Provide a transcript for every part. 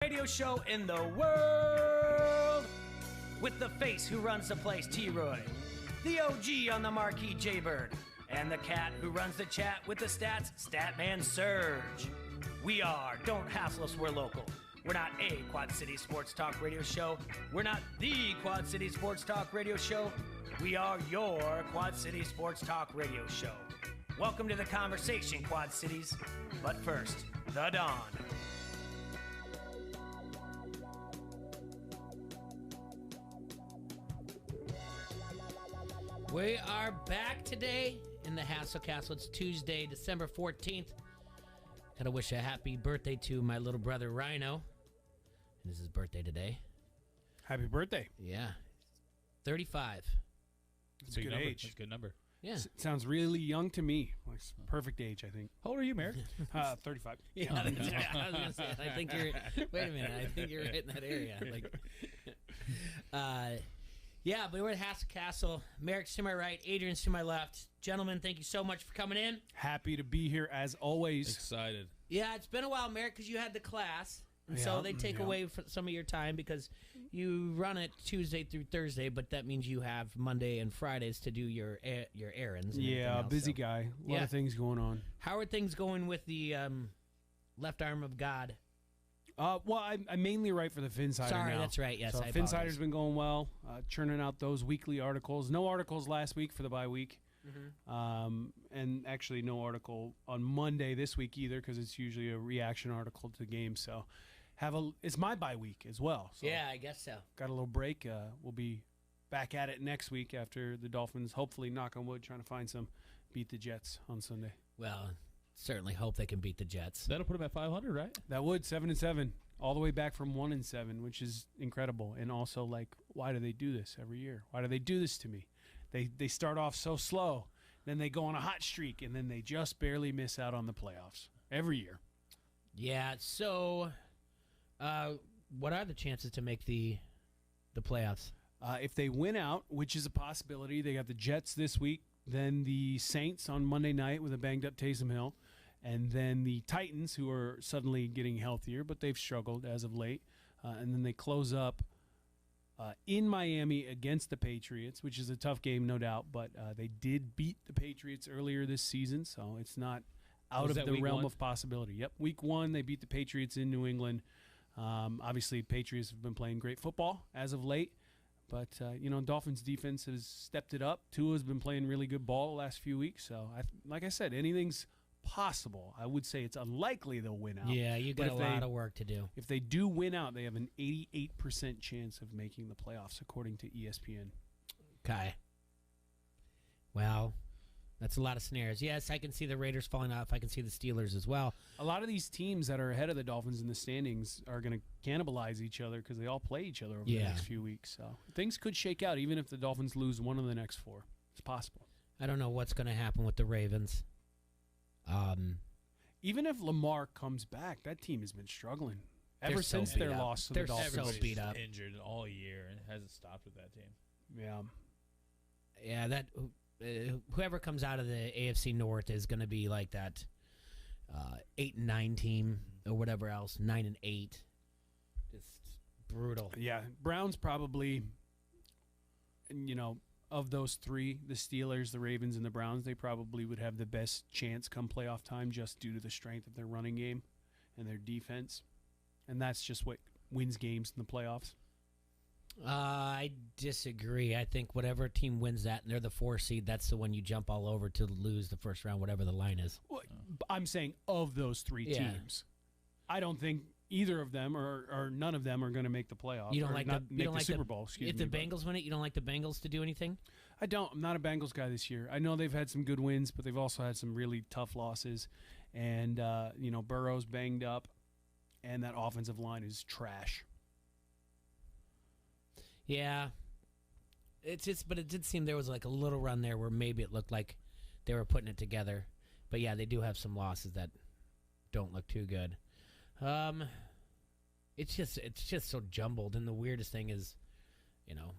radio show in the world. With the face who runs the place, T-Roy. The OG on the marquee, Jaybird. And the cat who runs the chat with the stats, Statman Surge. We are Don't Hassle Us, We're Local. We're not a Quad City Sports Talk radio show. We're not the Quad City Sports Talk radio show. We are your Quad City Sports Talk radio show. Welcome to the conversation, Quad Cities. But first, the Dawn. We are back today in the Hassle Castle. It's Tuesday, December 14th. Gotta wish a happy birthday to my little brother, Rhino. It is his birthday today. Happy birthday. Yeah. 35. That's a good age. That's a good number. Yeah. Sounds really young to me. Like perfect age, I think. How old are you, Merrick? 35. Yeah, I was gonna say, I think you're. Wait a minute, I think you're right in that area. Yeah, but we're at Hassle Castle. Merrick's to my right, Adrian's to my left. Gentlemen, thank you so much for coming in. Happy to be here as always. Excited. Yeah, it's been a while, Merrick, because you had the class. And so they take away some of your time because you run it Tuesday through Thursday, but that means you have Monday and Fridays to do your errands. And Yeah, else, busy guy. A lot of things going on. How are things going with the left arm of God? Well, I mainly write for the Finsider Sorry, now. that's right. Yes, so I apologize. Finsider's been going well, churning out those weekly articles. No articles last week for the bye week. And actually no article on Monday this week either because it's usually a reaction article to the game. So it's my bye week as well. So Yeah, I guess so. got a little break. We'll be back at it next week after the Dolphins, hopefully, knock on wood, trying to find some beat the Jets on Sunday. Well, certainly hope they can beat the Jets. That'll put him at 500, right? That would 7-7, all the way back from 1-7, which is incredible. And also, like, why do they do this every year? Why do they do this to me? They start off so slow, then they go on a hot streak, and then they just barely miss out on the playoffs every year. Yeah. So, what are the chances to make the playoffs? If they win out, which is a possibility, they got the Jets this week, then the Saints on Monday night with a banged-up Taysom Hill, and then the Titans, who are suddenly getting healthier, but they've struggled as of late, and then they close up in Miami against the Patriots, which is a tough game, no doubt, but they did beat the Patriots earlier this season, so it's not out of the realm of possibility. Yep, week 1, they beat the Patriots in New England. Obviously, Patriots have been playing great football as of late, but, Dolphins' defense has stepped it up. Tua's been playing really good ball the last few weeks, so like I said, anything's possible. I would say it's unlikely they'll win out. Yeah, you got a lot of work to do. If they do win out, they have an 88% chance of making the playoffs, according to ESPN. Okay. Well, that's a lot of snares. Yes, I can see the Raiders falling off. I can see the Steelers as well. A lot of these teams that are ahead of the Dolphins in the standings are going to cannibalize each other because they all play each other over the next few weeks. So things could shake out even if the Dolphins lose one of the next 4. It's possible. I don't know what's going to happen with the Ravens. Even if Lamar comes back, that team has been struggling ever since their loss to the Dolphins. They're so beat up. Injured all year and hasn't stopped with that team. Yeah. Yeah, that whoever comes out of the AFC North is going to be like that 8-9 team or whatever else, 9-8. Just brutal. Yeah, Browns probably, of those 3, the Steelers, the Ravens, and the Browns, they probably would have the best chance come playoff time just due to the strength of their running game and their defense. And that's just what wins games in the playoffs. I disagree. I think whatever team wins that, and they're the 4 seed, that's the one you jump all over to lose the first round, whatever the line is. Well, I'm saying of those 3 teams. I don't think either of them or none of them are going to make the playoffs. You don't like the Super Bowl. If the Bengals win it, you don't like the Bengals to do anything? I don't. I'm not a Bengals guy this year. I know they've had some good wins, but they've also had some really tough losses. And, Burrow's banged up, and that offensive line is trash. Yeah. But it did seem there was like a little run there where maybe it looked like they were putting it together. But, yeah, they do have some losses that don't look too good. It's just so jumbled, and the weirdest thing is,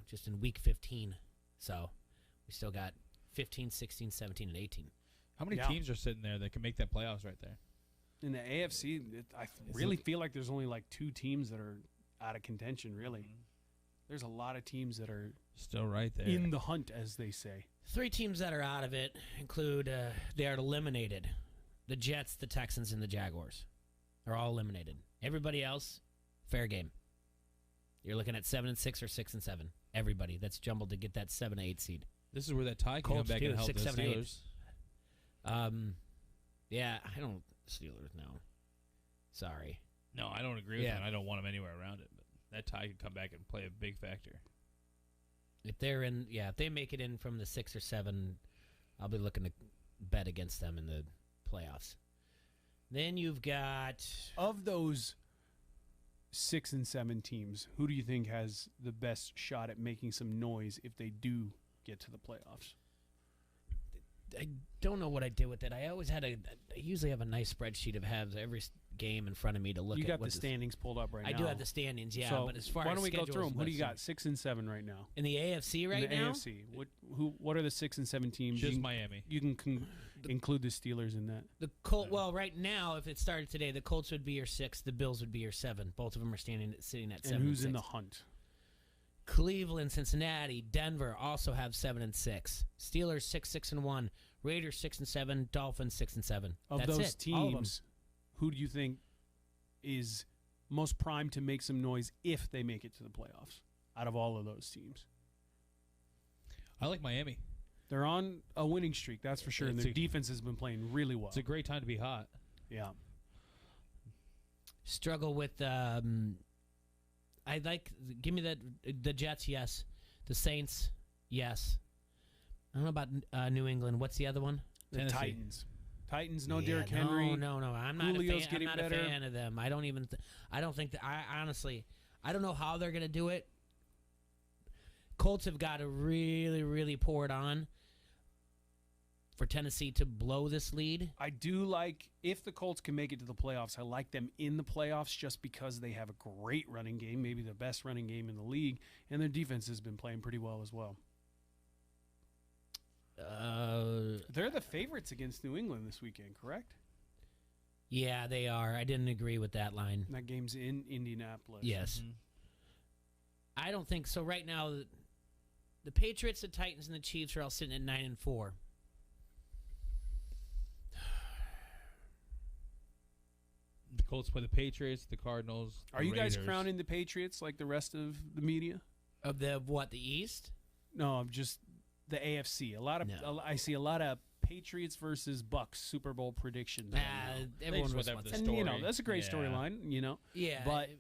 just in week 15. So we still got 15, 16, 17, and 18. How many teams are sitting there that can make that playoffs right there? In the AFC, I really feel like there's only like 2 teams that are out of contention, really. There's a lot of teams that are Still right there. in the hunt, as they say. 3 teams that are out of it include they are eliminated. The Jets, the Texans, and the Jaguars are all eliminated. Everybody else, fair game. You're looking at 7-6 or 6-7. Everybody that's jumbled to get that 7-8 seed. This is where that tie can come Colts back too, and help 6, the 7, 8. Steelers. Yeah, I don't Steelers no. Sorry. No, I don't agree with Yeah. that. I don't want them anywhere around it. But that tie could come back and play a big factor. If they're in, if they make it in from the 6 or 7, I'll be looking to bet against them in the playoffs. Then you've got Of those 6 and 7 teams, who do you think has the best shot at making some noise if they do get to the playoffs? I don't know what I did with it. I usually have a nice spreadsheet of have every game in front of me to look You at. got what the standings pulled up right now. I do have the standings, yeah. So but as far why as don't we go schedules, through them? Who do you let's got? 6 and 7 right now. in the AFC right in the now? AFC. What are the 6 and 7 teams? Just you can, Miami. You can include the Steelers in that. The Colt. Well, right now, if it started today, the Colts would be your 6, the Bills would be your 7. Both of them are sitting at 7. And who's in 6. the hunt? Cleveland, Cincinnati, Denver also have 7 and 6. Steelers 6-6-1. Raiders 6 and 7. Dolphins 6 and 7. Of That's those it. All of them. teams, who do you think is most primed to make some noise if they make it to the playoffs? Out of all of those teams, I like Miami. they're on a winning streak. That's for sure. And It's their a- defense has been playing really well. It's a great time to be hot. Yeah. Struggle with. I like. Give me the Jets. Yes. The Saints. Yes. I don't know about New England. What's the other one? The Tennessee. Titans, no Yeah, Derrick Henry. No. I'm not Julio's a fan. getting I'm not better. a fan of them. I don't even. I don't think that. I honestly. I don't know how they're gonna do it. Colts have got to really, really pour it on for Tennessee to blow this lead. I do like, if the Colts can make it to the playoffs, I like them in the playoffs just because they have a great running game, maybe the best running game in the league, and their defense has been playing pretty well as well. They're the favorites against New England this weekend, correct? Yeah, they are. I didn't agree with that line. That game's in Indianapolis. Yes. Mhm. I don't think so. Right now, the Patriots, the Titans, and the Chiefs are all sitting at 9 and 4. The Colts play the Patriots, the Cardinals. Are the you guys Raiders. crowning the Patriots like the rest of the media? Of what, the East? No, just the AFC. No. I see a lot of Patriots versus Bucks Super Bowl predictions. right now. Everyone just wants whatever that. the And story. that's a great Yeah. storyline. Yeah, But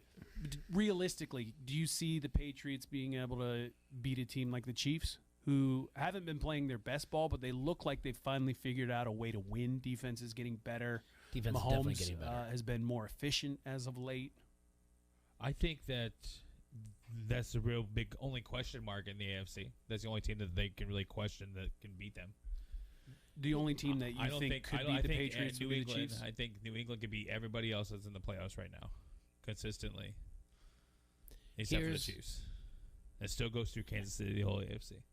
realistically, do you see the Patriots being able to beat a team like the Chiefs, who haven't been playing their best ball, but they look like they've finally figured out a way to win? Defense is getting better. defense is definitely Mahomes getting better. has been more efficient as of late. I think that's the real big only question mark in the AFC. That's the only team that they can really question that can beat them. The only team that I you don't think could I beat the think, Patriots New would be the England. Chiefs? I think New England could beat everybody else that's in the playoffs right now, consistently, except for the Here's- Chiefs. It still goes through Kansas City, the whole AFC.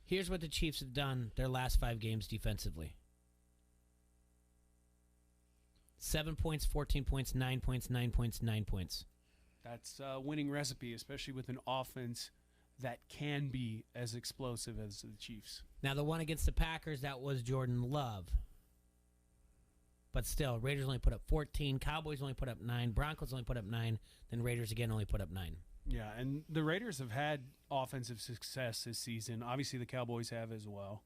Here's what the Chiefs have done their last 5 games defensively. 7 points, 14 points, 9 points, 9 points, 9 points. That's a winning recipe, especially with an offense that can be as explosive as the Chiefs. Now, the one against the Packers, that was Jordan Love. But still, Raiders only put up 14. Cowboys only put up 9. Broncos only put up 9. Then Raiders again only put up 9. Yeah, and the Raiders have had offensive success this season. Obviously, the Cowboys have as well.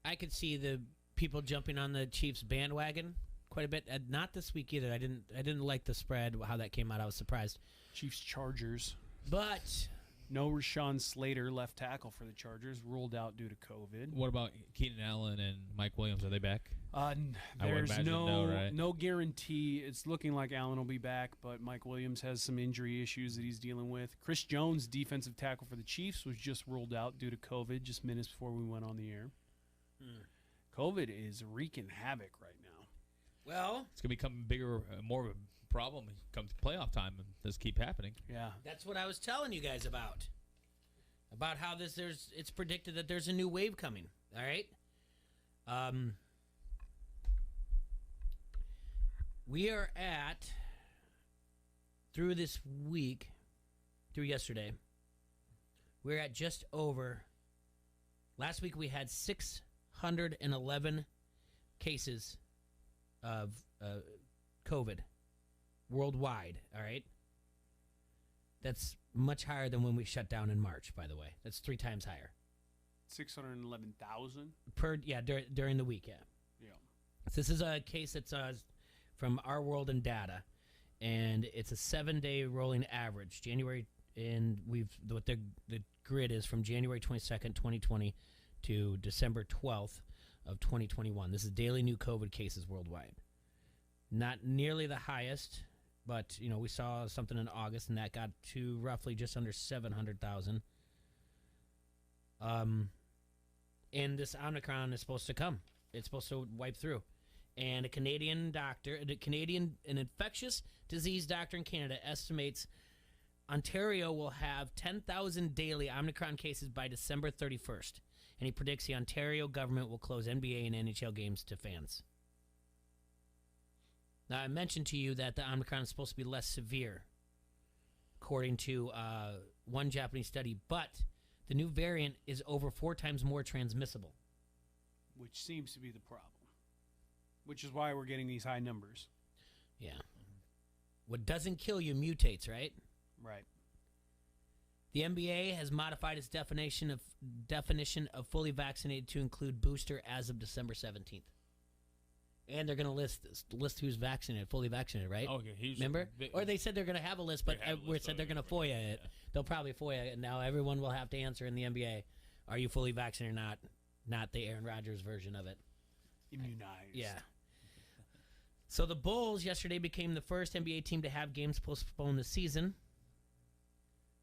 I could see the people jumping on the Chiefs bandwagon quite a bit. Not this week either. I didn't like the spread, how that came out. I was surprised. Chiefs Chargers. But No Rashawn Slater, left tackle for the Chargers, ruled out due to COVID. What about Keenan Allen and Mike Williams? Are they back? Uh, I would there's imagine no, right? no guarantee. It's looking like Allen will be back, but Mike Williams has some injury issues that he's dealing with. Chris Jones, defensive tackle for the Chiefs, was just ruled out due to COVID just minutes before we went on the air. COVID is wreaking havoc right now. well, It's gonna become bigger, more of a problem come playoff time, and this keep happening. Yeah. that's what I was telling you guys about. About how it's predicted that there's a new wave coming. All right. We are at, through this week, through yesterday, we're at just over. Last week we had 611 cases of COVID worldwide, all right? That's much higher than when we shut down in March, by the way. That's 3 times higher. 611,000 during the week, yeah. Yeah. So this is a case that's from Our World in Data, and it's a 7-day rolling average. January, and what the grid is from January 22nd, 2020 to December 12th of 2021. This is daily new COVID cases worldwide. Not nearly the highest, but we saw something in August, and that got to roughly just under 700,000. And this Omicron is supposed to come. It's supposed to wipe through. And an infectious disease doctor in Canada estimates Ontario will have 10,000 daily Omicron cases by December 31st. And he predicts the Ontario government will close NBA and NHL games to fans. Now, I mentioned to you that the Omicron is supposed to be less severe, according to one Japanese study, but the new variant is over 4 times more transmissible. which seems to be the problem, which is why we're getting these high numbers. Yeah. What doesn't kill you mutates, right? Right. The NBA has modified its definition of fully vaccinated to include booster as of December 17th. And they're going to list who's vaccinated, fully vaccinated, right? Oh, okay. Remember? Or they said they're going to have a list, but we said they're going to FOIA it. They'll probably FOIA it, and now everyone will have to answer in the NBA, are you fully vaccinated or not? Not the Aaron Rodgers version of it. Immunized. Yeah. So the Bulls yesterday became the first NBA team to have games postponed this season.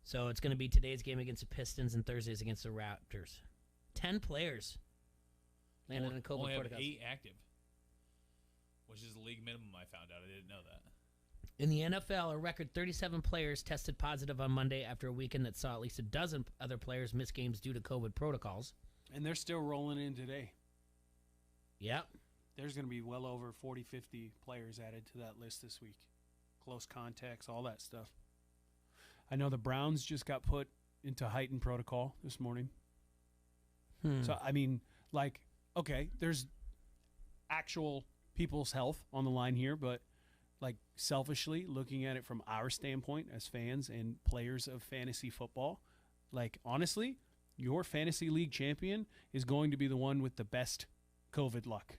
So it's going to be today's game against the Pistons and Thursdays against the Raptors. 10 players landed in COVID only have protocols. 8 active, which is the league minimum. I found out. I didn't know that. In the NFL, a record 37 players tested positive on Monday after a weekend that saw at least a dozen other players miss games due to COVID protocols. And they're still rolling in today. Yep. There's going to be well over 40, 50 players added to that list this week. Close contacts, all that stuff. I know the Browns just got put into heightened protocol this morning. So, I mean, like, okay, there's actual people's health on the line here, but, like, selfishly, looking at it from our standpoint as fans and players of fantasy football, like, honestly, your fantasy league champion is going to be the one with the best COVID luck.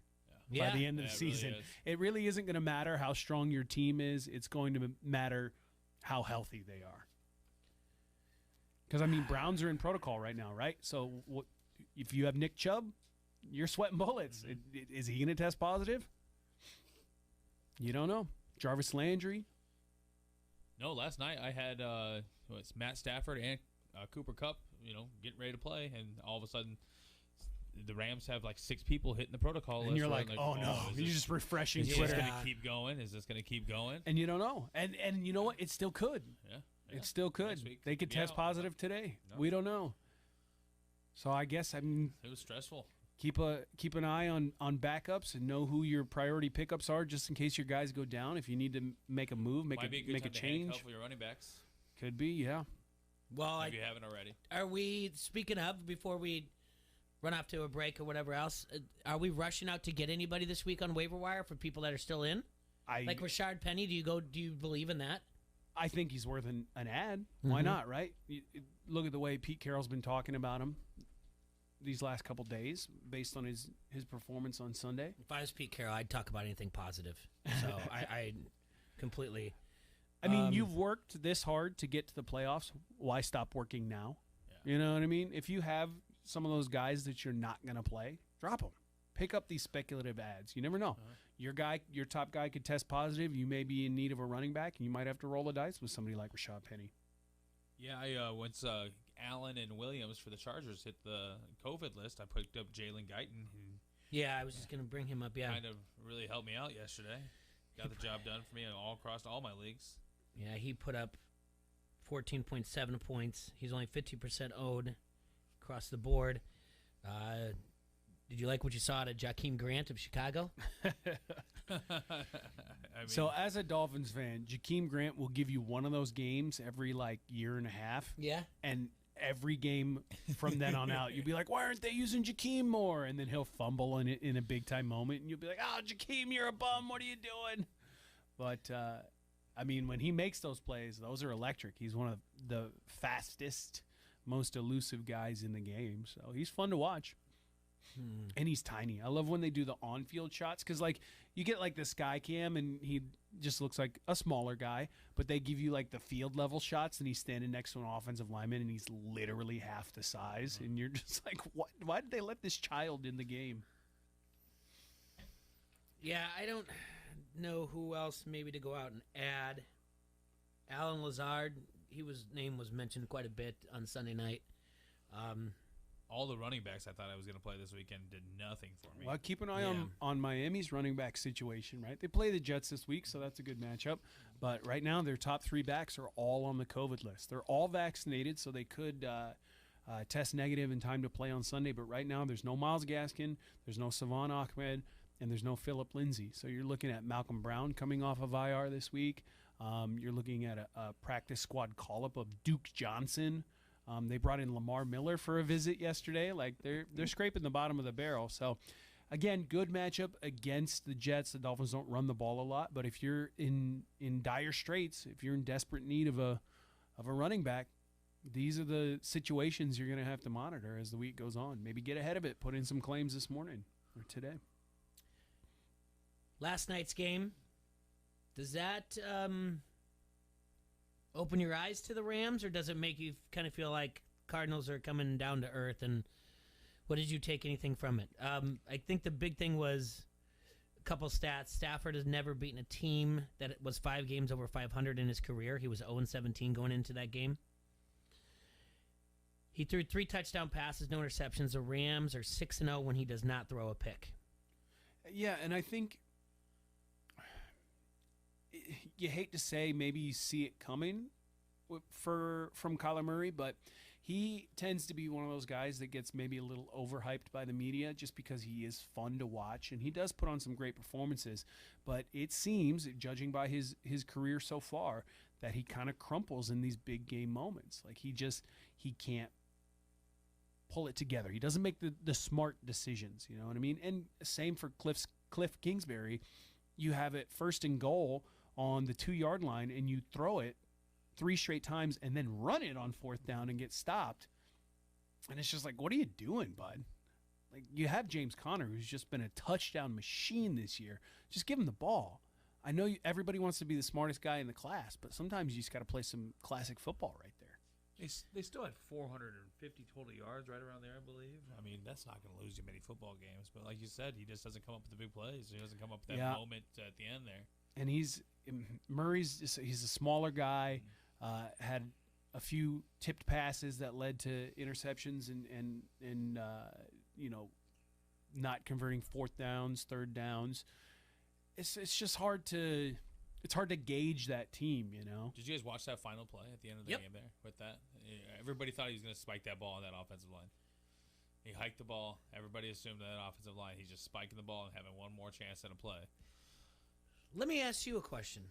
Yeah. By the end of the season. It really isn't going to matter how strong your team is. It's going to matter how healthy they are. Because, I mean, Browns are in protocol right now, right? So if you have Nick Chubb, you're sweating bullets. Mm-hmm. Is he going to test positive? You don't know. Jarvis Landry? No, last night I had Matt Stafford and Cooper Kupp, getting ready to play, and all of a sudden the Rams have like 6 people hitting the protocol list. And you're like, oh no. You're just refreshing Is Twitter. this going to keep going? Is this going to keep going? And you don't know. And you know what? It still could. Yeah. It still could. Next week They could be test out. positive today. No. We don't know. So I guess, It was stressful. keep an eye on backups and know who your priority pickups are, just in case your guys go down. If you need to make a move, make Might be a good a time to change, handcuff your running backs could be. Yeah. Well, if you haven't already. are we, speaking of, before we run off to a break or whatever else, are we rushing out to get anybody this week on waiver wire for people that are still in? Like Rashard Penny, do you believe in that? I think he's worth an ad. Why Mhm. not? Right? Look at the way Pete Carroll's been talking about him these last couple days, based on his performance on Sunday. If I was Pete Carroll, I'd talk about anything positive. So I completely. I mean, you've worked this hard to get to the playoffs. Why stop working now? Yeah. You know what I mean? If you have some of those guys that you're not going to play, drop them. Pick up these speculative ads. You never know. Your top guy could test positive. You may be in need of a running back, and you might have to roll the dice with somebody like Rashad Penny. Yeah, once Allen and Williams for the Chargers hit the COVID list, I picked up Jalen Guyton, who Yeah, I was just going to bring him up. Yeah. kind of really helped me out yesterday. Got the job done for me all across all my leagues. Yeah, he put up 14.7 points. He's only 50% owed across the board. Did you like what you saw out of Jakeem Grant of Chicago? I mean, So as a Dolphins fan, Jakeem Grant will give you one of those games every year and a half. Yeah. And every game from then on out, you'll be like, why aren't they using Jakeem more? And then he'll fumble in a big time moment, and you'll be like, oh, Jakeem, you're a bum. What are you doing? But, I mean, when he makes those plays, those are electric. He's one of the fastest, most elusive guys in the game. So he's fun to watch. And he's tiny. I love when they do the on-field shots because, you get the sky cam and he just looks like a smaller guy, but they give you the field level shots and he's standing next to an offensive lineman and he's literally half the size, and you're just like, what? Why did they let this child in the game? Yeah, I don't know who else maybe to go out and add. Alan Lazard, name was mentioned quite a bit on Sunday night. all the running backs I thought I was going to play this weekend did nothing for me. Well, keep an eye Yeah. on Miami's running back situation, right? They play the Jets this week, so that's a good matchup. But right now, their top three backs are all on the COVID list. They're all vaccinated, so they could test negative in time to play on Sunday. But right now, there's no Myles Gaskin, there's no Savon Ahmed, and there's no Phillip Lindsay. So you're looking at Malcolm Brown coming off of IR this week. You're looking at a practice squad call-up of Duke Johnson. They brought in Lamar Miller for a visit yesterday. Like they're scraping the bottom of the barrel. So, again, good matchup against the Jets. The Dolphins don't run the ball a lot, but if you're in dire straits, if you're in desperate need of a running back, these are the situations you're going to have to monitor as the week goes on. Maybe get ahead of it. Put in some claims this morning or today. Last night's game, does that open your eyes to the Rams, or does it make you kind of feel like Cardinals are coming down to earth? And what did you take anything from it? I think the big thing was a couple stats. Stafford has never beaten a team that was 5 games over 500 in his career. He was 0-17 going into that game. He threw 3 touchdown passes, no interceptions. The Rams are 6-0 when he does not throw a pick. Yeah, and I think you hate to say maybe you see it coming from Kyler Murray, but he tends to be one of those guys that gets maybe a little overhyped by the media just because he is fun to watch, and he does put on some great performances. But it seems, judging by his career so far, that he kind of crumples in these big game moments. Like he can't pull it together. He doesn't make the smart decisions, you know what I mean? And same for Cliff Kingsbury. You have it 1st and goal on the 2-yard line, and you throw it 3 straight times and then run it on 4th down and get stopped. And it's just like, what are you doing, bud? Like, you have James Conner, who's just been a touchdown machine this year. Just give him the ball. I know everybody wants to be the smartest guy in the class, but sometimes you just got to play some classic football right there. They still had 450 total yards right around there, I believe. I mean, that's not going to lose you many football games. But like you said, he just doesn't come up with the big plays. He doesn't come up with that moment at the end there. And Murray's a smaller guy, had a few tipped passes that led to interceptions and not converting 4th downs, 3rd downs. It's just hard to gauge that team, you know. Did you guys watch that final play at the end of the game there with that? Everybody thought he was going to spike that ball on that offensive line. He hiked the ball. Everybody assumed that offensive line, he's just spiking the ball and having one more chance at a play. Let me ask you a question.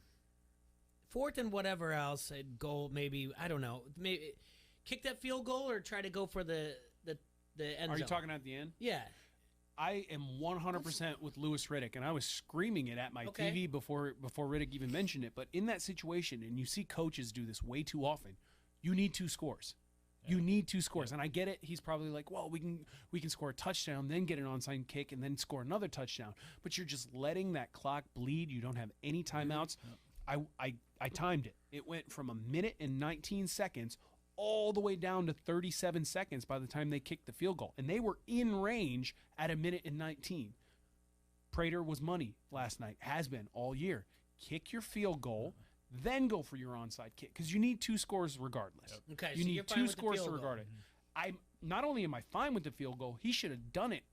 4th and whatever else, a goal maybe, I don't know. Maybe kick that field goal or try to go for the end zone? Are you talking at the end? Yeah. I am 100% with Louis Riddick, and I was screaming it at my TV before Riddick even mentioned it. But in that situation, and you see coaches do this way too often, you need 2 scores. Yeah. You need 2 scores, and I get it. He's probably like, well, we can score a touchdown, then get an onside kick, and then score another touchdown. But you're just letting that clock bleed. You don't have any timeouts. I timed it. It went from 1 minute and 19 seconds all the way down to 37 seconds by the time they kicked the field goal. And they were in range at 1 minute and 19. Prater was money last night, has been all year. Kick your field goal, then go for your onside kick, because you need 2 scores regardless. Yep. Okay, you so need you're fine 2 with the scores field to goal. regard it. Not only am I fine with the field goal, he should have done it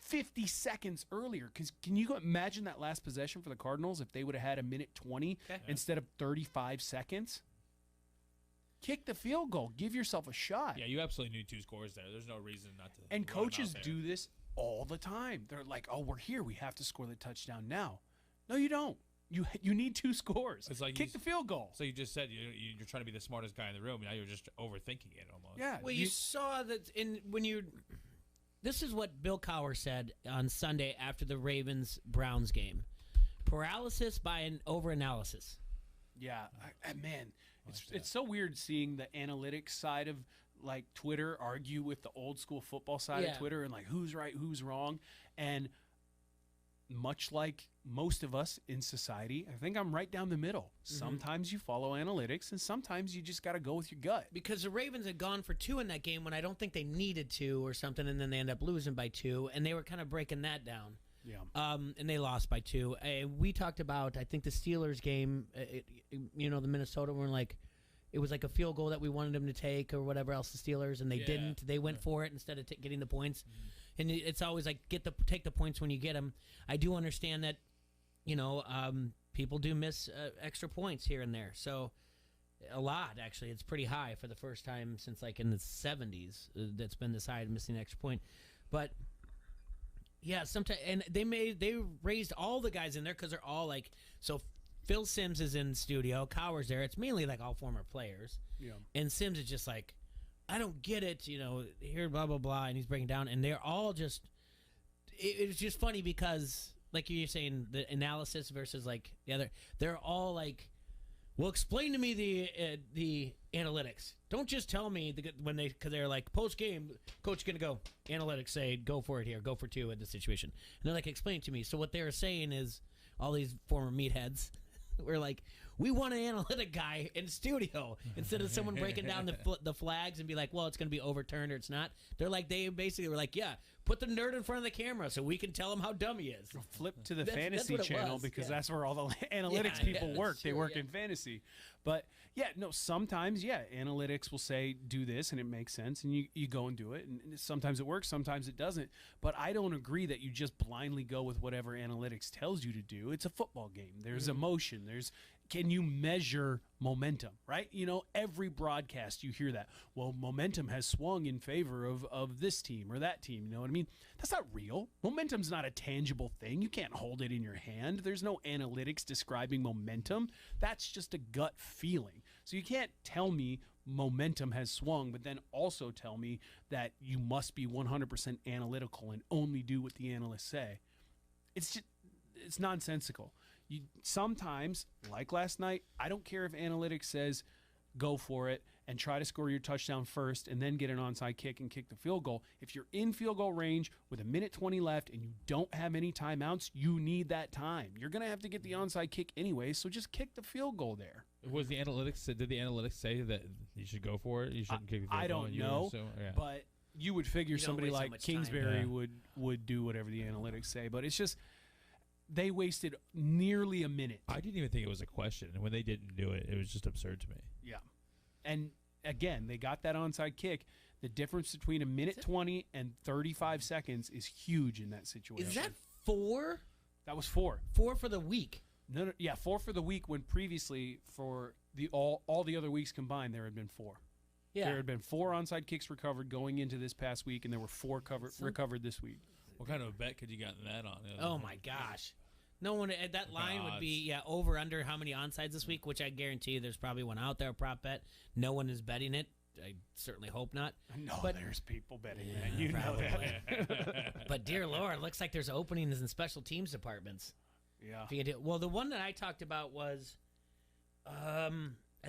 50 seconds earlier. Because can you imagine that last possession for the Cardinals if they would have had 1 minute 20 instead of 35 seconds? Kick the field goal. Give yourself a shot. Yeah, you absolutely need 2 scores there. There's no reason not to. And run them coaches out there. do this all the time. They're like, oh, we're here. We have to score the touchdown now. No, you don't. You need 2 scores. It's like kick the field goal. So you just said you're trying to be the smartest guy in the room. Now you're just overthinking it almost. Yeah. Well, you saw that this is what Bill Cowher said on Sunday after the Ravens-Browns game. Paralysis by an overanalysis. Yeah, man, it's so weird seeing the analytics side of like Twitter argue with the old school football side of Twitter and like who's right, who's wrong, and much like most of us in society, I think I'm right down the middle. Sometimes you follow analytics, and sometimes you just got to go with your gut. Because the Ravens had gone for 2 in that game when I don't think they needed to or something, and then they end up losing by 2, and they were kind of breaking that down. Yeah. And they lost by 2. We talked about, I think, the Steelers game, the Minnesota, were like, it was like a field goal that we wanted them to take or whatever else, the Steelers, and they didn't. They went for it instead of getting the points. And it's always like, take the points when you get them. I do understand that, people do miss extra points here and there. So a lot, actually. It's pretty high for the first time since like in the 70s that's been this high, missing an extra point. But yeah, sometimes, and they raised all the guys in there because they're all like, so Phil Simms is in studio, Cowher's there. It's mainly like all former players. Yeah. And Simms is just like, I don't get it, here, blah, blah, blah. And he's breaking down, and they're all just, it's just funny because, like you're saying, the analysis versus like the other, they're all like, well, explain to me the analytics. Don't just tell me because they're like post game, coach gonna go analytics say go for it here, go for 2 in this situation, and they're like explain it to me. So what they're saying is all these former meatheads were like, we want an analytic guy in studio instead of someone breaking down the flags and be like, well, it's going to be overturned or it's not. They're like, they basically were like, yeah, put the nerd in front of the camera so we can tell him how dumb he is. Flip to the fantasy channel because that's where all the analytics people work. They work in fantasy. But sometimes, analytics will say do this and it makes sense and you go and do it. And sometimes it works, sometimes it doesn't. But I don't agree that you just blindly go with whatever analytics tells you to do. It's a football game. There's emotion. Can you measure momentum, right? Every broadcast you hear that. Well, momentum has swung in favor of this team or that team. You know what I mean? That's not real. Momentum's not a tangible thing. You can't hold it in your hand. There's no analytics describing momentum. That's just a gut feeling. So you can't tell me momentum has swung, but then also tell me that you must be 100% analytical and only do what the analysts say. It's nonsensical. Sometimes, like last night, I don't care if analytics says go for it and try to score your touchdown first and then get an onside kick and kick the field goal. If you're in field goal range with 1:20 left and you don't have any timeouts, you need that time. You're going to have to get the onside kick anyway, so just kick the field goal there. Did the analytics say that you should go for it? You shouldn't kick the field goal? I don't know, but you would figure somebody like Kingsbury would do whatever the analytics say, but it's just they wasted nearly a minute. I didn't even think it was a question, and when they didn't do it, it was just absurd to me. Yeah. And again, they got that onside kick. The difference between 1:20 and 35 seconds is huge in that situation. Is that 4? That was 4. 4 for the week. No, 4 for the week when previously for the all the other weeks combined there had been 4. Yeah. There had been 4 onside kicks recovered going into this past week, and there were 4 recovered this week. What kind of a bet could you gotten that on? Oh my gosh. No one at that line would be over under how many onsides this week, which I guarantee you there's probably one out there, a prop bet. No one is betting it. I certainly hope not. No, but there's people betting that. You know that. But dear Lord, it looks like there's openings in special teams departments. Yeah. Well, the one that I talked about was, I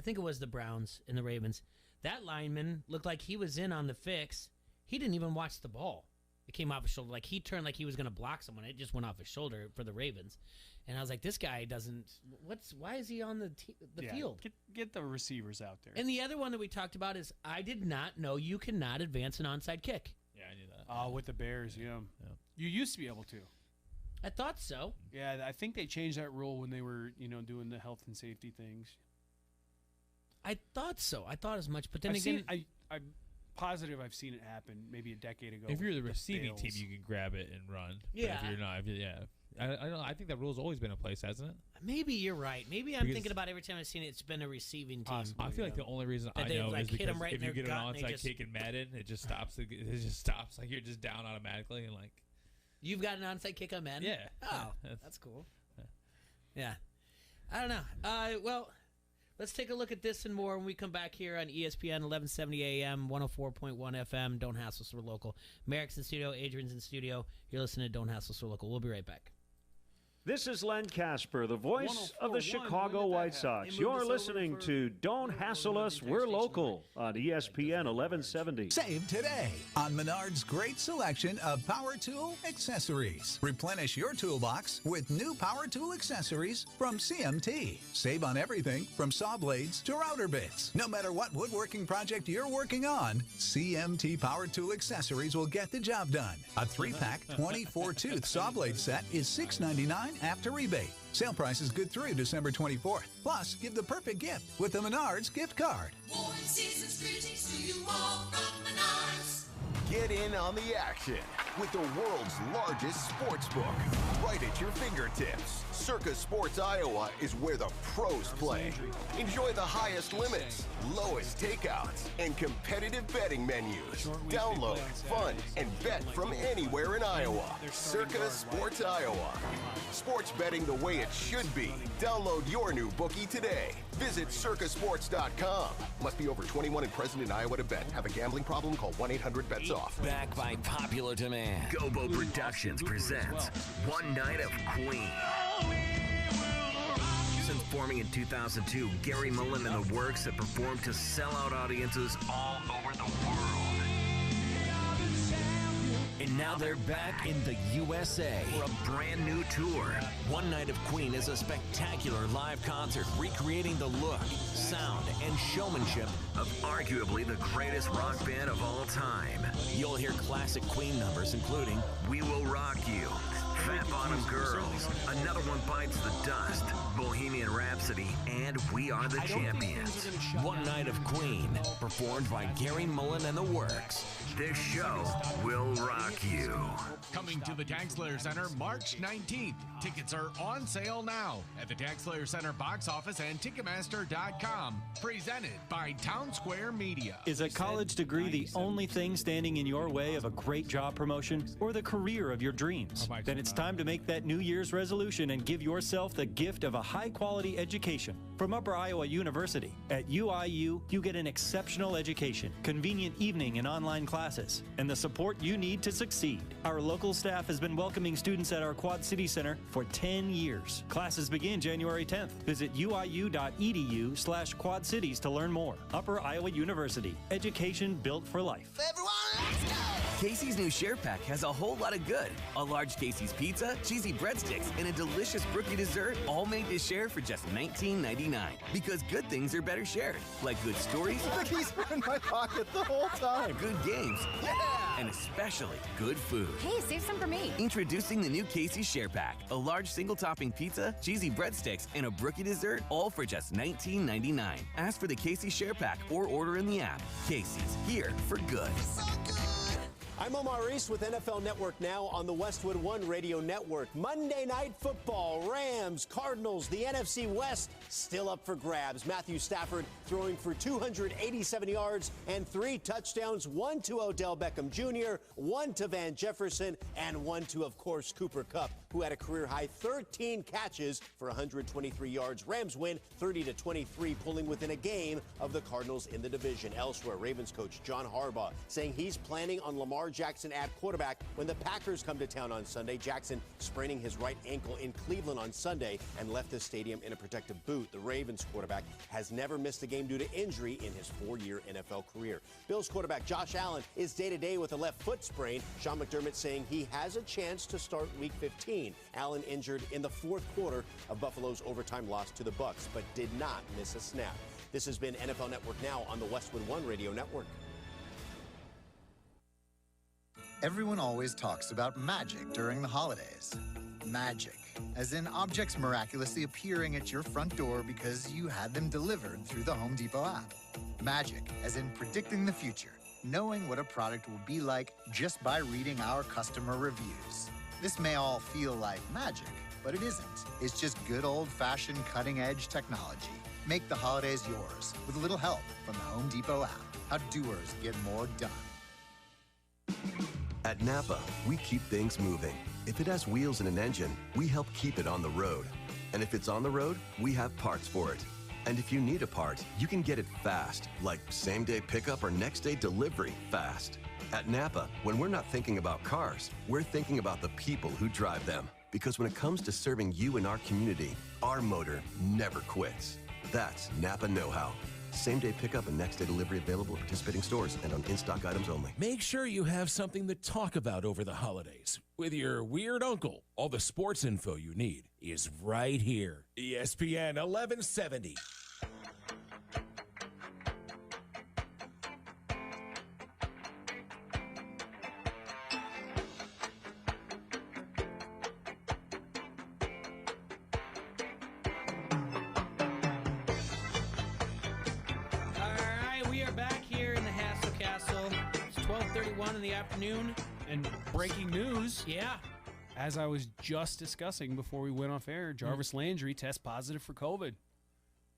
think it was the Browns and the Ravens. That lineman looked like he was in on the fix. He didn't even watch the ball. It came off his shoulder. Like, he turned like he was going to block someone. It just went off his shoulder for the Ravens. And I was like, this guy doesn't – why is he on the field? Get the receivers out there. And the other one that we talked about is I did not know you cannot advance an onside kick. Yeah, I knew that. With the Bears, yeah. You used to be able to. I thought so. Yeah, I think they changed that rule when they were, doing the health and safety things. I thought so. I thought as much. But then again – I'm positive I've seen it happen maybe a decade ago. If you're the receiving team, you can grab it and run. Yeah. But if you're not, I don't know. I think that rule's always been in place, hasn't it? Maybe you're right. Maybe I'm thinking about every time I've seen it, it's been a receiving team. Possibly, I feel like the only reason I know is because if you get an onside kick in Madden, it just stops. It just stops. Like you're just down automatically, and like You've got an onside kick on men? Yeah. Oh, that's cool. Yeah. I don't know. Well, let's take a look at this and more when we come back here on ESPN 1170 AM, 104.1 FM. Don't Hassle, so local. Merrick's in studio. Adrian's in studio. You're listening to Don't Hassle, so local. We'll be right back. This is Len Casper, the voice of the Chicago White Sox. You're listening to Don't Hassle Us, We're Local on ESPN 1170. Save today on Menard's great selection of power tool accessories. Replenish your toolbox with new power tool accessories from CMT. Save on everything from saw blades to router bits. No matter what woodworking project you're working on, CMT power tool accessories will get the job done. A 3-pack 24-tooth saw blade set is $6.99 after rebate. Sale price is good through December 24th. Plus, give the perfect gift with the Menards gift card. Warm season's greetings to you all from Menards. Get in on the action with the world's largest sports book right at your fingertips. Circa Sports Iowa is where the pros play. Enjoy the highest limits, lowest takeouts, and competitive betting menus. Download, fund, and bet from anywhere in Iowa. Circa Sports Iowa. Sports betting the way it should be. Download your new bookie today. Visit circasports.com. Must be over 21 and present in Iowa to bet. Have a gambling problem? Call 1-800-BETS-OFF. Back by popular demand, Gobo Productions presents One Night of Queen. Since forming in 2002, Gary Mullen and the Works have performed to sell-out audiences all over the world. And now they're back in the USA for a brand new tour. One Night of Queen is a spectacular live concert recreating the look, sound, and showmanship of arguably the greatest rock band of all time. You'll hear classic Queen numbers including We Will Rock You, Fat Bottom Girls, Another One Bites the Dust, Bohemian Rhapsody, and We Are the Champions. One Night of Queen, performed by Gary Mullen and the Works. This show will rock you. Coming to the Tag Slayer Center March 19th. Tickets are on sale now at the Tag Slayer Center box office and Ticketmaster.com. Presented by Town Square Media. Is a college degree the only thing standing in your way of a great job promotion or the career of your dreams? Then it's time to make that New Year's resolution and give yourself the gift of a high-quality education from Upper Iowa University. At UIU, you get an exceptional education, convenient evening and online classes, and the support you need to succeed. Our local staff has been welcoming students at our Quad City Center for 10 years. Classes begin January 10th. Visit uiu.edu/Quad Cities to learn more. Upper Iowa University. Education built for life. Everyone, let's go! Casey's new share pack has a whole lot of good. A large Casey's pizza, cheesy breadsticks, and a delicious brookie dessert, all made to share for just $19.99. Because good things are better shared. Like good stories. The keys were in my pocket the whole time. Good games. Yeah! And especially good food. Hey, save some for me. Introducing the new Casey's Share Pack. A large single-topping pizza, cheesy breadsticks, and a brookie dessert, all for just $19.99. Ask for the Casey's Share Pack or order in the app. Casey's, here for good. So good! I'm Omar Reese with NFL Network Now on the Westwood One Radio Network. Monday Night Football, Rams, Cardinals, the NFC West still up for grabs. Matthew Stafford throwing for 287 yards and 3 touchdowns, 1 to Odell Beckham Jr., 1 to Van Jefferson, and 1 to, of course, Cooper Kupp, who had a career-high 13 catches for 123 yards. Rams win 30-23, pulling within a game of the Cardinals in the division. Elsewhere, Ravens coach John Harbaugh saying he's planning on Lamar Jackson at quarterback when the Packers come to town on Sunday. Jackson spraining his right ankle in Cleveland on Sunday and left the stadium in a protective boot. The Ravens quarterback has never missed a game due to injury in his 4-year NFL career. Bills quarterback Josh Allen is day-to-day with a left foot sprain. Sean McDermott saying he has a chance to start Week 15. Allen injured in the 4th quarter of Buffalo's overtime loss to the Bucs, but did not miss a snap. This has been NFL Network Now on the Westwood One Radio Network. Everyone always talks about magic during the holidays. Magic, as in objects miraculously appearing at your front door because you had them delivered through the Home Depot app. Magic, as in predicting the future, knowing what a product will be like just by reading our customer reviews. This may all feel like magic, but it isn't. It's just good old-fashioned cutting-edge technology. Make the holidays yours with a little help from the Home Depot app. How doers get more done. At Napa, we keep things moving. If it has wheels and an engine, we help keep it on the road. And if it's on the road, we have parts for it. And if you need a part, you can get it fast, like same-day pickup or next-day delivery fast. At Napa, when we're not thinking about cars, we're thinking about the people who drive them. Because when it comes to serving you and our community, our motor never quits. That's Napa know-how. Same-day pickup and next-day delivery available at participating stores and on in-stock items only. Make sure you have something to talk about over the holidays. With your weird uncle, all the sports info you need is right here. ESPN 1170. In the afternoon. And breaking news. Yeah. As I was just discussing before we went off air, Jarvis Landry tests positive for COVID.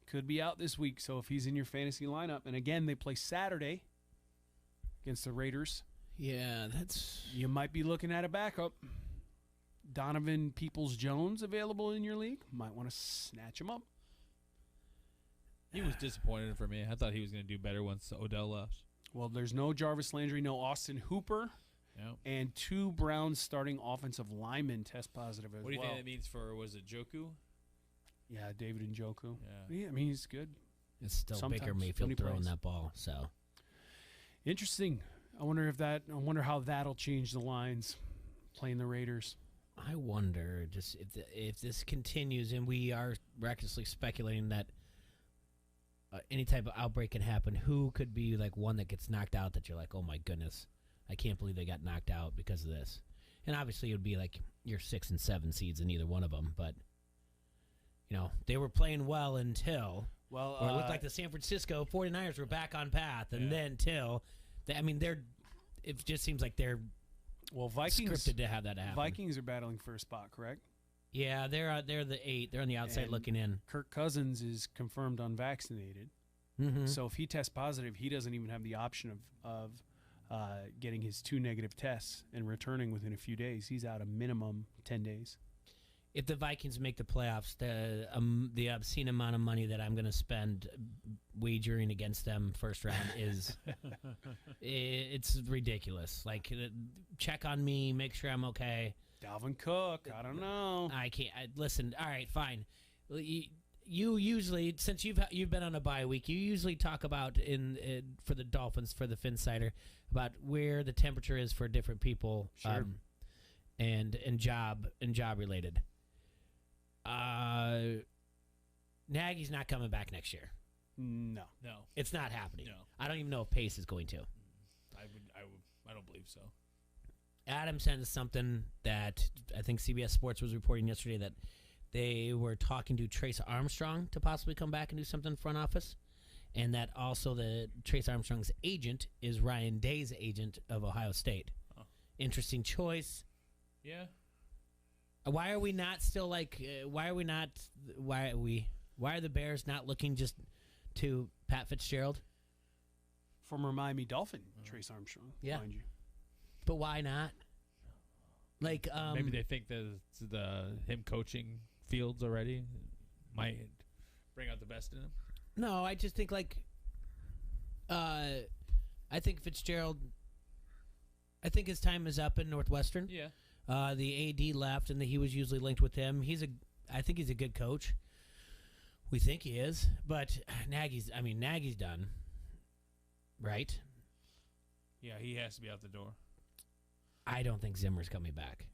Could be out this week, so if he's in your fantasy lineup, and again, they play Saturday against the Raiders. Yeah, that's... You might be looking at a backup. Donovan Peoples-Jones available in your league. Might want to snatch him up. He was disappointed for me. I thought he was going to do better once Odell left. Well, there's no Jarvis Landry, no Austin Hooper, and 2 Browns starting offensive linemen test positive as well. What do you think that means for, was it Joku? Yeah, David Njoku. Yeah, I mean, he's good. It's still Sometimes Baker when Mayfield he throwing plays. that ball, so. Interesting. I wonder how that'll change the lines playing the Raiders. I wonder just if this continues, and we are recklessly speculating that any type of outbreak can happen. Who could be like one that gets knocked out that you're like, oh my goodness, I can't believe they got knocked out because of this. And obviously it would be like your 6 and 7 seeds in either one of them. But, you know, they were playing well until, or it looked like the San Francisco 49ers were back on path. And then it just seems like they're Vikings scripted to have that happen. Vikings are battling for a spot, correct? Yeah, they're the 8. They're on the outside And looking in. Kirk Cousins is confirmed unvaccinated. Mm-hmm. So if he tests positive, he doesn't even have the option of getting his 2 negative tests and returning within a few days. He's out a minimum 10 days. If the Vikings make the playoffs, the obscene amount of money that I'm going to spend wagering against them first round is it's ridiculous. Like, check on me, make sure I'm okay. Dalvin Cook, I don't know. I can't. Listen, all right, fine. You usually, since you've been on a bye week, you usually talk about for the Dolphins, for the Finsider, about where the temperature is for different people, Sure. and job related. Nagy's not coming back next year. No, it's not happening. No. I don't even know if Pace is going to. I don't believe so. Adam sent us something that I think CBS Sports was reporting yesterday, that they were talking to Trace Armstrong to possibly come back and do something in front office, and that also the Trace Armstrong's agent is Ryan Day's agent of Ohio State. Oh. Interesting choice. Yeah. Why are we not still like? Why are the Bears not looking just to Pat Fitzgerald? Former Miami Dolphin, Trace Armstrong, mind you. But why not? Like, maybe they think that him coaching Fields already might bring out the best in him. No, I just think I think Fitzgerald. I think his time is up in Northwestern. Yeah. The AD left, and he was usually linked with him. I think he's a good coach. We think he is, but Nagy's done, right? Yeah, he has to be out the door. I don't think Zimmer's coming back,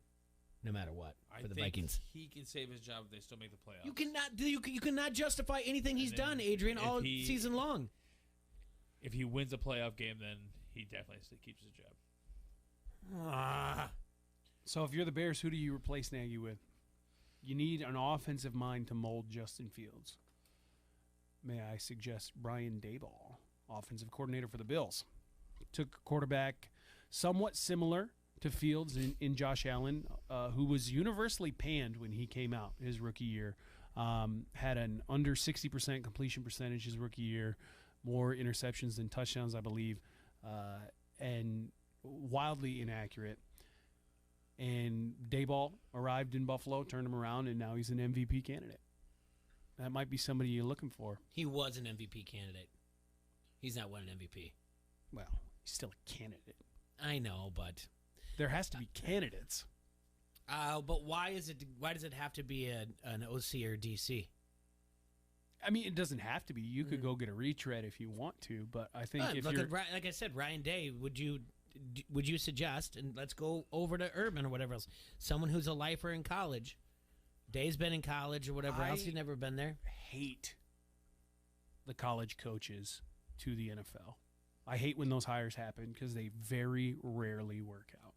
no matter what, for the Vikings. He can save his job if they still make the playoffs. You cannot justify anything he's done, Adrian, all season long. If he wins a playoff game, then he definitely keeps his job. So if you're the Bears, who do you replace Nagy with? You need an offensive mind to mold Justin Fields. May I suggest Brian Daboll, offensive coordinator for the Bills. Took a quarterback somewhat similar to Fields in Josh Allen, who was universally panned when he came out his rookie year. Had an under 60% completion percentage his rookie year, more interceptions than touchdowns, I believe, and wildly inaccurate. And Dayball arrived in Buffalo, turned him around, and now he's an MVP candidate. That might be somebody you're looking for. He was an MVP candidate. He's not won an MVP. Well, he's still a candidate. I know, but there has to be candidates. But why does it have to be an OC or DC? I mean, it doesn't have to be. You could go get a retread if you want to, but I think if you're like I said, Ryan Day, would you suggest, and let's go over to Urban or whatever else, someone who's a lifer in college? Day's been in college or whatever else. He's never been there. Hate the college coaches to the NFL. I hate when those hires happen because they very rarely work out.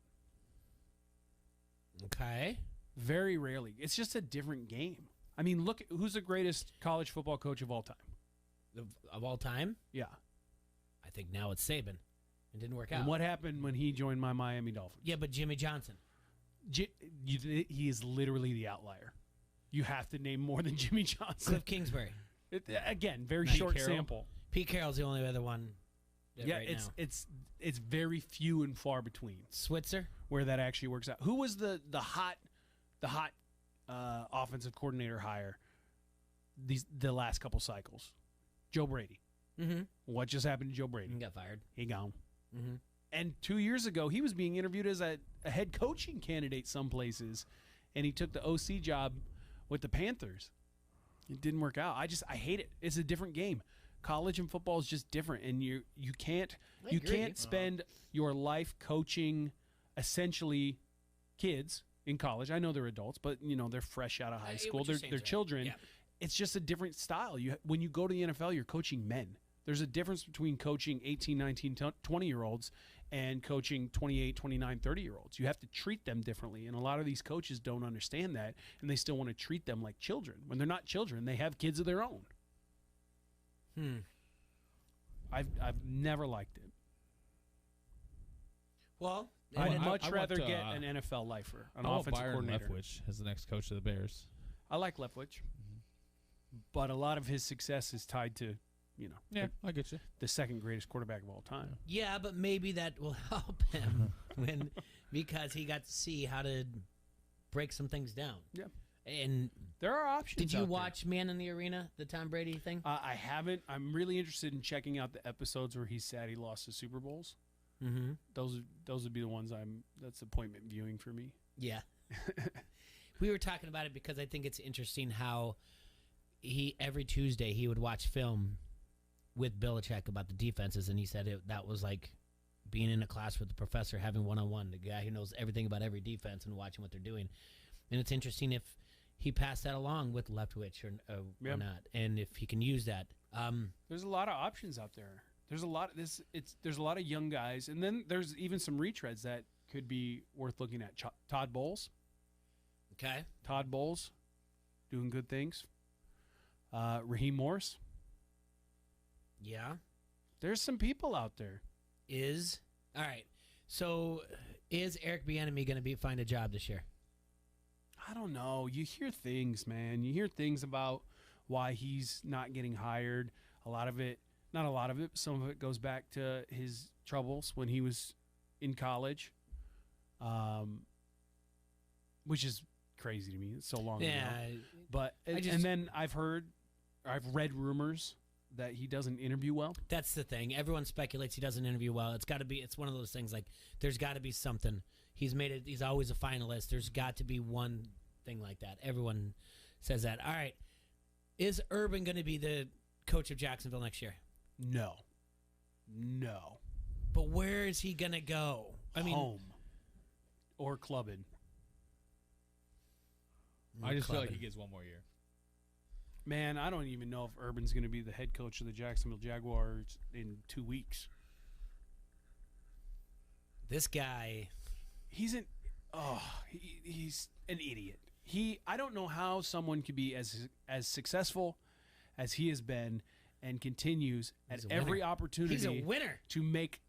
Okay. Very rarely. It's just a different game. I mean, look, who's the greatest college football coach of all time? Of all time? Yeah. I think now it's Saban. It didn't work out. And what happened when he joined my Miami Dolphins? Yeah, but Jimmy Johnson. He is literally the outlier. You have to name more than Jimmy Johnson. Cliff Kingsbury. Again, very short sample. Pete Carroll's the only other one. Yeah, it's very few and far between. Switzer, where that actually works out. Who was the hot offensive coordinator hire the last couple cycles? Joe Brady. Mm-hmm. What just happened to Joe Brady? He got fired. He gone. Mm-hmm. And 2 years ago, he was being interviewed as a head coaching candidate some places, and he took the OC job with the Panthers. It didn't work out. I hate it. It's a different game. College and football is just different, and you can't spend your life coaching essentially kids in college. I know they're adults, but they're fresh out of high school. They're children. Yeah. It's just a different style. When you go to the NFL, you're coaching men. There's a difference between coaching 18, 19, 20-year-olds and coaching 28, 29, 30-year-olds. You have to treat them differently, and a lot of these coaches don't understand that, and they still want to treat them like children. When they're not children, they have kids of their own. I've never liked it. Well, I'd much rather get an NFL lifer, an offensive Byron coordinator. Leftwich as the next coach of the Bears. I like Leftwich, but a lot of his success is tied to, Yeah, I get you. the second greatest quarterback of all time. Yeah, but maybe that will help him because he got to see how to break some things down. Yeah. And there are options. Did you out watch Man in the Arena, the Tom Brady thing? I haven't. I'm really interested in checking out the episodes where he's sad he lost the Super Bowls. Mm-hmm. Those would be the ones that's appointment viewing for me. Yeah. We were talking about it because I think it's interesting how every Tuesday he would watch film with Belichick about the defenses, and he said that was like being in a class with the professor, having one-on-one, the guy who knows everything about every defense and watching what they're doing. And it's interesting if he passed that along with Leftwich or not, and if he can use that. There's a lot of options out there. There's a lot. There's a lot of young guys, and then there's even some retreads that could be worth looking at. Todd Bowles. Okay. Todd Bowles, doing good things. Raheem Morris. Yeah. There's some people out there. All right. So is Eric Bieniemy going to find a job this year? I don't know. You hear things, man. You hear things about why he's not getting hired. Not a lot of it. Some of it goes back to his troubles when he was in college, which is crazy to me. It's so long ago. But and then I've read rumors that he doesn't interview well. That's the thing. Everyone speculates he doesn't interview well. It's one of those things like there's got to be something. He's always a finalist. There's got to be one thing like that. Everyone says that. All right. Is Urban going to be the coach of Jacksonville next year? No. But where is he going to go? Home. Or clubbing. I just feel like he gets one more year. Man, I don't even know if Urban's going to be the head coach of the Jacksonville Jaguars in 2 weeks. This guy, he's an idiot. I don't know how someone could be as successful as he has been and continues at every opportunity. He's a winner to make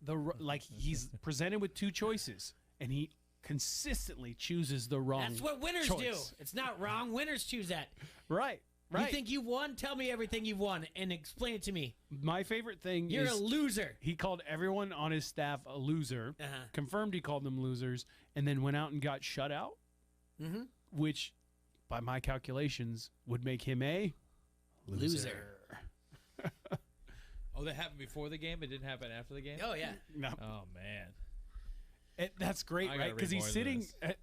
he's presented with two choices and he consistently chooses the wrong. That's what winners choice. do. It's not wrong. Winners choose that. Right. Right. You think you've won? Tell me everything you've won and explain it to me. My favorite thing You're is a loser. he called everyone on his staff a loser, confirmed he called them losers, and then went out and got shut out, which, by my calculations, would make him a loser. Oh, that happened before the game? It didn't happen after the game? Oh, yeah. No. Oh, man. That's great, I right? gotta Because read he's more sitting. than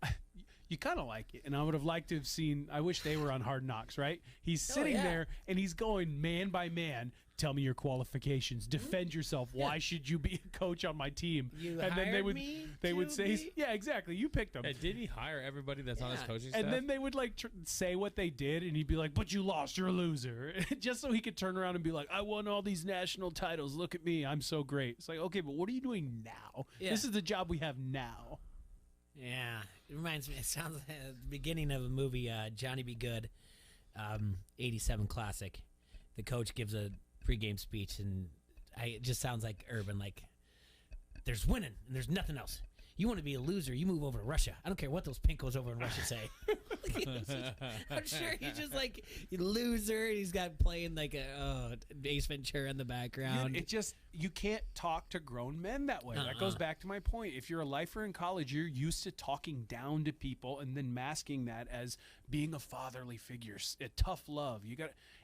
You kind of like it, and I would have liked to have seen. I wish they were on Hard Knocks, right? He's sitting yeah. there, and he's going man by man. Tell me your qualifications. Defend yourself. Why should you be a coach on my team? You and then they hired would me they would to say, be- yeah, exactly. You picked them. Hey, did he hire everybody that's on his coaching staff? And then they would like say what they did, and he'd be like, "But you lost. You're a loser." Just so he could turn around and be like, "I won all these national titles. Look at me. I'm so great." It's like, okay, but what are you doing now? Yeah. This is the job we have now. Yeah, it reminds me. It sounds like the beginning of a movie, Johnny Be Good, '87 classic. The coach gives a pregame speech, and it just sounds like Urban. Like, there's winning, and there's nothing else. You want to be a loser, you move over to Russia. I don't care what those pinkos over in Russia say. I'm sure he's just like loser. He's got playing like a Ace Ventura in the background. You can't talk to grown men that way. That goes back to my point. If you're a lifer in college, you're used to talking down to people and then masking that as being a fatherly figure, a tough love.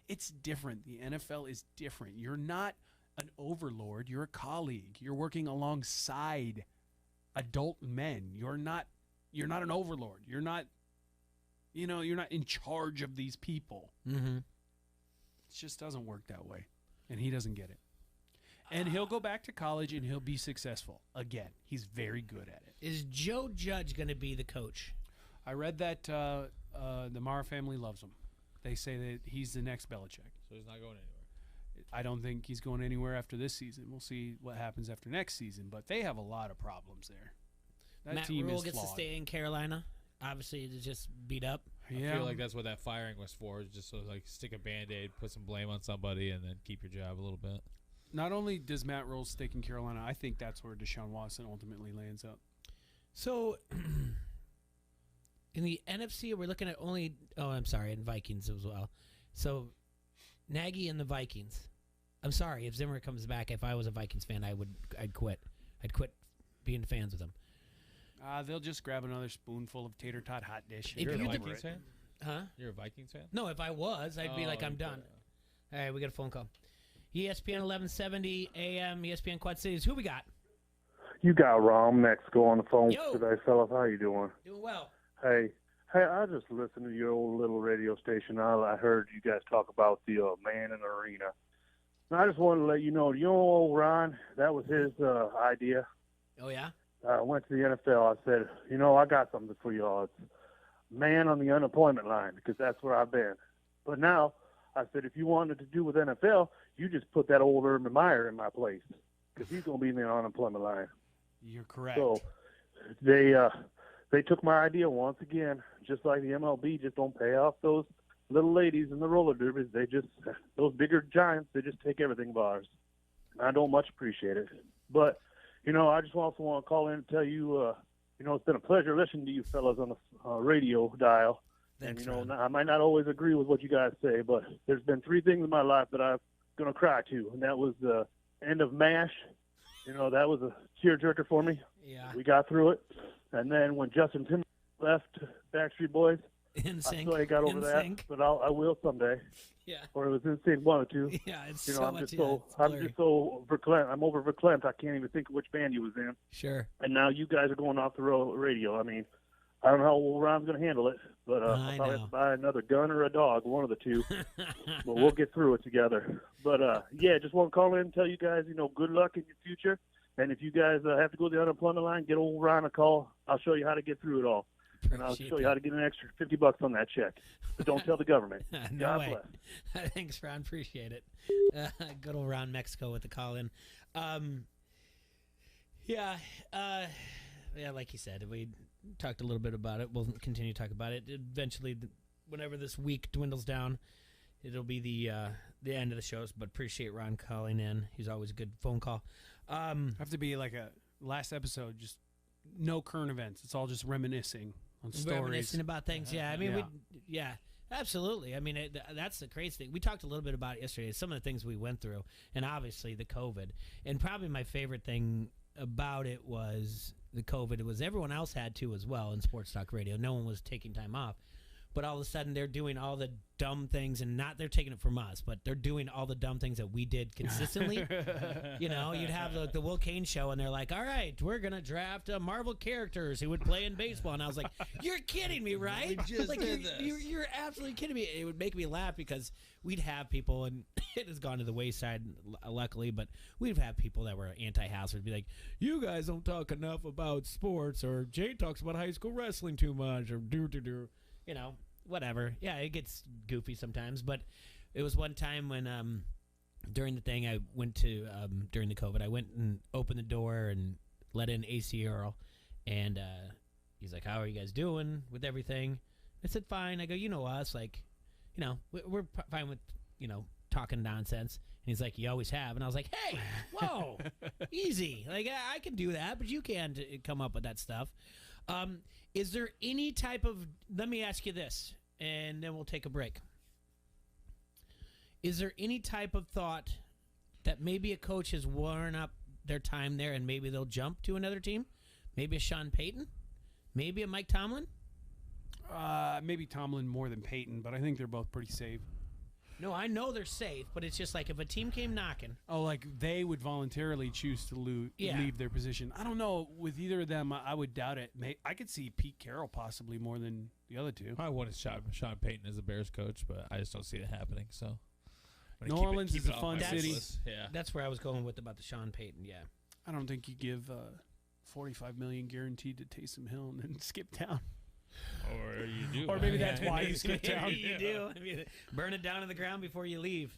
It's different. The NFL is different. You're not an overlord. You're a colleague. You're working alongside adult men. You're not an overlord. You're not in charge of these people. Mm-hmm. It just doesn't work that way, and he doesn't get it. And he'll go back to college and he'll be successful again. He's very good at it. Is Joe Judge going to be the coach? I read that the Mara family loves him. They say that he's the next Belichick. So he's not going anywhere. I don't think he's going anywhere after this season. We'll see what happens after next season, but they have a lot of problems there. That Matt team Rule is gets flawed. to stay in Carolina. Obviously, to just beat up. I feel like that's what that firing was for. Just so like stick a Band-Aid, put some blame on somebody, and then keep your job a little bit. Not only does Matt Rule stick in Carolina, I think that's where Deshaun Watson ultimately lands up. So, in the NFC, we're looking at only. Oh, I'm sorry, in Vikings as well. So, Nagy and the Vikings. I'm sorry if Zimmer comes back. If I was a Vikings fan, I'd quit. I'd quit being fans with him. They'll just grab another spoonful of tater tot hot dish. If You're a you're the- Vikings fan? Huh? You're a Vikings fan? No, if I was, I'd be like, I'm done. All right, we got a phone call. ESPN 1170 AM, ESPN Quad Cities. Who we got? You got Rom Mexico on the phone Yo. today, fellas. How you doing? Doing well. Hey, I just listened to your old little radio station. I heard you guys talk about the man in the arena. And I just wanted to let you know old Ron, that was his idea. Oh, yeah? I went to the NFL. I said, I got something for y'all. It's man on the unemployment line, because that's where I've been. But now, I said, if you wanted to do with NFL, you just put that old Urban Meyer in my place, because he's going to be in the unemployment line. You're correct. So they took my idea once again, just like the MLB just don't pay off those little ladies in the roller derbies. Those bigger giants, they just take everything of ours. And I don't much appreciate it. But, I just also want to call in and tell you, it's been a pleasure listening to you fellas on the radio dial. Thanks, and, I might not always agree with what you guys say, but there's been three things in my life that I'm going to cry to, and that was the end of MASH. That was a tearjerker for me. Yeah. We got through it. And then when Justin Timberlake left Backstreet Boys, In I sync. still ain't got over In that, sync. but I will someday. Yeah. Or it was in sync, one or two. Yeah, it's I'm so much. just Yeah, so it's I'm blurry. just so verklempt. I'm over verklempt. I can't even think of which band he was in. Sure. And now you guys are going off the radio. I mean, I don't know how old Ron's going to handle it, but I I'll probably have know. to buy another gun or a dog, one of the two. But we'll get through it together. But just want to call in and tell you guys, good luck in your future. And if you guys have to go to the unemployment line, get old Ron a call. I'll show you how to get through it all. And I'll Appreciate show you how to get an extra $50 on that check. But don't tell the government. No God way. bless. Thanks, Ron. Appreciate it. Good old Ron Mexico with the call in. Like you said, we talked a little bit about it. We'll continue to talk about it. Eventually, whenever this week dwindles down, it'll be the end of the shows. But appreciate Ron calling in. He's always a good phone call. Have to be like a last episode, just no current events. It's all just reminiscing on stories. Reminiscing about things. Yeah, I mean, Yeah. Absolutely. I mean, that's the crazy thing. We talked a little bit about it yesterday, some of the things we went through, and obviously the COVID. And probably my favorite thing about it was the COVID. It was everyone else had to as well in sports talk radio. No one was taking time off. But all of a sudden, they're doing all the dumb things, and not they're taking it from us, but they're doing all the dumb things that we did consistently. You'd have the Will Kane show, and they're like, all right, we're going to draft Marvel characters who would play in baseball. And I was like, you're kidding me, right? You're absolutely kidding me. It would make me laugh because we'd have people, and it has gone to the wayside, luckily, but we'd have people that were anti-House would be like, you guys don't talk enough about sports, or Jay talks about high school wrestling too much, or do. Whatever. Yeah, it gets goofy sometimes, but it was one time when during the thing I went to during the COVID, I went and opened the door and let in AC Earl, and he's like, how are you guys doing with everything? I said, fine. I go, you know us, like, we're fine with, talking nonsense. And he's like, you always have. And I was like, hey, whoa, easy. Like, I can do that, but you can't come up with that stuff. Is there any type of, let me ask you this, and then we'll take a break. Is there any type of thought that maybe a coach has worn up their time there and maybe they'll jump to another team? Maybe a Sean Payton? Maybe a Mike Tomlin? Maybe Tomlin more than Payton, but I think they're both pretty safe. No, I know they're safe, but it's just like if a team came knocking. Oh, like they would voluntarily choose to leave their position. I don't know. With either of them, I would doubt it. I could see Pete Carroll possibly more than the other two. I wanted Sean Payton as a Bears coach, but I just don't see it happening. So New Orleans is a fun city. Yeah, that's where I was going with about the Sean Payton. Yeah, I don't think you give $45 million guaranteed to Taysom Hill and then skip town. Or you do. Or maybe that's why you skip town. You do. I mean, burn it down to the ground before you leave.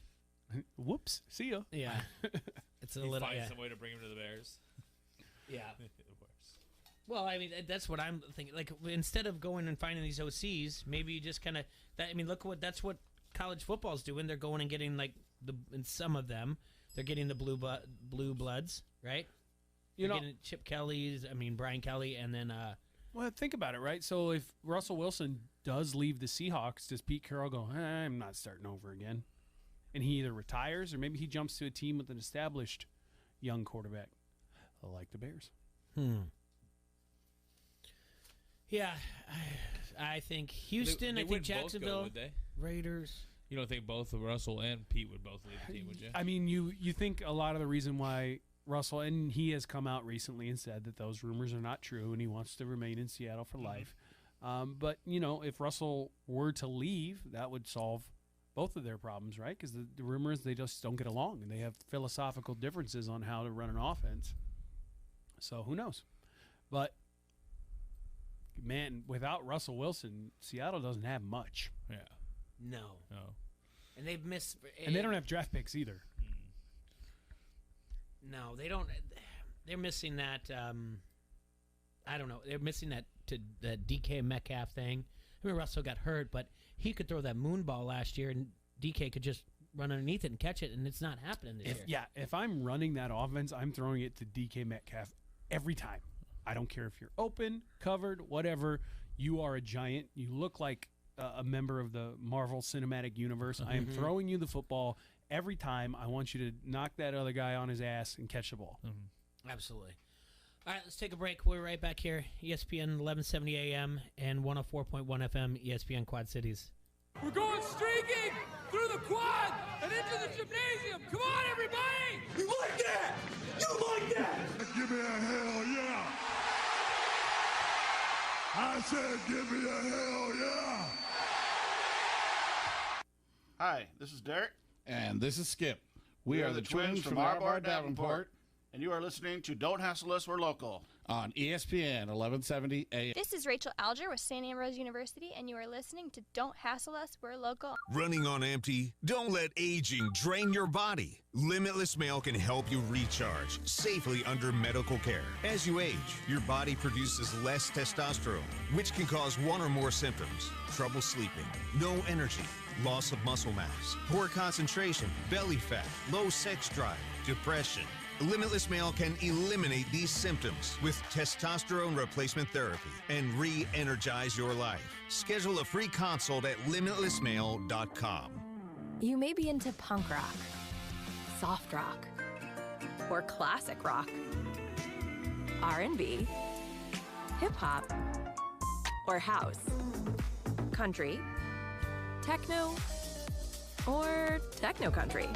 Whoops. See ya. Yeah. It's a you little. Find some way to bring him to the Bears. Yeah. Well, I mean, that's what I'm thinking. Like, instead of going and finding these OCs, maybe you just kind of. I mean, that's what college football's doing. They're going and getting and some of them, they're getting the blue bloods, right? Getting Chip Kelly's. I mean, Brian Kelly, and then. Well, think about it, right? So if Russell Wilson does leave the Seahawks, does Pete Carroll go, I'm not starting over again? And he either retires or maybe he jumps to a team with an established young quarterback, like the Bears. Yeah, I think Houston, I think Jacksonville, would they? Raiders. You don't think both Russell and Pete would both leave the team, would you? I mean, you think a lot of the reason why Russell, and he has come out recently and said that those rumors are not true and he wants to remain in Seattle for life. But, if Russell were to leave, that would solve both of their problems, right? Because the rumors, they just don't get along and they have philosophical differences on how to run an offense. So who knows? But, man, without Russell Wilson, Seattle doesn't have much. Yeah. No. And they've missed. And they don't have draft picks either. No, they don't. They're missing that. I don't know. They're missing that DK Metcalf thing. I mean, Russell got hurt, but he could throw that moon ball last year, and DK could just run underneath it and catch it, and it's not happening this year. Yeah, if I'm running that offense, I'm throwing it to DK Metcalf every time. I don't care if you're open, covered, whatever. You are a giant. You look like a member of the Marvel Cinematic Universe. I am throwing you the football. Every time, I want you to knock that other guy on his ass and catch the ball. Absolutely. All right, let's take a break. We're right back here. ESPN 1170 AM and 104.1 FM, ESPN Quad Cities. We're going streaking through the quad and into the gymnasium. Come on, everybody! You like that? You like that? Give me a hell yeah! I said give me a hell yeah! Hi, this is Derek. And this is Skip. We are the twins from Arbar Davenport, and you are listening to Don't Hassle Us, We're Local. On ESPN 1170 AM. This is Rachel Alger with St. Ambrose University, and you are listening to Don't Hassle Us, We're Local. Running on empty? Don't let aging drain your body. Limitless Male can help you recharge safely under medical care. As you age, your body produces less testosterone, which can cause one or more symptoms. Trouble sleeping, no energy, loss of muscle mass, poor concentration, belly fat, low sex drive, depression. Limitless Male can eliminate these symptoms with testosterone replacement therapy and re-energize your life. Schedule a free consult at limitlessmale.com. You may be into punk rock, soft rock, or classic rock, R&B, hip-hop, or house, country, techno, or techno-country.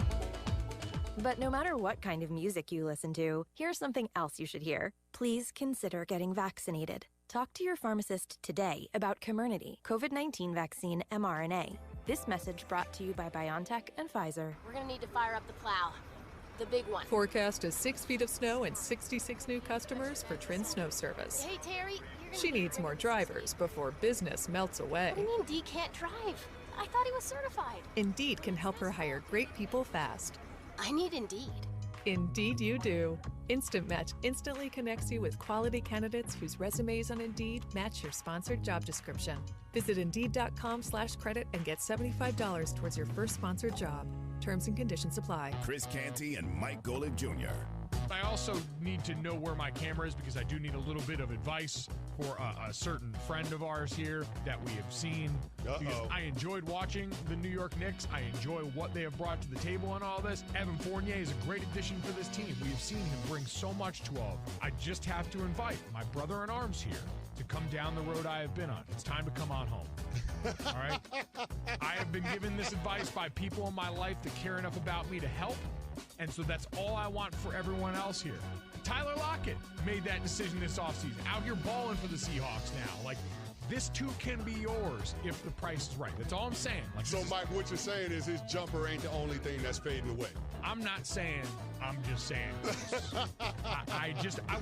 But no matter what kind of music you listen to, here's something else you should hear. Please consider getting vaccinated. Talk to your pharmacist today about Comirnaty, COVID-19 vaccine mRNA. This message brought to you by BioNTech and Pfizer. We're gonna need to fire up the plow. The big one. Forecast is 6 feet of snow and 66 new customers for Trin Snow Service. Hey, Terry. She needs more drivers before business melts away. What do you mean Dee can't drive? I thought he was certified. Indeed can help her hire great people fast. I need Indeed. Indeed you do. Instant Match instantly connects you with quality candidates whose resumes on Indeed match your sponsored job description. Visit Indeed.com/credit and get $75 towards your first sponsored job. Terms and conditions apply. Chris Canty and Mike Golick Jr. I also need to know where my camera is because I do need a little bit of advice for a certain friend of ours here that we have seen. Because I enjoyed watching the New York Knicks. I enjoy what they have brought to the table and all this. Evan Fournier is a great addition for this team. We have seen him bring so much to all. I just have to invite my brother in arms here to come down the road I have been on. It's time to come on home. All right? I have been given this advice by people in my life that care enough about me to help. And so that's all I want for everyone else here. Tyler Lockett made that decision this offseason. Out here balling for the Seahawks now. Like, this too can be yours if the price is right. That's all I'm saying. Like, So, Mike, what you're saying is his jumper ain't the only thing that's fading away. I'm not saying, I'm just saying. I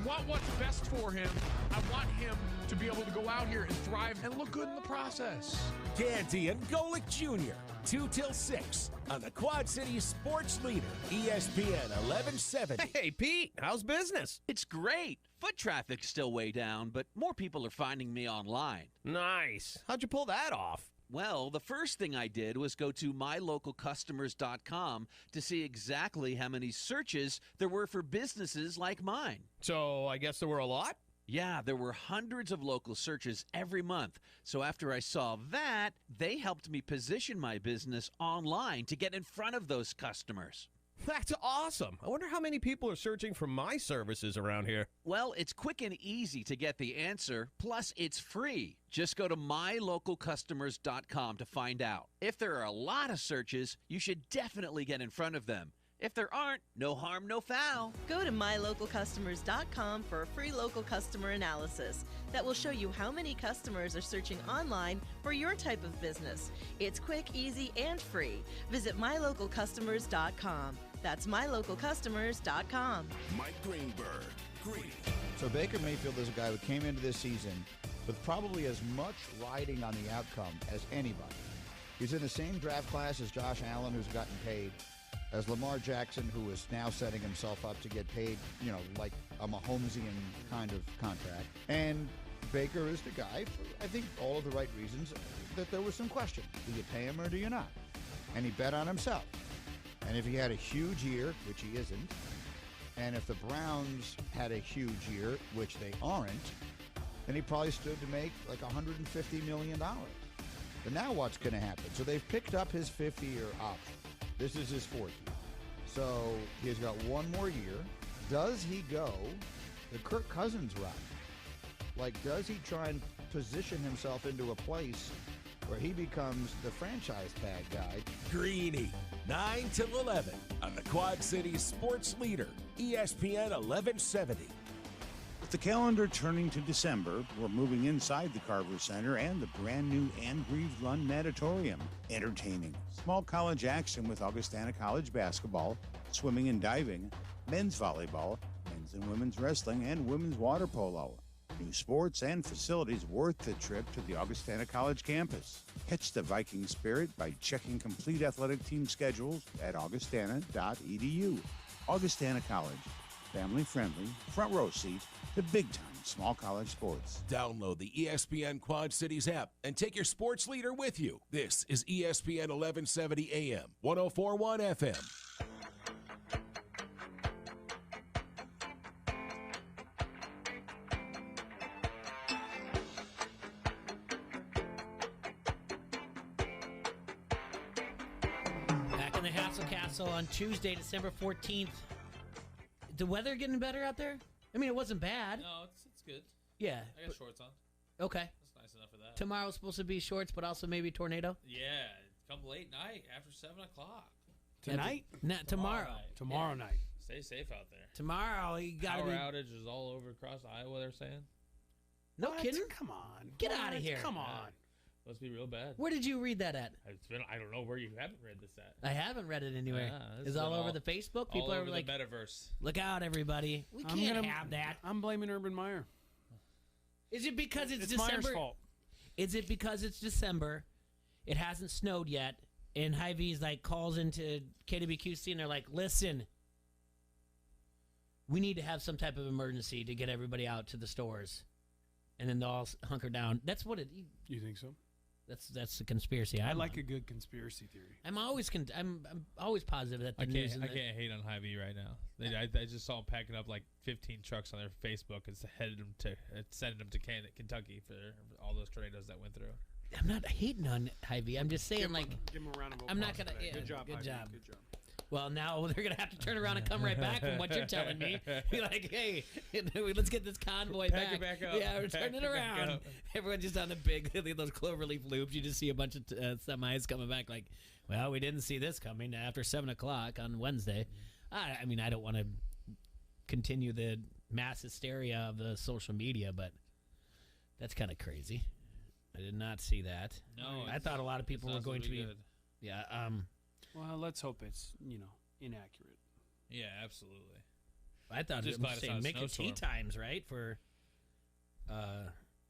want what's best for him. I want him to be able to go out here and thrive and look good in the process. Canty and Golick Jr., 2 till 6 on the Quad City Sports Leader, ESPN 1170. Hey, Pete, how's business? It's great. Foot traffic's still way down, but more people are finding me online. Nice. How'd you pull that off? Well, the first thing I did was go to mylocalcustomers.com to see exactly how many searches there were for businesses like mine. So I guess there were a lot? Yeah, there were hundreds of local searches every month. So after I saw that, they helped me position my business online to get in front of those customers. That's awesome. I wonder how many people are searching for my services around here. Well, it's quick and easy to get the answer, plus it's free. Just go to mylocalcustomers.com to find out. If there are a lot of searches, you should definitely get in front of them. If there aren't, no harm, no foul. Go to mylocalcustomers.com for a free local customer analysis that will show you how many customers are searching online for your type of business. It's quick, easy, and free. Visit mylocalcustomers.com. That's mylocalcustomers.com. Mike Greenberg. Green. So Baker Mayfield is a guy who came into this season with probably as much riding on the outcome as anybody. He's in the same draft class as Josh Allen, who's gotten paid, as Lamar Jackson, who is now setting himself up to get paid, like a Mahomesian kind of contract. And Baker is the guy, for, I think, all of the right reasons, that there was some question. Do you pay him or do you not? And he bet on himself. And if he had a huge year, which he isn't, and if the Browns had a huge year, which they aren't, then he probably stood to make like $150 million. But now what's going to happen? So they've picked up his 5th-year option. This is his 4th year. So he's got one more year. Does he go the Kirk Cousins route? Like, does he try and position himself into a place where he becomes the franchise tag guy? Greeny, 9 till 11 on the Quad City Sports Leader, ESPN 1170. With the calendar turning to December, we're moving inside the Carver Center and the brand new Ann Greaves Lund Natatorium. Entertaining small college action with Augustana College basketball, swimming and diving, men's volleyball, men's and women's wrestling, and women's water polo. New sports and facilities worth the trip to the Augustana College campus. Catch the Viking spirit by checking complete athletic team schedules at augustana.edu. Augustana College. Family-friendly, front-row seat to big-time small college sports. Download the ESPN Quad Cities app and take your sports leader with you. This is ESPN 1170 AM, 104.1 FM. the Hassle Castle on Tuesday, December 14th. The weather getting better out there? I mean, it wasn't bad. No, it's good. Yeah. I got shorts on. Okay. That's nice enough for that. Tomorrow's supposed to be shorts, but also maybe tornado? Yeah, come late night after 7 o'clock. Tonight? Not tomorrow. Tomorrow night. Stay safe out there. Tomorrow, you got Power outages all over across Iowa, they're saying. No What? kidding? Come on. Get What? out of here. Come on. Must be real bad. Where did you read that at? I don't know where you haven't read this at. I haven't read it anywhere. Yeah, It's all over the Facebook. People all are over like, the metaverse. look out, everybody. We can't have that. I'm blaming Urban Meyer. Is it because it's Meyer's December? fault. Is it because it's December? It hasn't snowed yet, and Hy-Vee's like calls into KWQC and they're like, "Listen, we need to have some type of emergency to get everybody out to the stores," and then they'll all hunker down. That's what it. You think so? That's the conspiracy. I I'm like on. a good conspiracy theory. I'm always I'm always positive that the news. I can't hate on Hy-Vee right now. I just saw them packing up like 15 trucks on their Facebook and sending them to Kentucky for all those tornadoes that went through. I'm not hating on Hy-Vee. I'm just saying, Give him a round of applause. I'm not gonna. for that. Yeah, Good job. Good Hy-Vee. job. Good job. Well, now they're going to have to turn around and come right back from what you're telling me. Be like, hey, let's get this convoy Pack back. it back up. Yeah, we're Pack turning it it back around. up. Everyone's just on the big, those cloverleaf loops. You just see a bunch of semis coming back like, well, we didn't see this coming after 7 o'clock on Wednesday. I mean, I don't want to continue the mass hysteria of the social media, but that's kind of crazy. I did not see that. No, I thought a lot of people were going to be. good. Yeah. Well, let's hope it's inaccurate. Yeah, absolutely. I thought Just it glad was it's saying not a make your tea snowstorm. times right for.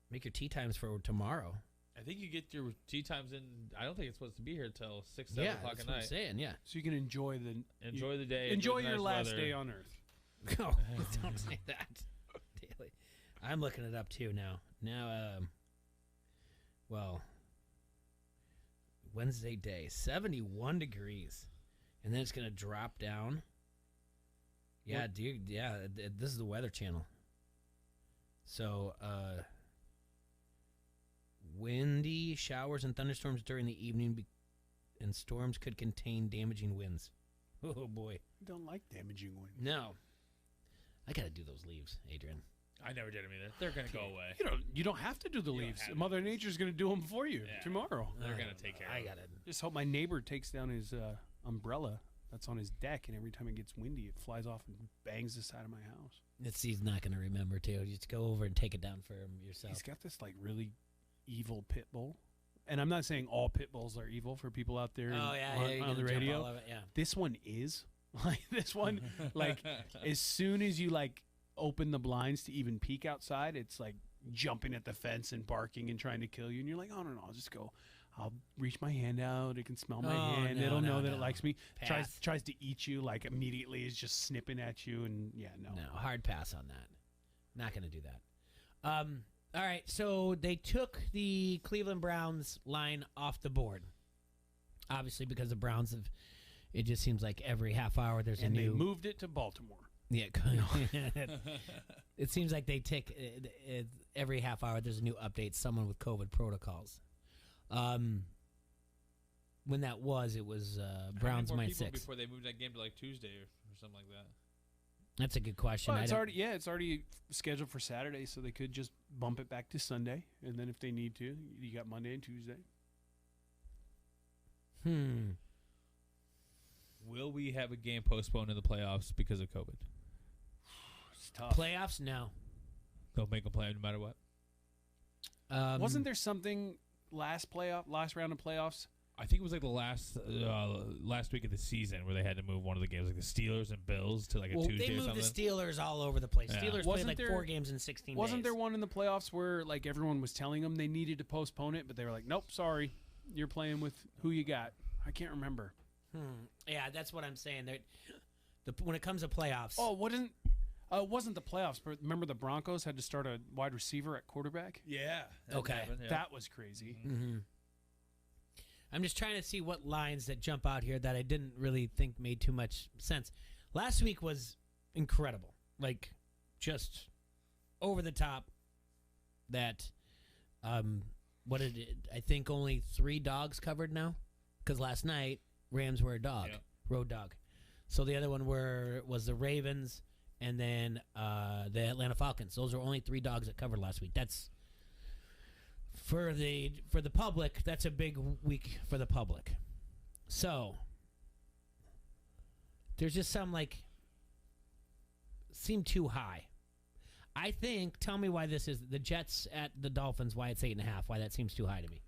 Make your tea times for tomorrow. I think you get your tea times in. I don't think it's supposed to be here until 6, 7 o'clock that's at what night. I'm saying. Yeah. So you can enjoy the the day. Enjoy enjoy your nice last weather. day on Earth. Oh, don't say that. Daily. I'm looking it up too now. Now, well, Wednesday day, 71 degrees, and then it's gonna drop down. Yeah, What? dude. Yeah, this is the Weather Channel. So, windy showers and thunderstorms during the evening, and storms could contain damaging winds. Oh boy. I don't like damaging wind. No. I gotta do those leaves, Adrian. I never did them either. They're gonna go away. You don't have to do the You don't leaves. have to. Mother Nature's going to do them for you Yeah. tomorrow. They're gonna take care of I it. gotta. Just hope my neighbor takes down his umbrella that's on his deck, and every time it gets windy, it flies off and bangs the side of my house. He's not gonna remember too. You just go over and take it down for him yourself. He's got this like really evil pit bull. And I'm not saying all pit bulls are evil for people out there Oh, yeah, on, you're on gonna the jump radio. all over it, yeah. This one is. Like this one, like as soon as you like open the blinds to even peek outside, it's like jumping at the fence and barking and trying to kill you. And you're like, oh no, I'll just go. I'll reach my hand out. It can smell my Oh, hand. no, It'll know that no. it likes me. Pass. Tries to eat you like immediately. Is just snipping at you. And yeah, no. No, hard pass on that. Not gonna do that. All right, so they took the Cleveland Browns line off the board. Obviously, because the Browns have. It just seems like every half hour there's And a new. they moved it to Baltimore. Yeah, it seems like they take every half hour. There's a new update. Someone with COVID protocols. When that was, it was Browns How many more minus people 6. before they moved that game to like Tuesday or something like that. That's a good question. Well, I it's don't- already it's already scheduled for Saturday, so they could just bump it back to Sunday, and then if they need to, you got Monday and Tuesday. Will we have a game postponed in the playoffs because of COVID? It's tough. Playoffs? No. They'll make them play no matter what. Wasn't there something last round of playoffs? I think it was like the last week of the season where they had to move one of the games, like the Steelers and Bills, to like a Tuesday they or moved something. the Steelers all over the place. Yeah. Steelers Wasn't played like there- 4 games in 16 Wasn't days. there one in the playoffs where like everyone was telling them they needed to postpone it, but they were like, "Nope, sorry, you're playing with who you got." I can't remember. Yeah, that's what I'm saying. When it comes to playoffs. Oh, wasn't the playoffs? But remember the Broncos had to start a wide receiver at quarterback. Yeah. Okay. That was crazy. Mm-hmm. I'm just trying to see what lines that jump out here that I didn't really think made too much sense. Last week was incredible. Like, just over the top that, what did it, I think only 3 dogs covered now? Because last night, Rams were a dog. Yeah. road dog. So the other one was the Ravens and then the Atlanta Falcons. Those are only 3 dogs that covered last week. That's for the public. That's a big week for the public. So there's just some seem too high. I think. Tell me why this is the Jets at the Dolphins. Why it's 8.5? Why that seems too high to me.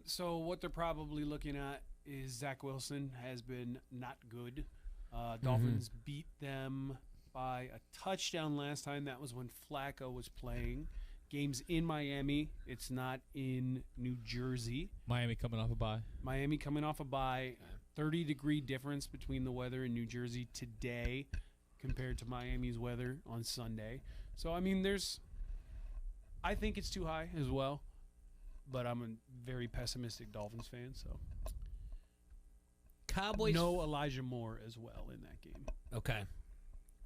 So what they're probably looking at is Zach Wilson has been not good. Dolphins beat them by a touchdown last time. That was when Flacco was playing. Game's in Miami. It's not in New Jersey. Miami coming off a bye. 30-degree difference between the weather in New Jersey today compared to Miami's weather on Sunday. So, I mean, I think it's too high as well. But I'm a very pessimistic Dolphins fan, so. Cowboys. No Elijah Moore as well in that game. Okay.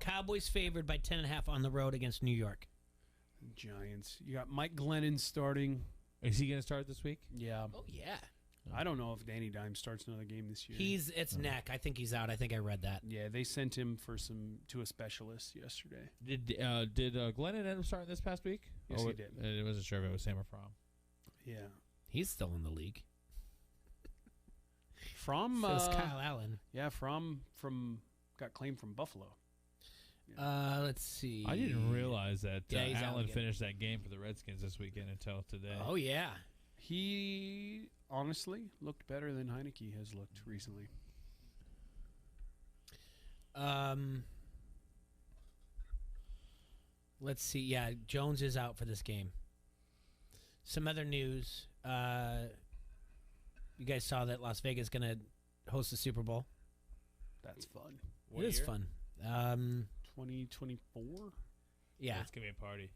Cowboys favored by 10.5 on the road against New York. Giants. You got Mike Glennon starting. Is he going to start this week? Yeah. Oh, yeah. I don't know if Danny Dimes starts another game this year. It's neck. I think he's out. I think I read that. Yeah, they sent him to a specialist yesterday. Did Glennon end up starting this past week? Yes, he did. I wasn't sure if it was him or Fromm. Yeah. He's still in the league. From so is Kyle Allen. Yeah, from got claimed from Buffalo. Yeah. Let's see. I didn't realize that Allen again. finished that game for the Redskins this weekend until today. Oh yeah. He honestly looked better than Heineke has looked recently. Let's see. Yeah, Jones is out for this game. Some other news. You guys saw that Las Vegas is going to host the Super Bowl. That's fun. It is fun. 2024? Yeah. It's going to be a party.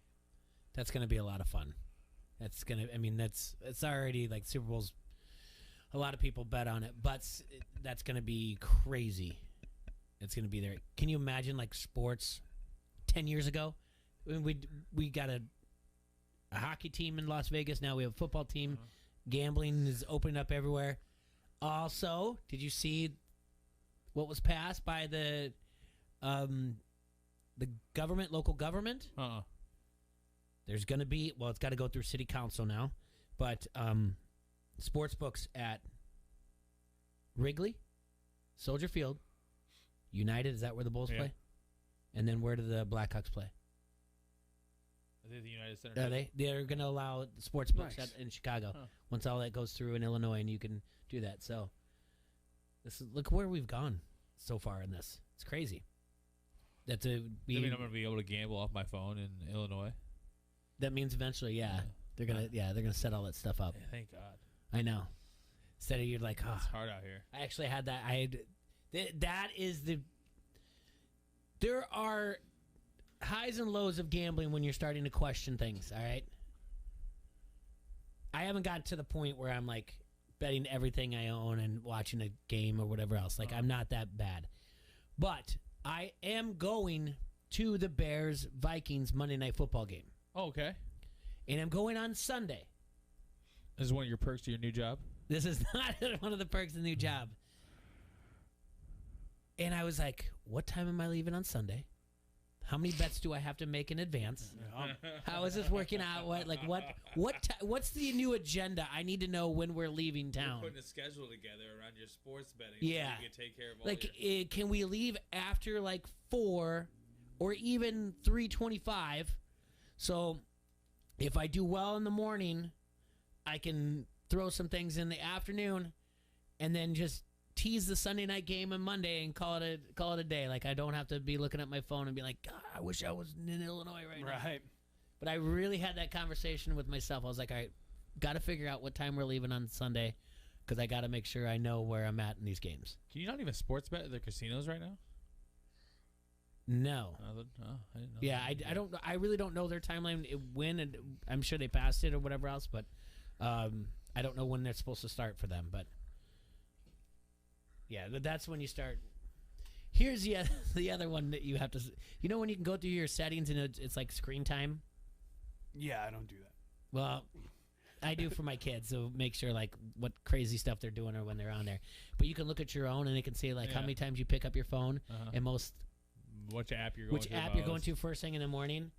That's going to be a lot of fun. That's going to, it's already like Super Bowl's, a lot of people bet on it, but that's going to be crazy. It's going to be there. Can you imagine like sports 10 years ago? We got a hockey team in Las Vegas. Now we have a football team. Gambling is opening up everywhere. Also, did you see what was passed by the government, local government? There's going to be, it's got to go through city council now, but sports books at Wrigley, Soldier Field, United, is that where the Bulls play? And then where do the Blackhawks play? Are they the United Center? They're going to allow sports books in Chicago once all that goes through in Illinois, and you can do that. So look where we've gone so far in this. It's crazy. That mean I'm going to be able to gamble off my phone in Illinois? That means eventually, they're gonna set all that stuff up. Yeah, thank God. I know. Instead of you're like, it's hard out here. I actually had that. That is the. There are highs and lows of gambling when you're starting to question things. All right. I haven't gotten to the point where I'm like betting everything I own and watching a game or whatever else. Like I'm not that bad, but I am going to the Bears-Vikings Monday Night Football game. Oh, okay. And I'm going on Sunday. This is one of your perks to your new job? This is not one of the perks of the new job. And I was like, what time am I leaving on Sunday? How many bets do I have to make in advance? How is this working out? What's the new agenda? I need to know when we're leaving town. You're putting a schedule together around your sports betting yeah. so you can take care of all can we leave after 4 or even 3:25? So if I do well in the morning, I can throw some things in the afternoon and then just tease the Sunday night game on Monday and call it a day. Like I don't have to be looking at my phone and be like, God, I wish I was in Illinois right now. Right. But I really had that conversation with myself. I was like, all right, got to figure out what time we're leaving on Sunday because I got to make sure I know where I'm at in these games. Can you not even sports bet at the casinos right now? No. I didn't know. Yeah, I don't. I really don't know their timeline when, and I'm sure they passed it or whatever else. But I don't know when they're supposed to start for them. But yeah, that's when you start. Here's the other one that you have to. You know when you can go through your settings and it's like screen time. Yeah, I don't do that. Well, I do for my kids, so make sure like what crazy stuff they're doing or when they're on there. But you can look at your own, and it can say like how many times you pick up your phone and which app you're going to first thing in the morning.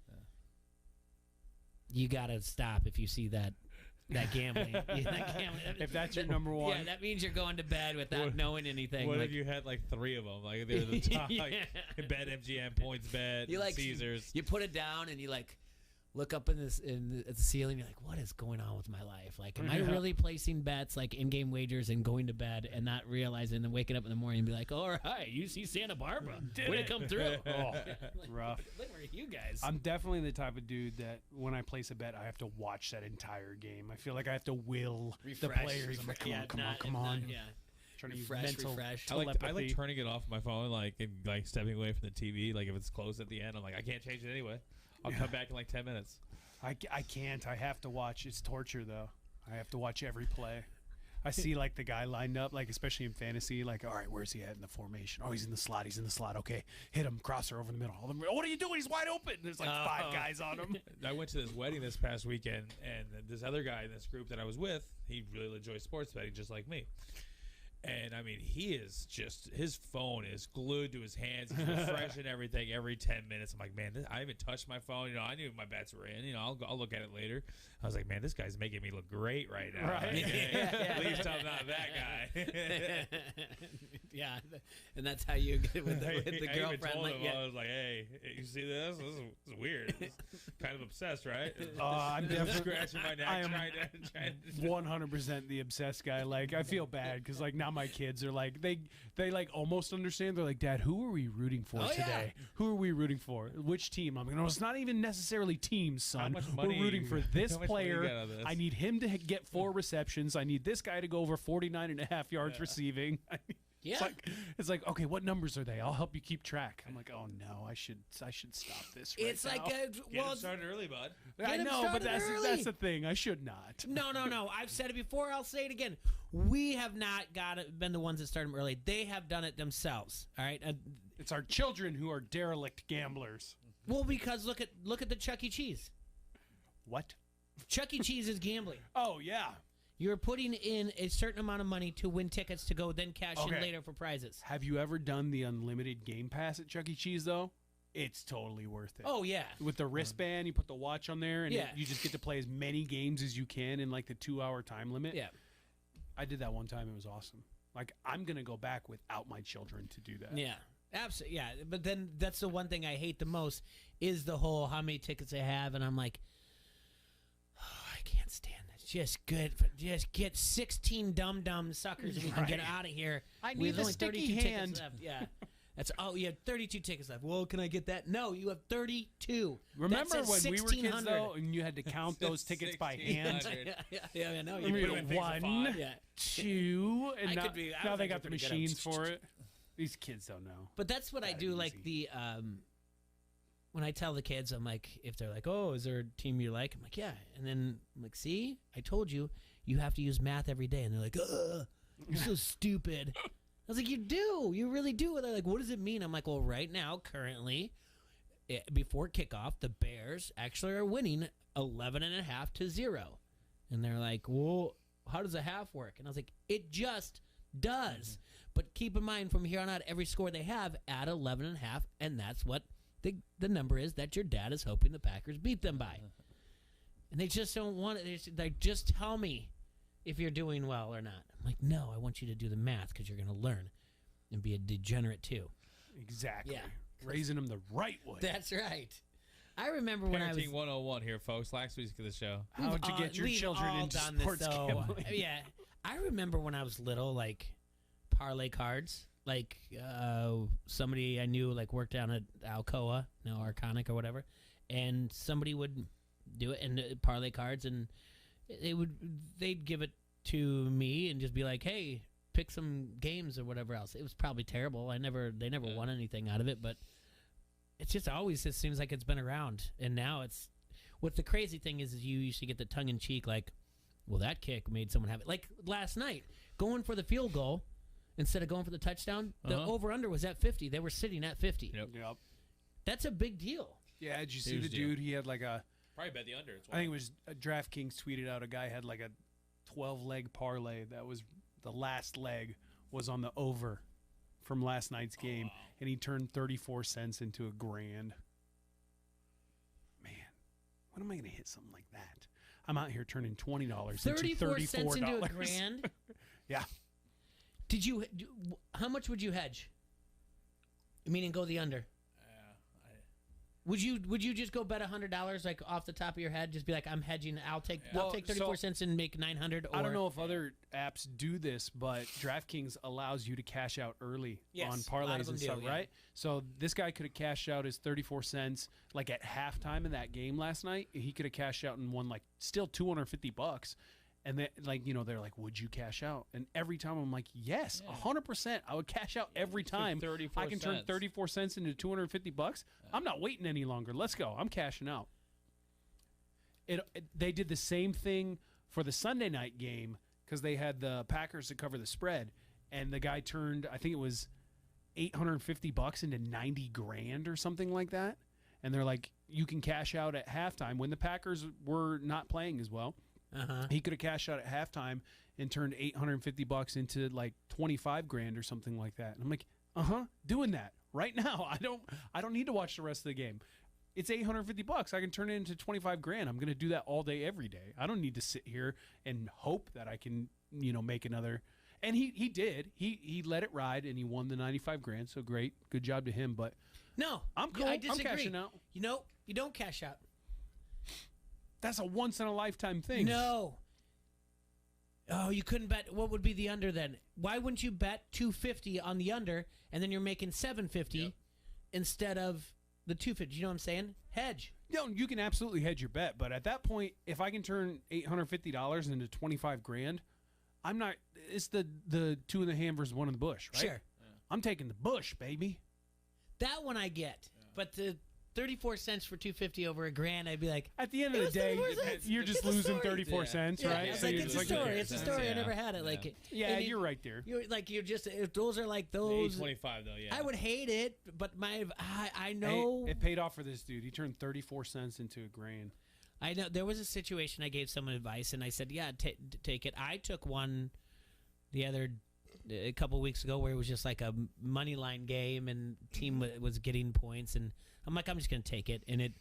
You gotta stop if you see that gambling. If that's your number one, that means you're going to bed without knowing anything. What if you had like 3 of them? Like they're the top. Like, Bet MGM, Points Bet, you like Caesars. You put it down and you like look up at the ceiling. You're like, what is going on with my life? Like, am I really placing bets like in-game wagers and going to bed and not realizing and waking up in the morning and be like, all right, you see Santa Barbara, way to come through. Rough. Look where you guys. I'm definitely the type of dude that when I place a bet, I have to watch that entire game. I feel like I have to will the players. I'm like, come on. Yeah. Trying to refresh. use I like turning it off my phone, like and like stepping away from the TV. Like if it's closed at the end, I'm like, I can't change it anyway. I'll come back in like 10 minutes. I can't. I have to watch. It's torture, though. I have to watch every play. I see, like, the guy lined up, like, especially in fantasy, like, all right, where's he at in the formation? Oh, he's in the slot. He's in the slot. Okay, hit him. Crosser over the middle. What are you doing? He's wide open. There's, like, 5 guys on him. I went to this wedding this past weekend, and this other guy in this group that I was with, he really enjoys sports betting just like me. And, I mean, he is just – his phone is glued to his hands. He's refreshing everything every 10 minutes. I'm like, man, I haven't touched my phone. You know, I knew my bets were in. You know, I'll look at it later. I was like, man, this guy's making me look great right now. Right. At least I'm not that guy. Yeah, and that's how you get with the I girlfriend. even told like, him, I was like, hey, you see this? This is weird. It's kind of obsessed, right? I'm definitely scratching my neck. I am trying to 100% the obsessed guy. Like, I feel bad because, like, now my kids are like, they like almost understand. They're like, Dad, who are we rooting for today? Who are we rooting for? Which team? I'm like, no, it's not even necessarily teams, son. We're rooting for this player. I need him to get 4 receptions. I need this guy to go over 49.5 yards receiving. It's like, okay, what numbers are they? I'll help you keep track. I'm like, oh no, I should stop this. It's right like now. Get him started early, bud. I know, but that's the thing. I should not. No. I've said it before. I'll say it again. We have not been the ones that started them early. They have done it themselves. All right. It's our children who are derelict gamblers. Well, because look at the Chuck E. Cheese. What? Chuck E. Cheese is gambling. Oh yeah. You're putting in a certain amount of money to win tickets to go then cash in later for prizes. Have you ever done the unlimited game pass at Chuck E. Cheese, though? It's totally worth it. Oh, yeah. With the wristband, you put the watch on there, and Yeah. you just get to play as many games as you can in, like, the 2-hour time limit. Yeah. I did that one time. It was awesome. Like, I'm going to go back without my children to do that. Yeah. Absolutely. Yeah. But then that's the one thing I hate the most is the whole how many tickets I have, and I'm like, oh, I can't stand that. Just good. Just get 16 dumb suckers and we can get out of here. I need the only sticky 32 hand. tickets left. Yeah. That's you have 32 tickets left. Well, can I get that? No, you have 32. Remember That's when we were kids, though, and you had to count those tickets by hand? Yeah, no. You put put 1, 2, and now they got the pretty good. machines for it. These kids don't know. But that's what I do. Like the when I tell the kids, I'm like, if they're like, oh, is there a team you like? I'm like, yeah. And then I'm like, see, I told you, you have to use math every day. And they're like, ugh, you're so stupid. I was like, you do. You really do. And they're like, what does it mean? I'm like, well, right now, currently, before kickoff, the Bears actually are winning 11.5-0. And they're like, well, how does a half work? And I was like, it just does. Mm-hmm. But keep in mind, from here on out, every score they have, add 11.5, and that's what the number is that your dad is hoping the Packers beat them by. And they just don't want it. They just tell me if you're doing well or not. I'm like, no, I want you to do the math because you're going to learn and be a degenerate too. Exactly. Yeah. Raising them the right way. That's right. I remember when I was... Parenting 101 here, folks. Last week of the show. How to get your children into sports gambling. Yeah. I remember when I was little, like, parlay cards. Like, somebody I knew, like, worked down at Alcoa, Arconic or whatever, and somebody would do it, and parlay cards, and they'd give it to me and just be like, hey, pick some games or whatever else. It was probably terrible. They never won anything out of it, but it's just always just seems like it's been around. And now it's what the crazy thing is you used to get the tongue in cheek, like, well, that kick made someone have it. Like last night, going for the field goal instead of going for the touchdown, the over-under was at 50. They were sitting at 50. Yep. That's a big deal. Yeah, did you see the dude? He had like a Probably bet the under. It's I think it was DraftKings tweeted out a guy had like a 12-leg parlay that was the last leg was on the over from last night's game, and he turned 34 cents into $1,000. Man, when am I going to hit something like that? I'm out here turning $20 into $34. 34 cents into $1,000? Yeah. How much would you hedge? Meaning go the under? Would you just go bet $100 like off the top of your head? Just be like, I'm hedging. I'll take 34 cents and make 900. I don't know if other apps do this, but DraftKings allows you to cash out early on parlays and stuff, right? So this guy could have cashed out his 34 cents like at halftime in that game last night. He could have cashed out and won like still $250. And then, they're like, would you cash out? And every time I'm like, yes, 100%. I would cash out every time. I can turn 34 cents into $250. I'm not waiting any longer. Let's go. I'm cashing out. They did the same thing for the Sunday night game because they had the Packers to cover the spread. And the guy turned, I think it was $850 into $90,000 or something like that. And they're like, you can cash out at halftime when the Packers were not playing as well. He could have cashed out at halftime and turned $850 into like $25,000 or something like that. And I'm like, doing that right now. I don't need to watch the rest of the game. It's $850. I can turn it into $25,000. I'm going to do that all day, every day. I don't need to sit here and hope that I can, make another. And he did. He let it ride and he won the $95,000. So great, good job to him. But no, I'm cool. I disagree. I'm cashing out. You don't cash out. That's a once-in-a-lifetime thing. No. Oh, you couldn't bet. What would be the under then? Why wouldn't you bet $250 on the under, and then you're making $750 instead of the $250? You know what I'm saying? Hedge. You can absolutely hedge your bet, but at that point, if I can turn $850 into $25,000, I'm not. It's the two in the hand versus one in the bush, right? Sure. Yeah. I'm taking the bush, baby. That one I get, but the 34 cents for $250 over $1,000, I'd be like, at the end of the day, you're just losing 34 cents, right? It's, it's a story. It's a story. I never had it. You're right there. You're just those are like those. $8.25 though. Yeah, I would hate it, but I know it paid off for this dude. He turned 34 cents into $1,000. I know there was a situation. I gave someone advice, and I said, "Yeah, take it." I took one a couple weeks ago where it was just like a money line game, and team was getting points, and I'm like, I'm just gonna take it, and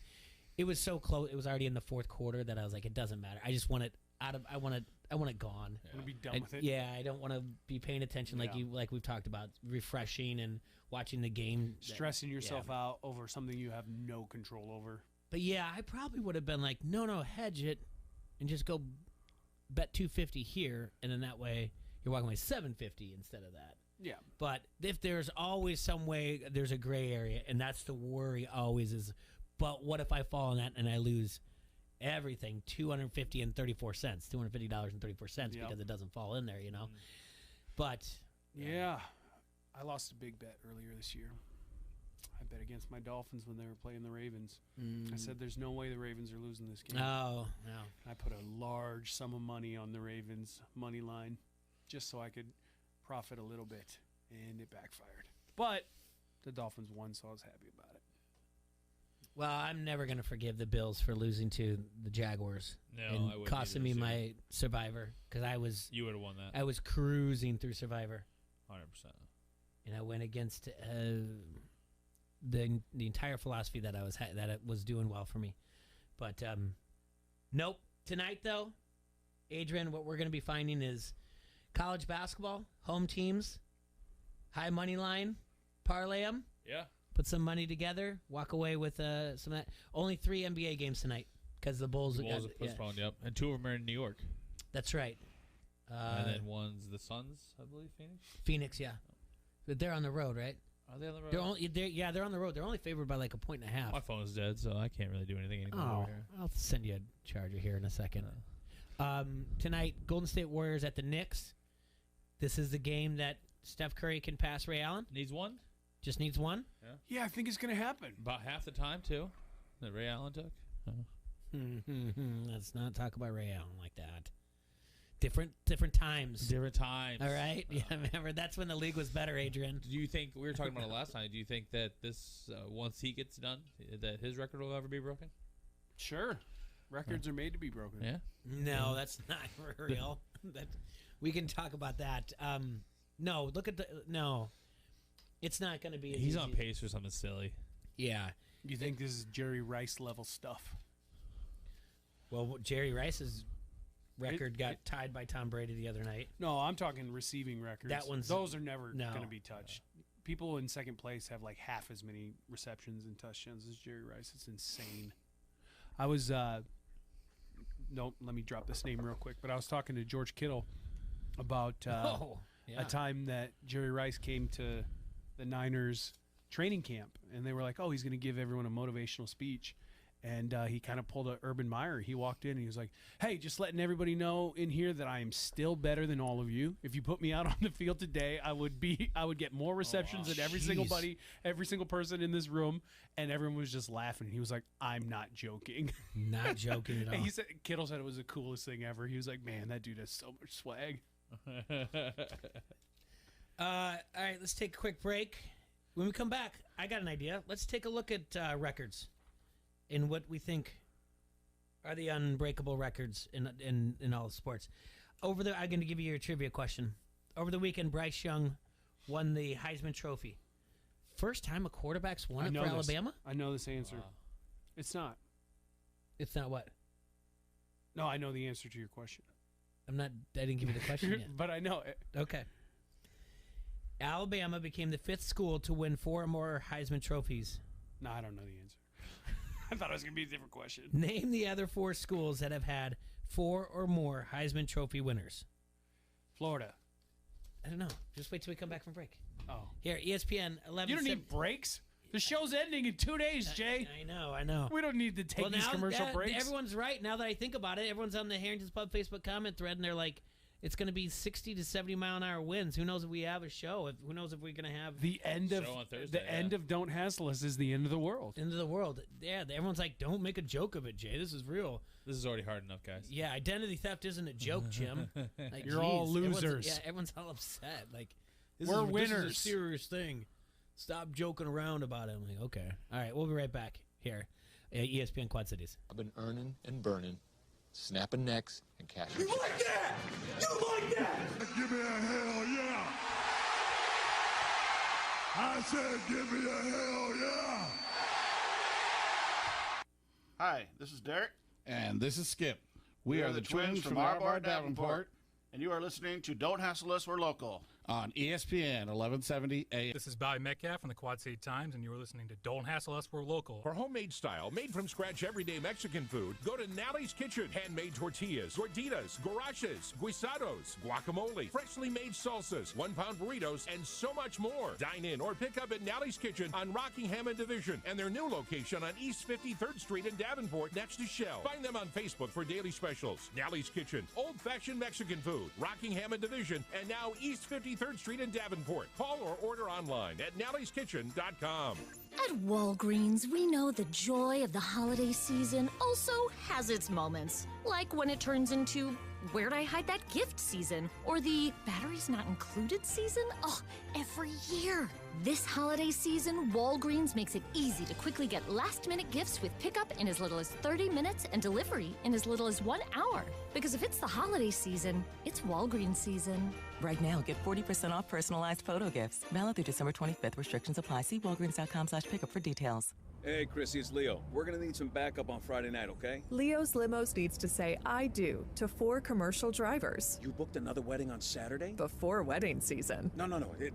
it was so close. It was already in the fourth quarter that I was like, it doesn't matter. I just want it out of. I want it gone. I want to be done with it. Yeah, I don't want to be paying attention like we've talked about, refreshing and watching the game, stressing yourself out over something you have no control over. But yeah, I probably would have been like, no, hedge it, and just go bet $250 here, and then that way you're walking away $750 instead of that. Yeah. But if there's always some way, there's a gray area, and that's the worry always is, but what if I fall in that and I lose everything, $250 and 34 cents, $250 and 34 cents because it doesn't fall in there, But yeah, I lost a big bet earlier this year. I bet against my Dolphins when they were playing the Ravens. I said, there's no way the Ravens are losing this game. Oh, no. I put a large sum of money on the Ravens money line just so I could profit a little bit, and it backfired. But the Dolphins won, so I was happy about it. Well, I'm never going to forgive the Bills for losing to the Jaguars and costing me my Survivor because You would have won that. I was cruising through Survivor. 100%. And I went against the entire philosophy that that it was doing well for me. But nope. Tonight, though, Adrian, what we're going to be finding is college basketball, home teams, high money line, parlay them. Yeah. Put some money together, walk away with some of that. Only 3 NBA games tonight because the Bulls are postponed, yep. And 2 of them are in New York. That's right. And then one's the Suns, I believe, Phoenix? Phoenix, yeah. But they're on the road, right? Are they on the road? They're on the road. They're only favored by like a point and a half. My phone is dead, so I can't really do anything anymore over here. I'll send you a charger here in a second. Tonight, Golden State Warriors at the Knicks. This is the game that Steph Curry can pass Ray Allen. Needs one? Just needs one? Yeah, I think it's going to happen. About half the time, too, that Ray Allen took. Let's not talk about Ray Allen like that. Different times. Different times. All right? Yeah, remember, that's when the league was better, Adrian. Do you think, we were talking about it last night, do you think that this, once he gets done, that his record will ever be broken? Sure. Records are made to be broken. Yeah. No, that's not real. We can talk about that. No, look at no. It's not going to be. He's on pace for something silly. Yeah. You think this is Jerry Rice level stuff? Well, Jerry Rice's record got tied by Tom Brady the other night. No, I'm talking receiving records. Those are never going to be touched. People in second place have like half as many receptions and touchdowns as Jerry Rice. It's insane. I was let me drop this name real quick, but I was talking to George Kittle about a time that Jerry Rice came to the Niners training camp, and they were like, oh, he's going to give everyone a motivational speech. And he kind of pulled a Urban Meyer. He walked in and he was like, hey, just letting everybody know in here that I am still better than all of you. If you put me out on the field today, I would get more receptions than every single person in this room. And everyone was just laughing. He was like, I'm not joking. Not joking at all. And Kittle said it was the coolest thing ever. He was like, man, that dude has so much swag. All right, let's take a quick break. When we come back, I got an idea. Let's take a look at records. In what we think are the unbreakable records in all sports. I'm going to give you your trivia question. Over the weekend, Bryce Young won the Heisman Trophy. First time a quarterback's won it for Alabama? I know this answer. Wow. It's not. It's not what? No, I know the answer to your question. I didn't give you the question yet. But I know it. Okay. Alabama became the 5th school to win 4 or more Heisman trophies. No, I don't know the answer. I thought it was going to be a different question. Name the other 4 schools that have had 4 or more Heisman Trophy winners. Florida. I don't know. Just wait till we come back from break. Oh. Here, ESPN 11. You don't need breaks. The show's ending in 2 days, Jay. I know. We don't need to take these commercial breaks. Everyone's right. Now that I think about it, everyone's on the Harrington's Pub Facebook comment thread, and they're like, it's going to be 60 to 70 mile an hour winds. Who knows if we have a show? Who knows if we're going to have the end of end of Don't Hassle Us is the end of the world. End of the world. Yeah, everyone's like, don't make a joke of it, Jay. This is real. This is already hard enough, guys. Yeah, identity theft isn't a joke, Jim. Like, you're all losers. Everyone's all upset. Like, we're winners. This is a serious thing. Stop joking around about it. I'm like, okay. All right, we'll be right back here at ESPN Quad Cities. I've been earning and burning, snapping necks and cashing. You like that? You like that? Give me a hell yeah! I said give me a hell yeah! Hi, this is Derek. And this is Skip. We are the twins from Arbar Davenport. And you are listening to Don't Hassle Us, We're Local. On ESPN 1170 AM. This is Bobby Metcalf from the Quad City Times, and you are listening to Don't Hassle Us, We're Local. For homemade style, made from scratch everyday Mexican food, go to Nallie's Kitchen. Handmade tortillas, gorditas, guaraches, guisados, guacamole, freshly made salsas, 1-pound burritos, and so much more. Dine in or pick up at Nallie's Kitchen on Rockingham and Division, and their new location on East 53rd Street in Davenport next to Shell. Find them on Facebook for daily specials. Nallie's Kitchen, old-fashioned Mexican food, Rockingham and Division, and now East 53rd Street in Davenport. Call or order online at nallieskitchen.com. At Walgreens, we know the joy of the holiday season also has its moments. Like when it turns into, where'd I hide that gift season? Or the batteries not included season? Oh, every year. This holiday season, Walgreens makes it easy to quickly get last-minute gifts with pickup in as little as 30 minutes and delivery in as little as 1 hour. Because if it's the holiday season, it's Walgreens season. Right now, get 40% off personalized photo gifts. Valid through December 25th. Restrictions apply. See walgreens.com/pickup for details. Hey, Chrissy, it's Leo. We're going to need some backup on Friday night, okay? Leo's Limos needs to say I do to 4 commercial drivers. You booked another wedding on Saturday? Before wedding season. No.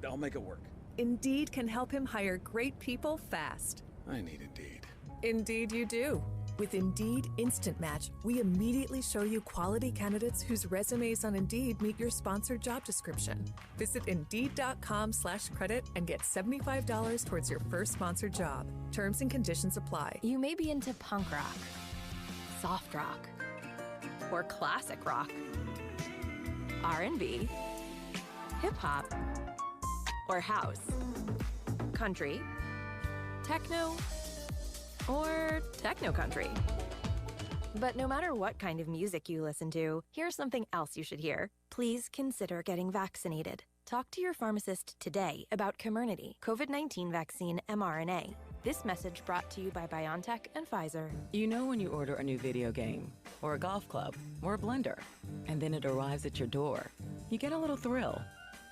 I'll make it work. Indeed can help him hire great people fast. I need Indeed. Indeed you do. With Indeed Instant Match, we immediately show you quality candidates whose resumes on Indeed meet your sponsored job description. Visit Indeed.com/credit and get $75 towards your first sponsored job. Terms and conditions apply. You may be into punk rock, soft rock, or classic rock, R&B, hip-hop, or house, country, techno, or techno country. But no matter what kind of music you listen to, here's something else you should hear. Please consider getting vaccinated. Talk to your pharmacist today about Comirnaty, COVID-19 vaccine mRNA. This message brought to you by BioNTech and Pfizer. You know when you order a new video game, or a golf club, or a blender, and then it arrives at your door. You get a little thrill.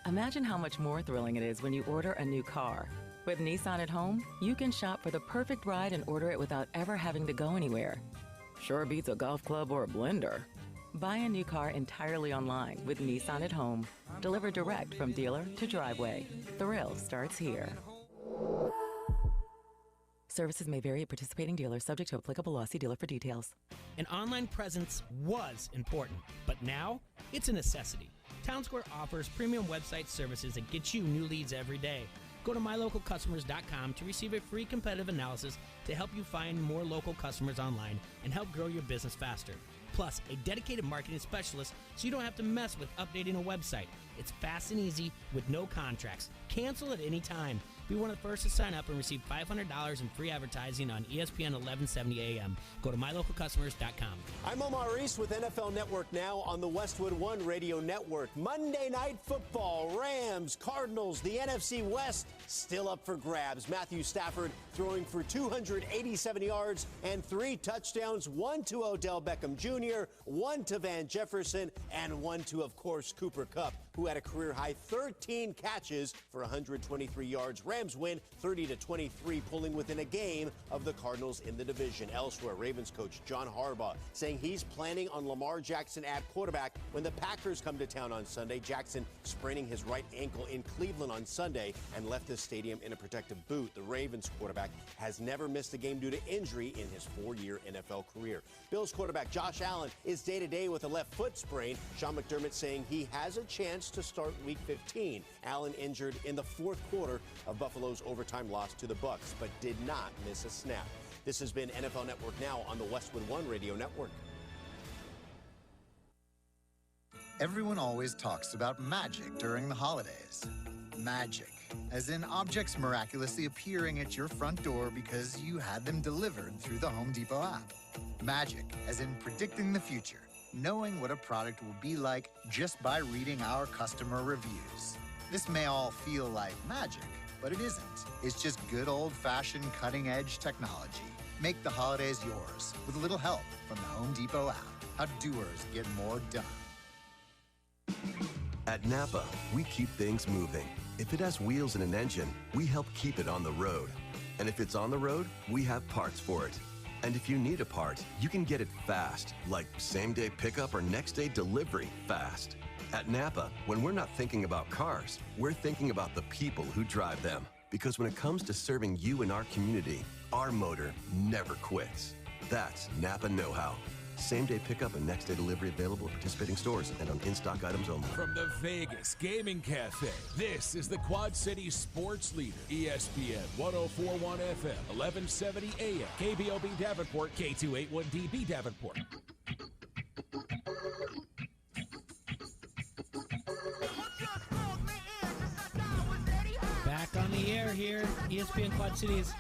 Imagine how much more thrilling it is when you order a new car. With Nissan at home, you can shop for the perfect ride and order it without ever having to go anywhere. Sure beats a golf club or a blender. Buy a new car entirely online with Nissan at home. Delivered direct from dealer to driveway. Thrill starts here. Services may vary at participating dealers, subject to applicable law. See dealer for details. An online presence was important, but now it's a necessity. Town Square offers premium website services that get you new leads every day. Go to mylocalcustomers.com to receive a free competitive analysis to help you find more local customers online and help grow your business faster. Plus, a dedicated marketing specialist so you don't have to mess with updating a website. It's fast and easy with no contracts. Cancel at any time. Be one of the first to sign up and receive $500 in free advertising on ESPN 1170 AM. Go to mylocalcustomers.com. I'm Omar Reese with NFL Network Now on the Westwood One Radio Network. Monday Night Football, Rams, Cardinals, the NFC West still up for grabs. Matthew Stafford throwing for 287 yards and 3 touchdowns, 1 to Odell Beckham Jr., 1 to Van Jefferson, and 1 to, of course, Cooper Kupp, who had a career-high 13 catches for 123 yards. Rams win 30-23, pulling within a game of the Cardinals in the division. Elsewhere, Ravens coach John Harbaugh saying he's planning on Lamar Jackson at quarterback when the Packers come to town on Sunday. Jackson spraining his right ankle in Cleveland on Sunday and left the stadium in a protective boot. The Ravens quarterback has never missed a game due to injury in his 4-year NFL career. Bills quarterback Josh Allen is day-to-day with a left foot sprain. Sean McDermott saying he has a chance to start Week 15. Allen injured in the fourth quarter of Buffalo's overtime loss to the Bucs, but did not miss a snap. This has been NFL Network Now on the Westwood One Radio Network. Everyone always talks about magic during the holidays. Magic, as in objects miraculously appearing at your front door because you had them delivered through the Home Depot app. Magic, as in predicting the future, knowing what a product will be like just by reading our customer reviews. This may all feel like magic, but it isn't. It's just good old-fashioned cutting-edge technology. Make the holidays yours with a little help from the Home Depot app. How doers get more done. At Napa, we keep things moving. If it has wheels and an engine, we help keep it on the road. And if it's on the road, we have parts for it. And if you need a part, you can get it fast, like same-day pickup or next-day delivery fast. At Napa, when we're not thinking about cars, we're thinking about the people who drive them. Because when it comes to serving you and our community, our motor never quits. That's Napa know-how. Same-day pickup and next-day delivery available at participating stores and on in-stock items only. From the Vegas Gaming Cafe, this is the Quad City Sports Leader, ESPN 104.1 FM, 1170 AM, KBOB Davenport, K281DB Davenport. Back on the air here, ESPN Quad Cities.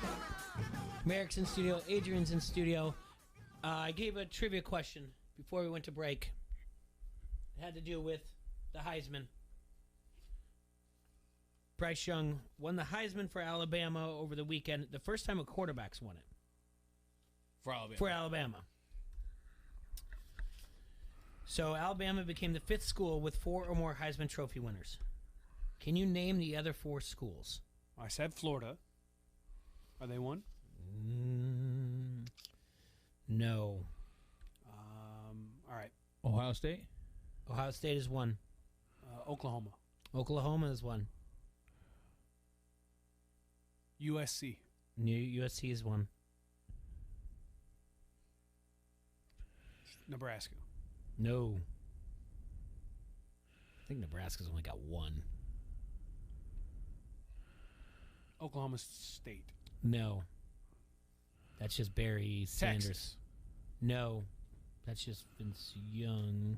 Merrick's in studio, Adrian's in studio. I gave a trivia question before we went to break. It had to do with the Heisman. Bryce Young won the Heisman for Alabama over the weekend. The first time a quarterback's won it. For Alabama. So Alabama became the 5th school with 4 or more Heisman Trophy winners. Can you name the other 4 schools? I said Florida. Are they one? No. All right. Ohio State? Ohio State is one. Oklahoma. Oklahoma is one. USC. USC is one. Nebraska. No. I think Nebraska's only got 1. Oklahoma State. No. That's just Barry Sanders. Texas. No. That's just Vince Young.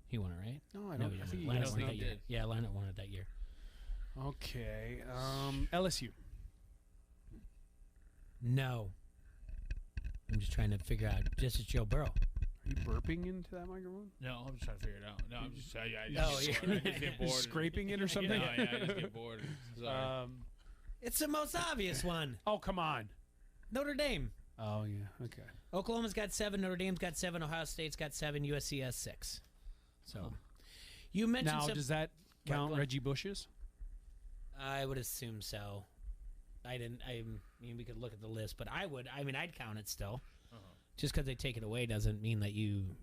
He won it, right? No, I don't. he I think didn't. Lineup won it he that year. did. Yeah, Lineup won it that year. Okay. LSU. No. I'm just trying to figure out. Just as Joe Burrow. Are you burping into that microphone? No, I'm just trying to figure it out. No, I'm just, I No, just get bored. Scraping it or something? No, yeah, I just get bored. Sorry. It's the most obvious one. Oh, come on. Notre Dame. Oh, yeah. Okay. Oklahoma's got 7. Notre Dame's got 7. Ohio State's got 7. USC has 6. So, you mentioned Now, some, does that count Reggie Bush's? I would assume so. I mean, we could look at the list, but I would. I mean, I'd count it still. Just because they take it away doesn't mean that you.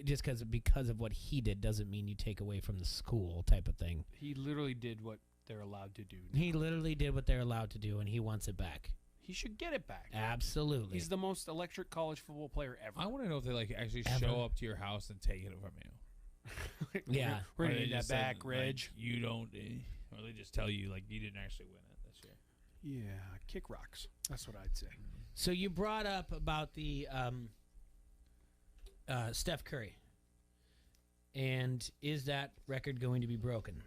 Just because of what he did doesn't mean you take away from the school type of thing. He literally did what they're allowed to do. He literally did what they're allowed to do, and he wants it back. He should get it back. Absolutely. He's the most electric college football player ever. I want to know if they actually show up to your house and take it from you. Yeah. We're going to need that say, back, Reg. You don't, or they just tell you you didn't actually win it this year. Yeah, kick rocks. That's what I'd say. So you brought up about the Steph Curry. And is that record going to be broken?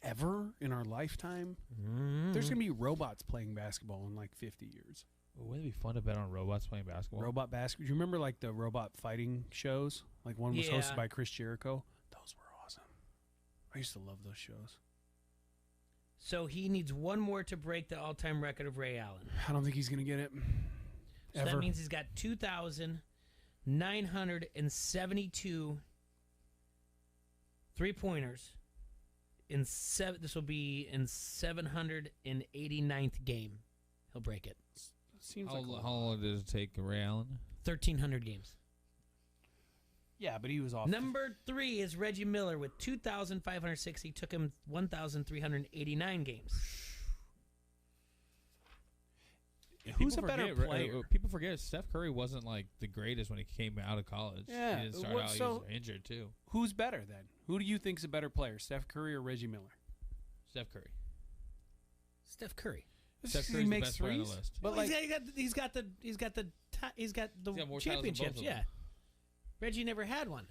Ever in our lifetime? There's going to be robots playing basketball in 50 years. Wouldn't it be fun to bet on robots playing basketball? Robot basketball. Do you remember the robot fighting shows? One was hosted by Chris Jericho. Those were awesome. I used to love those shows. So he needs one more to break the all-time record of Ray Allen. I don't think he's going to get it. So that means he's got 2,972 three-pointers. This will be in 789th game. He'll break it. Seems how long does it take Ray Allen? 1,300 games. Yeah, but he was off. Number 3 is Reggie Miller with 2,560. Took him 1,389 games. Who's a better player? People forget Steph Curry wasn't the greatest when he came out of college. Yeah, he didn't start out. He was injured too. Who's better then? Who do you think's a better player, Steph Curry or Reggie Miller? Steph Curry. Steph Curry. Steph Curry's the best player on the list. But he's got the more championships. Yeah. Reggie never had one.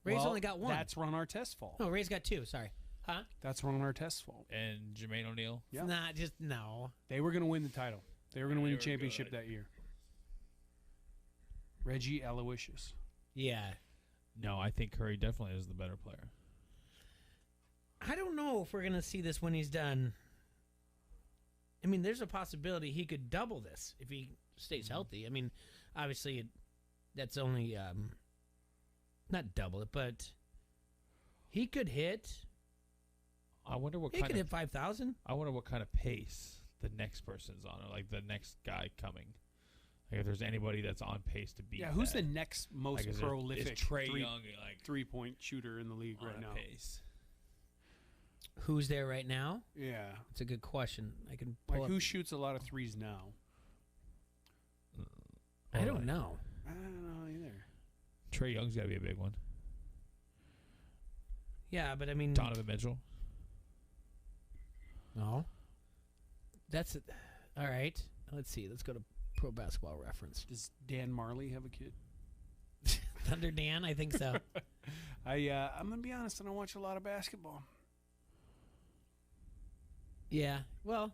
Ray's only got one. That's Ron Artest's fault. No, Ray's got 2. Sorry. Huh? That's Ron Artest's fault. And Jermaine O'Neal. Yeah. Nah, just no. They were going to win the title. They were going to win the championship that year. Reggie Aloysius. Yeah. No, I think Curry definitely is the better player. I don't know if we're going to see this when he's done. I mean, there's a possibility he could double this if he stays healthy. I mean, obviously, that's only not double it, but he could hit. I wonder what he could hit 5,000. I wonder what kind of pace the next person's on, or the next guy coming. If there's anybody that's on pace to beat. Yeah, who's the next most prolific Trae Young, three-point shooter in the league right now? Pace. Who's there right now? Yeah, it's a good question. I can pull who shoots a lot of threes now? I don't know. I don't know either. Trae Young's got to be a big one. Yeah, but I mean Donovan Mitchell. No. That's it. All right. Let's see. Let's go to Pro Basketball Reference. Does Dan Marley have a kid? Thunder Dan? I think so. I'm going to be honest. I don't watch a lot of basketball. Yeah. Well,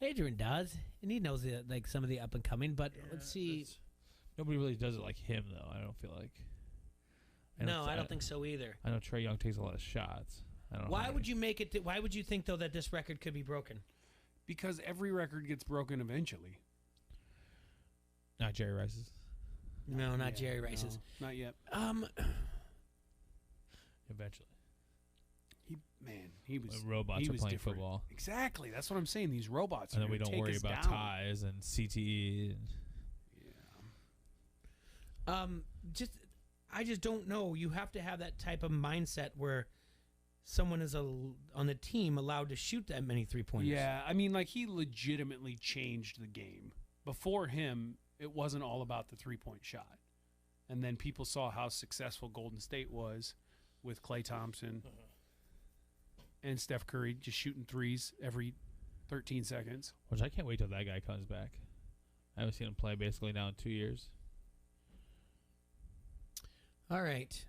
Adrian does, and he knows some of the up and coming. But let's see. Nobody really does it like him, though. I don't feel like. I don't think so either. I know Trae Young takes a lot of shots. Why would you make it? Why would you think though that this record could be broken? Because every record gets broken eventually. Not Jerry Rice's. No, not Jerry Rice's. No, not yet. Eventually. He was. Robots he are was playing different. football. Exactly. That's what I'm saying. These robots. And are then we gonna don't take worry us about down. ties and CTE. I just don't know. You have to have that type of mindset where someone is on the team allowed to shoot that many 3-pointers. Yeah, I mean, he legitimately changed the game. Before him, it wasn't all about the 3-point shot. And then people saw how successful Golden State was with Klay Thompson and Steph Curry just shooting threes every 13 seconds. Which I can't wait till that guy comes back. I haven't seen him play basically now in 2 years. All right.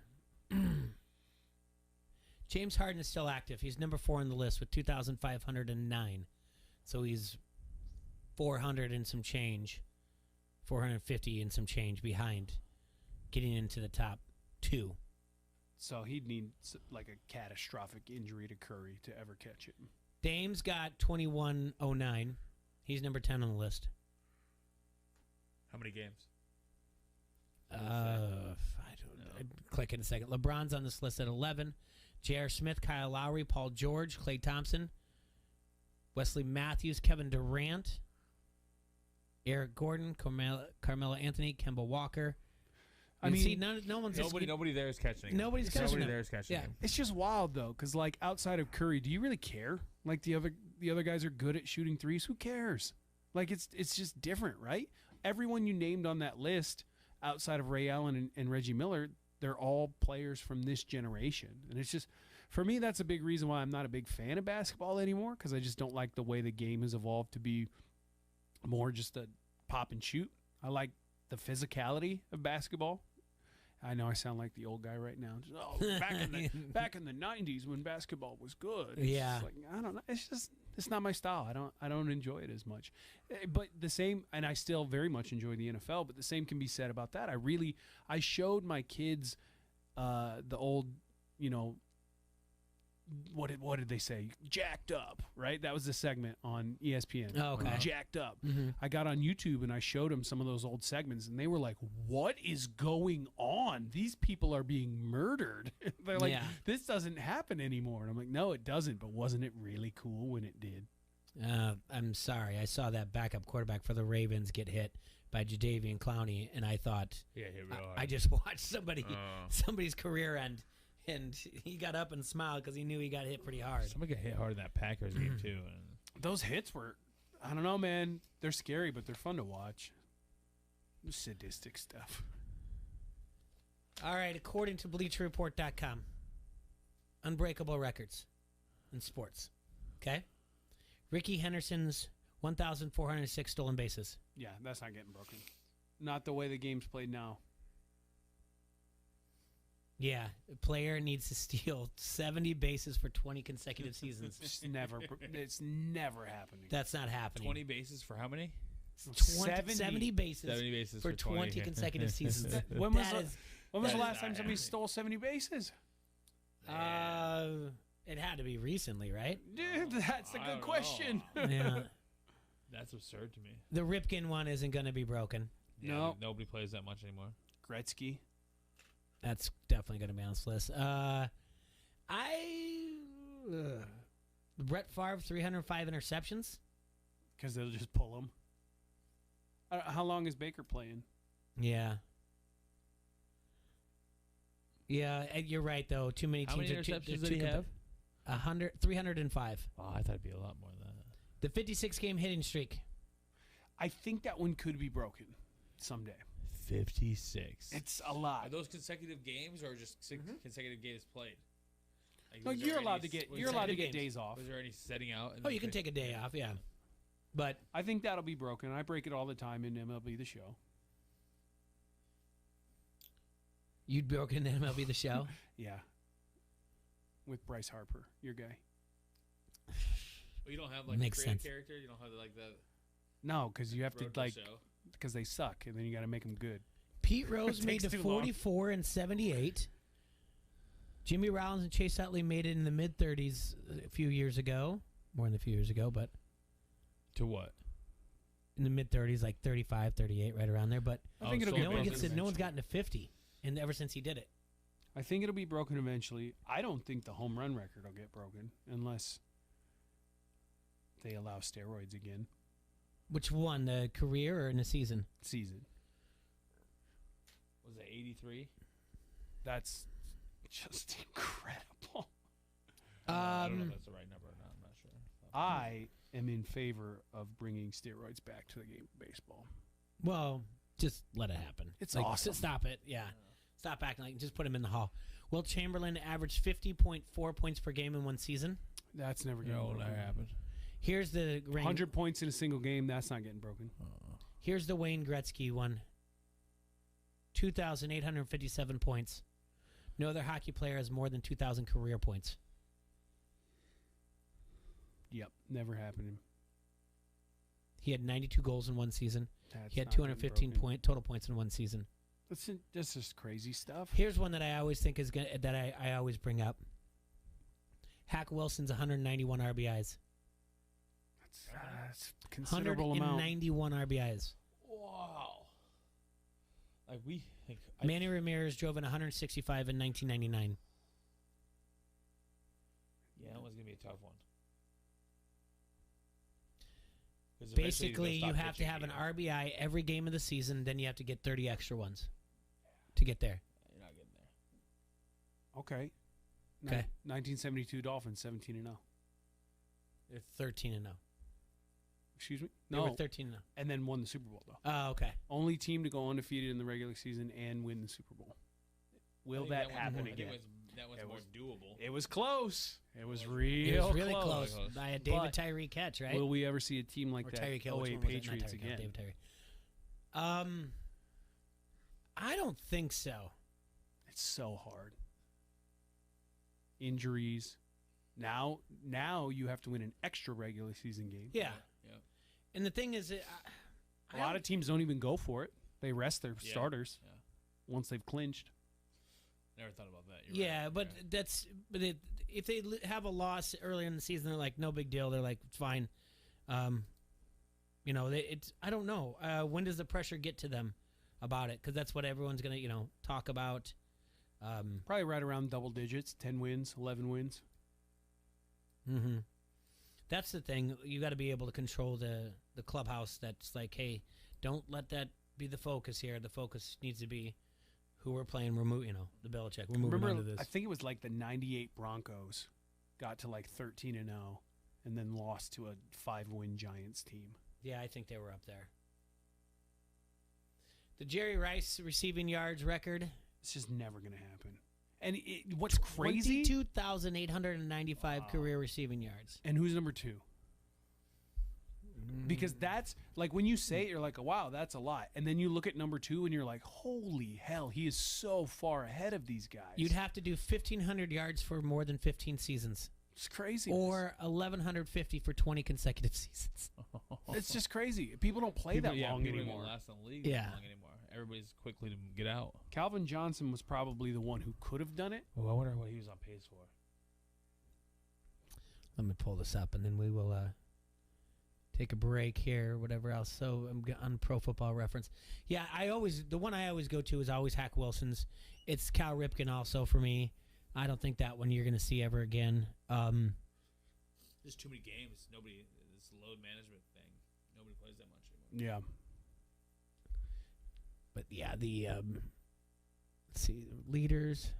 James Harden is still active. He's number 4 on the list with 2,509. So he's 400 and some change, 450 and some change behind getting into the top 2. So he'd need a catastrophic injury to Curry to ever catch him. Dame's got 2109. He's number 10 on the list. How many games? I don't know. I'd click in a second. LeBron's on this list at 11. J.R. Smith, Kyle Lowry, Paul George, Klay Thompson, Wesley Matthews, Kevin Durant, Eric Gordon, Carmelo Anthony, Kemba Walker. I mean, nobody there is catching him. Nobody's catching Nobody him. there is catching him. It's just wild though, because like outside of Curry, do you really care? Like the other guys are good at shooting threes. Who cares? Like it's just different, right? Everyone you named on that list, outside of Ray Allen and Reggie Miller, they're all players from this generation, and it's just for me that's a big reason why I'm not a big fan of basketball anymore, because I just don't like the way the game has evolved to be more just a pop and shoot. I like the physicality of basketball. I know I sound like the old guy right now. Just, back in the 90s when basketball was good. It's just like, I don't know. It's not my style. I don't enjoy it as much. But the same, and I still very much enjoy the NFL, but the same can be said about that. I showed my kids the old, what did they say? Jacked Up, right? That was the segment on ESPN. Oh, okay. Jacked Up. Mhm. I got on YouTube and I showed them some of those old segments, and they were like, "What is going on? These people are being murdered." They're like, "This doesn't happen anymore." And I'm like, "No, it doesn't. But wasn't it really cool when it did?" I'm sorry. I saw that backup quarterback for the Ravens get hit by Jadeveon Clowney, and I thought, I just watched somebody's career end. And he got up and smiled because he knew he got hit pretty hard. Somebody got hit hard in that Packers game, too. Those hits were, I don't know, man. They're scary, but they're fun to watch. Sadistic stuff. All right, according to BleacherReport.com, unbreakable records in sports. Okay? Ricky Henderson's 1,406 stolen bases. Yeah, that's not getting broken. Not the way the game's played now. Yeah, a player needs to steal 70 bases for 20 consecutive seasons. It's never happening. That's not happening. 20 bases for how many? 70 bases. 70 bases for 20 consecutive seasons. When was the last time somebody stole 70 bases? It had to be recently, right? Dude, that's a good question. Yeah. That's absurd to me. The Ripken one isn't going to be broken. Yeah, no. Nobody plays that much anymore. Gretzky. That's definitely going to be on this list. Brett Favre, 305 interceptions. Because they'll just pull him. How long is Baker playing? Yeah. Yeah, you're right, though. Too many teams. How many interceptions did he have? 305. Oh, I thought it'd be a lot more than that. The 56-game hitting streak. I think that one could be broken someday. 56. It's a lot. Are those consecutive games or just consecutive games played? Like, no, you're allowed to get days off. Was there any setting out? Oh, you can take a day off, yeah. But I think that'll be broken. I break it all the time in MLB The Show. You'd broken MLB The Show? Yeah. With Bryce Harper, your guy. Well, you don't have like Makes a creative sense. character. You don't have like the. No, because you have to Broke the like show. because they suck, and then you got to make them good. Pete Rose It made takes the too long. 44 and 78. Jimmy Rollins and Chase Utley made it in the mid-30s a few years ago. More than a few years ago, but To what? in the mid-30s, like 35, 38, right around there. But I think it'll no get one broken. no one's gotten to 50, and ever since he did it. I think it'll be broken eventually. I don't think the home run record will get broken unless they allow steroids again. Which one, the career or in the season? Season. Was it 83? That's just incredible. I don't know if that's the right number or not. I'm not sure. I am in favor of bringing steroids back to the game of baseball. Well, just let it happen. It's like, awesome. Stop it. Yeah. Stop acting like just put him in the hall. Will Chamberlain averaged 50.4 points per game in one season. That's never getting No, broken. that happened. Here's the 100 points in a single game. That's not getting broken. Here's the Wayne Gretzky one. 2,857 points. No other hockey player has more than 2,000 career points. Yep, never happening. He had 92 goals in one season. That's He had not getting 215 broken. total points in one season. That's just crazy stuff. Here's one that I always think is gonna, that I always bring up. Hack Wilson's 191 RBIs. That's a considerable amount. 191 RBIs. Wow. Manny Ramirez drove in 165 in 1999. Yeah, that was gonna be a tough one. 'Cause eventually Basically, he's gonna you stop have to pitching have an again. RBI every game of the season. Then you have to get 30 extra ones to get there. You're not getting there. Okay. Okay. 1972 Dolphins, 17-0. They're 13-0. Excuse me? They were 13-0. And then won the Super Bowl, though. Oh, okay. Only team to go undefeated in the regular season and win the Super Bowl. Will that happen again? That was more doable. It was close. It was It real was really close. close. By a David But Tyree catch, right? Will we ever see a team like Or that? Tyreek Hill, which 08 one was it? Not Patriots Tyreek Hill, again. David Tyree. I don't think so. It's so hard. Injuries. Now you have to win an extra regular season game. Yeah. And the thing is, A lot of teams don't even go for it. They rest their Yeah. starters Yeah. once they've clinched. Never thought about that. If they have a loss early in the season, they're like, no big deal. They're like, it's fine. I don't know. When does the pressure get to them about it? Because that's what everyone's going to, talk about. Probably right around double digits, 10 wins, 11 wins. Mm-hmm. That's the thing. You got to be able to control the clubhouse. That's like, hey, don't let that be the focus here. The focus needs to be who we're playing. We're moving, the Belichick. We're moving on to this. I think it was like the 98 Broncos got to like 13-0 and then lost to a 5-win Giants team. Yeah, I think they were up there. The Jerry Rice receiving yards record. It's just never going to happen. And what's crazy? 22,895 career receiving yards. And who's number 2? Because that's like when you say it, you're like, oh, wow, that's a lot. And then you look at number 2 and you're like, holy hell, he is so far ahead of these guys. You'd have to do 1,500 yards for more than 15 seasons. It's crazy. Or 1,150 for 20 consecutive seasons. It's just crazy. People don't play that long people anymore. Don't last in the league Yeah. that long anymore. Everybody's quickly to get out. Calvin Johnson was probably the one who could have done it. Well, I wonder what he was on pace for. Let me pull this up, and then we will take a break here, whatever else. So I'm on Pro Football Reference. Yeah, the one I always go to is always Hack Wilson's. It's Cal Ripken also for me. I don't think that one you're going to see ever again. There's too many games. This load management thing. Nobody plays that much anymore. Yeah. But yeah, let's see, leaders.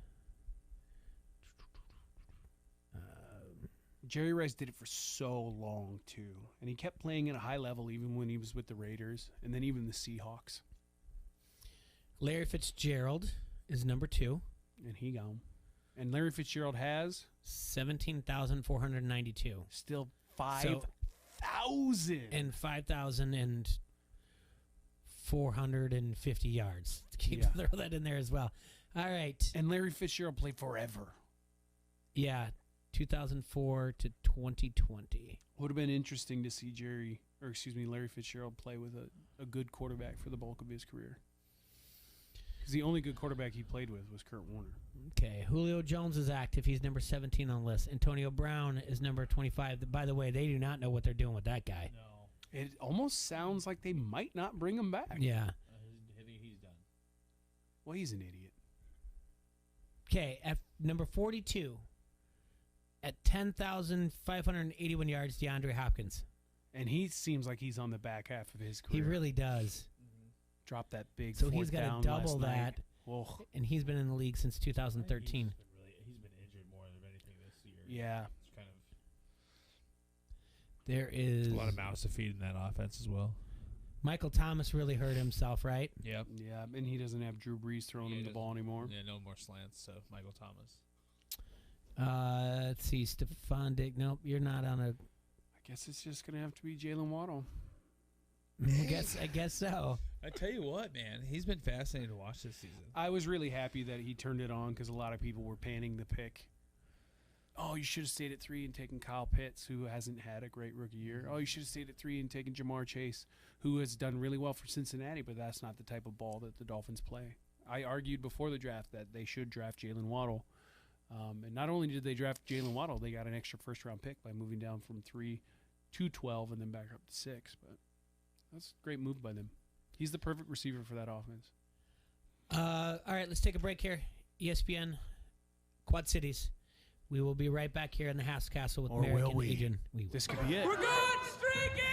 Jerry Rice did it for so long too, and he kept playing at a high level even when he was with the Raiders, and then even the Seahawks. Larry Fitzgerald is number 2, and he gone. And Larry Fitzgerald has 17,492. Still 5,000 and 5,450 yards. Throw that in there as well. All right. And Larry Fitzgerald played forever. Yeah, 2004 to 2020. Would have been interesting to see Larry Fitzgerald play with a good quarterback for the bulk of his career. Because the only good quarterback he played with was Kurt Warner. Okay, Julio Jones is active. He's number 17 on the list. Antonio Brown is number 25. By the way, they do not know what they're doing with that guy. No. It almost sounds like they might not bring him back. Yeah. I think he's done. Well, he's an idiot. Okay, at number 42, at 10,581 yards, DeAndre Hopkins. And he seems like he's on the back half of his career. He really does. Dropped that big So fourth he's got down to double last that. night. Whoa. And he's been in the league since 2013. He's been injured more than anything this year. Yeah. It's kind of There is a lot of mouths to feed in that offense as well. Michael Thomas really hurt himself, right? Yep. Yeah, and he doesn't have Drew Brees throwing him the ball anymore. Yeah, no more slants, so Michael Thomas. Let's see, Stephon Diggs. Nope, you're not on a. I guess it's just gonna have to be Jalen Waddle. I guess so. I tell you what, man, he's been fascinating to watch this season. I was really happy that he turned it on because a lot of people were panning the pick. Oh, you should have stayed at 3 and taken Kyle Pitts, who hasn't had a great rookie year. Oh, you should have stayed at 3 and taken Jamar Chase, who has done really well for Cincinnati, but that's not the type of ball that the Dolphins play. I argued before the draft that they should draft Jalen Waddle. And not only did they draft Jalen Waddle, they got an extra first-round pick by moving down from 3 to 12 and then back up to 6. But that's a great move by them. He's the perfect receiver for that offense. All right, let's take a break here. ESPN, Quad Cities. We will be right back here in the House Castle with Merrick and Adrian. This could be it. We're going streaking!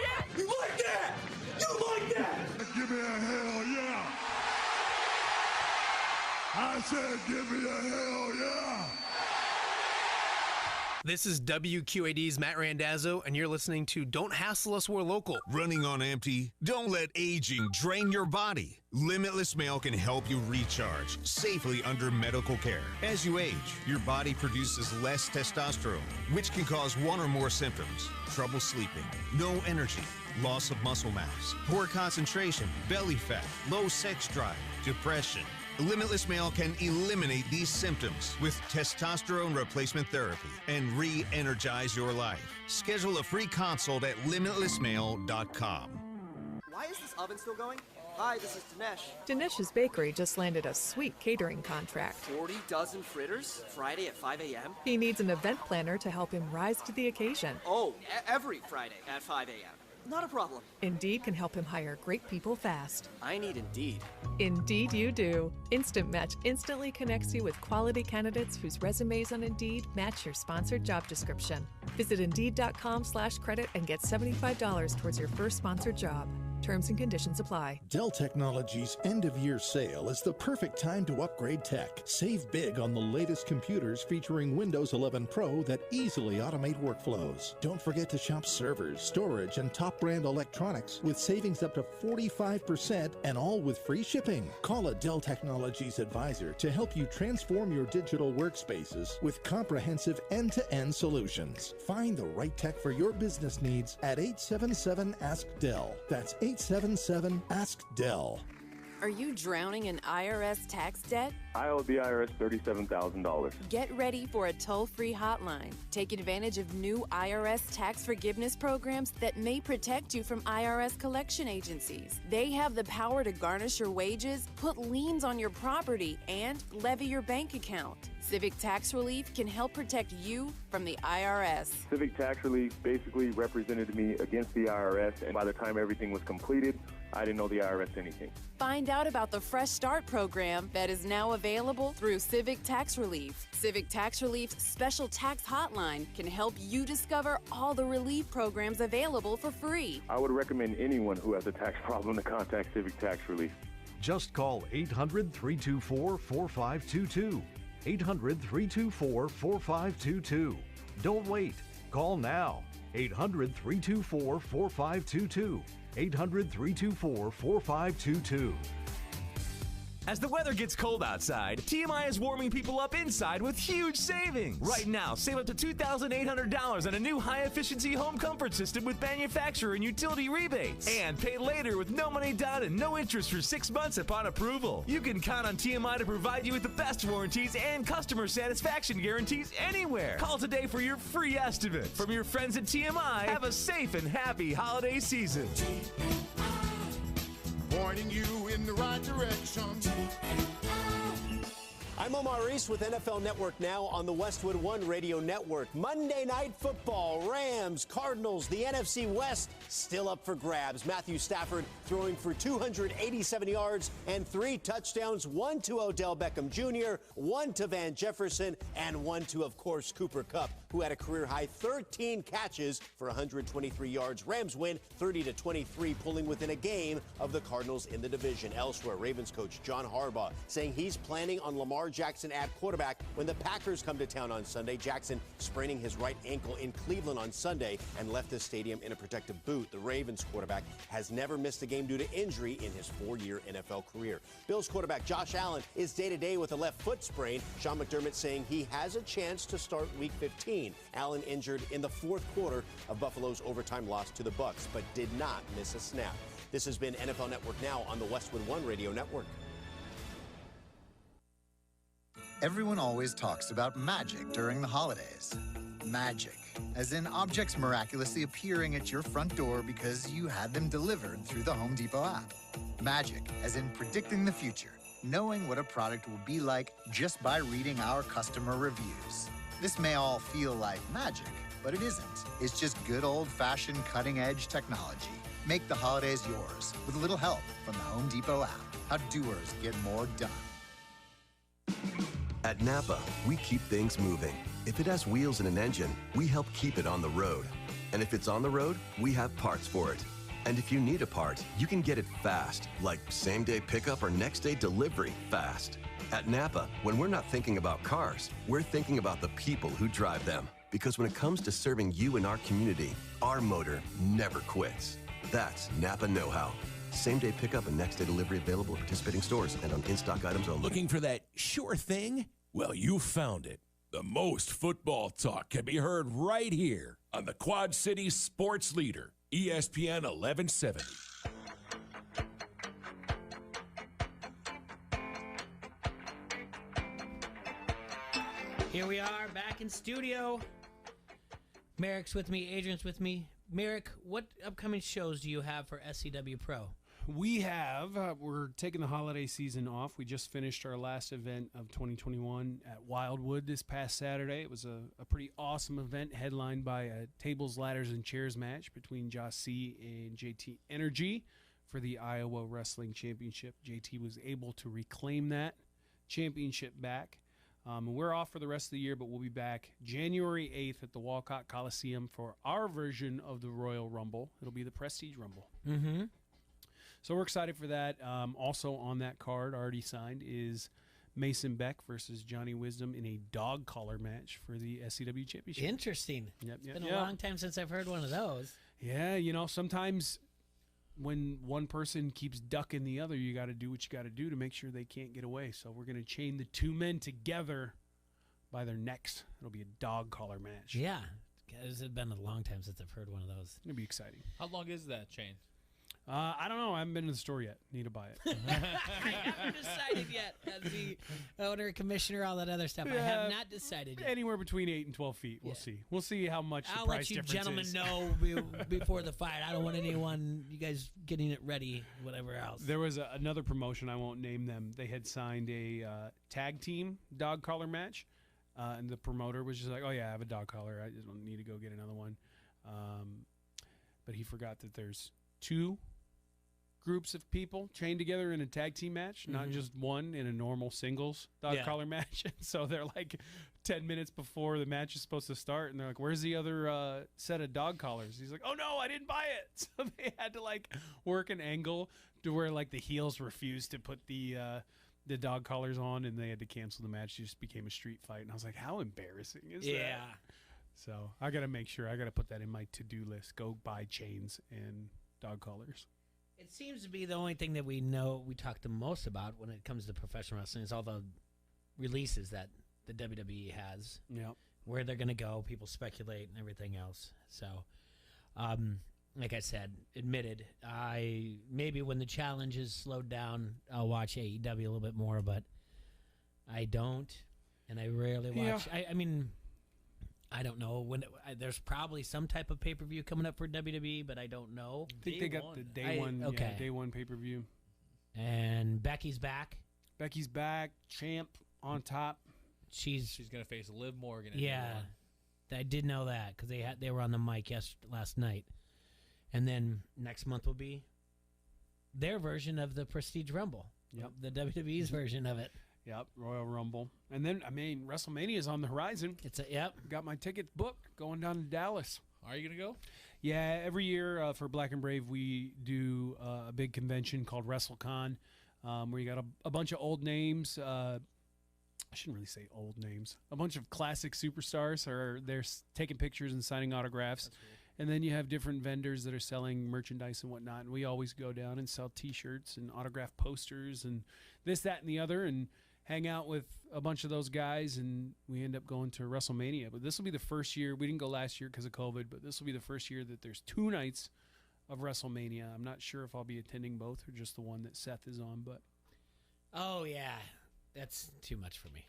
Yeah! You like that? You like that? Give me a hell yeah! I said give me a hell yeah! This is WQAD's Matt Randazzo, and you're listening to Don't Hassle Us, We're Local. Running on empty? Don't let aging drain your body. Limitless Male can help you recharge safely under medical care. As you age, your body produces less testosterone, which can cause one or more symptoms: trouble sleeping, no energy, loss of muscle mass, poor concentration, belly fat, low sex drive, depression. Limitless Male can eliminate these symptoms with testosterone replacement therapy and re-energize your life. Schedule a free consult at limitlessmale.com. Why is this oven still going? Hi, this is Dinesh. Dinesh's Bakery just landed a sweet catering contract. 40 dozen fritters? Friday at 5 a.m.? He needs an event planner to help him rise to the occasion. Oh, every Friday at 5 a.m. Not a problem. Indeed can help him hire great people fast. I need Indeed. Indeed you do. Instant Match instantly connects you with quality candidates whose resumes on Indeed match your sponsored job description. Visit Indeed.com/credit and get $75 towards your first sponsored job. Terms and conditions apply. Dell Technologies' end-of-year sale is the perfect time to upgrade tech. Save big on the latest computers featuring Windows 11 Pro that easily automate workflows. Don't forget to shop servers, storage, and top-brand electronics with savings up to 45% and all with free shipping. Call a Dell Technologies advisor to help you transform your digital workspaces with comprehensive end-to-end solutions. Find the right tech for your business needs at 877-ASK-DELL. That's 877-ASK-DELL. Are you drowning in IRS tax debt? I owe the IRS $37,000. Get ready for a toll-free hotline. Take advantage of new IRS tax forgiveness programs that may protect you from IRS collection agencies. They have the power to garnish your wages, put liens on your property, and levy your bank account. Civic Tax Relief can help protect you from the IRS. Civic Tax Relief basically represented me against the IRS, and by the time everything was completed, I didn't owe the IRS anything. Find out about the Fresh Start program that is now available through Civic Tax Relief. Civic Tax Relief's special tax hotline can help you discover all the relief programs available for free. I would recommend anyone who has a tax problem to contact Civic Tax Relief. Just call 800-324-4522. 800-324-4522. Don't wait. Call now. 800-324-4522. 800-324-4522. As the weather gets cold outside, TMI is warming people up inside with huge savings. Right now, save up to $2,800 on a new high-efficiency home comfort system with manufacturer and utility rebates. And pay later with no money down and no interest for 6 months upon approval. You can count on TMI to provide you with the best warranties and customer satisfaction guarantees anywhere. Call today for your free estimate. From your friends at TMI, have a safe and happy holiday season. Pointing you in the right direction. I'm Omar Reese with NFL Network Now on the Westwood One Radio Network. Monday Night Football, Rams, Cardinals, the NFC West still up for grabs. Matthew Stafford throwing for 287 yards and 3 touchdowns, 1 to Odell Beckham Jr., 1 to Van Jefferson, and 1 to, of course, Cooper Kupp, who had a career-high 13 catches for 123 yards. Rams win 30-23, pulling within a game of the Cardinals in the division. Elsewhere, Ravens coach John Harbaugh saying he's planning on Lamar Jackson at quarterback when the Packers come to town on Sunday. Jackson spraining his right ankle in Cleveland on Sunday and left the stadium in a protective boot. The Ravens quarterback has never missed a game due to injury in his 4-year NFL career. Bills quarterback Josh Allen is day-to-day with a left foot sprain. Sean McDermott saying he has a chance to start Week 15. Allen injured in the 4th quarter of Buffalo's overtime loss to the Bucs, but did not miss a snap. This has been NFL Network Now on the Westwood One Radio Network. Everyone always talks about magic during the holidays. Magic, as in objects miraculously appearing at your front door because you had them delivered through the Home Depot app. Magic, as in predicting the future, knowing what a product will be like just by reading our customer reviews. This may all feel like magic, but it isn't. It's just good old-fashioned cutting-edge technology. Make the holidays yours with a little help from the Home Depot app. How doers get more done. At Napa, we keep things moving. If it has wheels and an engine, we help keep it on the road. And if it's on the road, we have parts for it. And if you need a part, you can get it fast, like same-day pickup or next-day delivery fast. At Napa, when we're not thinking about cars, we're thinking about the people who drive them. Because when it comes to serving you and our community, our motor never quits. That's Napa know-how. Same-day pickup and next-day delivery available at participating stores and on in-stock items only. Looking for that sure thing? Well, you found it. The most football talk can be heard right here on the Quad Cities sports leader, ESPN 1170. Here we are back in studio. Merrick's with me, Adrian's with me. Merrick, what upcoming shows do you have for SCW Pro? We have, we're taking the holiday season off. We just finished our last event of 2021 at Wildwood this past Saturday. It was a pretty awesome event headlined by a tables, ladders, and chairs match between Josh C. and JT Energy for the Iowa Wrestling Championship. JT was able to reclaim that championship back. We're off for the rest of the year, but we'll be back January 8th at the Walcott Coliseum for our version of the Royal Rumble. It'll be the Prestige Rumble. Mm-hmm. So we're excited for that. Also on that card, already signed, is Mason Beck versus Johnny Wisdom in a dog collar match for the SCW Championship. Interesting. Yep, It's been a long time since I've heard one of those. Yeah, you know, sometimes when one person keeps ducking the other, you got to do what you got to do to make sure they can't get away. So we're going to chain the two men together by their necks. It'll be a dog collar match. Yeah. It's been a long time since I've heard one of those. It'll be exciting. How long is that chain? I don't know. I haven't been to the store yet. Need to buy it. I haven't decided yet. As the owner, commissioner, all that other stuff. I have not decided yet. Anywhere between 8 and 12 feet. We'll see. We'll see how much I'll the price let you difference gentlemen is. know before the fight. I don't want you guys getting it ready, whatever else. There was another promotion. I won't name them. They had signed a tag team dog collar match. And the promoter was just like, oh, yeah, I have a dog collar. I just don't need to go get another one. But he forgot that there's two groups of people chained together in a tag team match, not just one in a normal singles dog collar match. And so they're like 10 minutes before the match is supposed to start, and they're like, where's the other set of dog collars? He's like, oh, no, I didn't buy it. So they had to like work an angle to where like the heels refused to put the dog collars on, and they had to cancel the match. It just became a street fight. And I was like, how embarrassing is that? Yeah. So I got to make sure. I got to put that in my to-do list. Go buy chains and dog collars. It seems to be the only thing that we talk the most about when it comes to professional wrestling is all the releases that the WWE has. Yep. Where they're going to go, people speculate and everything else. So, like I said, admitted, maybe when the challenge is slowed down, I'll watch AEW a little bit more, but I don't, and I rarely watch. Yeah. I mean, I don't know when there's probably some type of pay-per-view coming up for WWE, but I don't know. I think they got the day one. Okay. Yeah, day one pay-per-view. And Becky's back. Becky's back. Champ on top. She's gonna face Liv Morgan. Yeah, I did know that because they were on the mic last night, and then next month will be their version of the Prestige Rumble. Yep, the WWE's version of it. Yep, Royal Rumble. And then, I mean, WrestleMania is on the horizon. Got my tickets booked going down to Dallas. Are you going to go? Yeah, every year for Black and Brave, we do a big convention called WrestleCon, where you got a bunch of old names. I shouldn't really say old names. A bunch of classic superstars are there taking pictures and signing autographs. And then you have different vendors that are selling merchandise and whatnot. And we always go down and sell T-shirts and autograph posters and this, that, and the other, and hang out with a bunch of those guys, and we end up going to WrestleMania. But this will be the first year. We didn't go last year because of COVID, but this will be the first year that there's 2 nights of WrestleMania. I'm not sure if I'll be attending both or just the one that Seth is on. But oh, yeah. That's too much for me.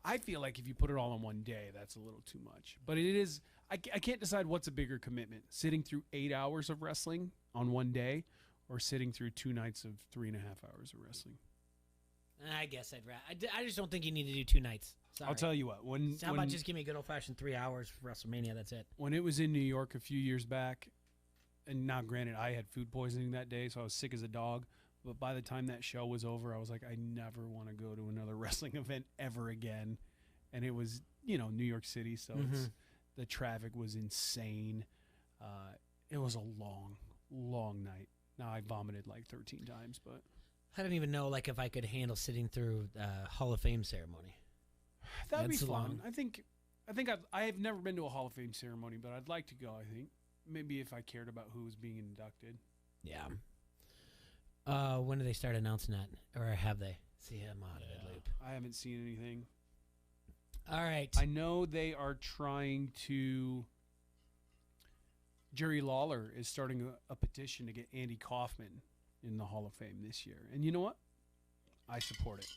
I feel like if you put it all in one day, that's a little too much. But it is, I can't decide what's a bigger commitment, sitting through 8 hours of wrestling on one day or sitting through 2 nights of 3.5 hours of wrestling. I guess I'd rather. I just don't think you need to do 2 nights. Sorry. I'll tell you what. How about just give me a good old-fashioned 3 hours for WrestleMania? That's it. When it was in New York a few years back, and now granted, I had food poisoning that day, so I was sick as a dog. But by the time that show was over, I was like, I never want to go to another wrestling event ever again. And it was, New York City, so the traffic was insane. It was a long, long night. Now I vomited like 13 times, but I don't even know if I could handle sitting through Hall of Fame ceremony. that would be That's fun. long. I think I have never been to a Hall of Fame ceremony, but I'd like to go. I think maybe if I cared about who was being inducted. Yeah. When do they start announcing that, or have they? See, I'm out of the loop. I haven't seen anything. All right. I know they are trying to. Jerry Lawler is starting a petition to get Andy Kaufman in the Hall of Fame this year, and you know what? I support it.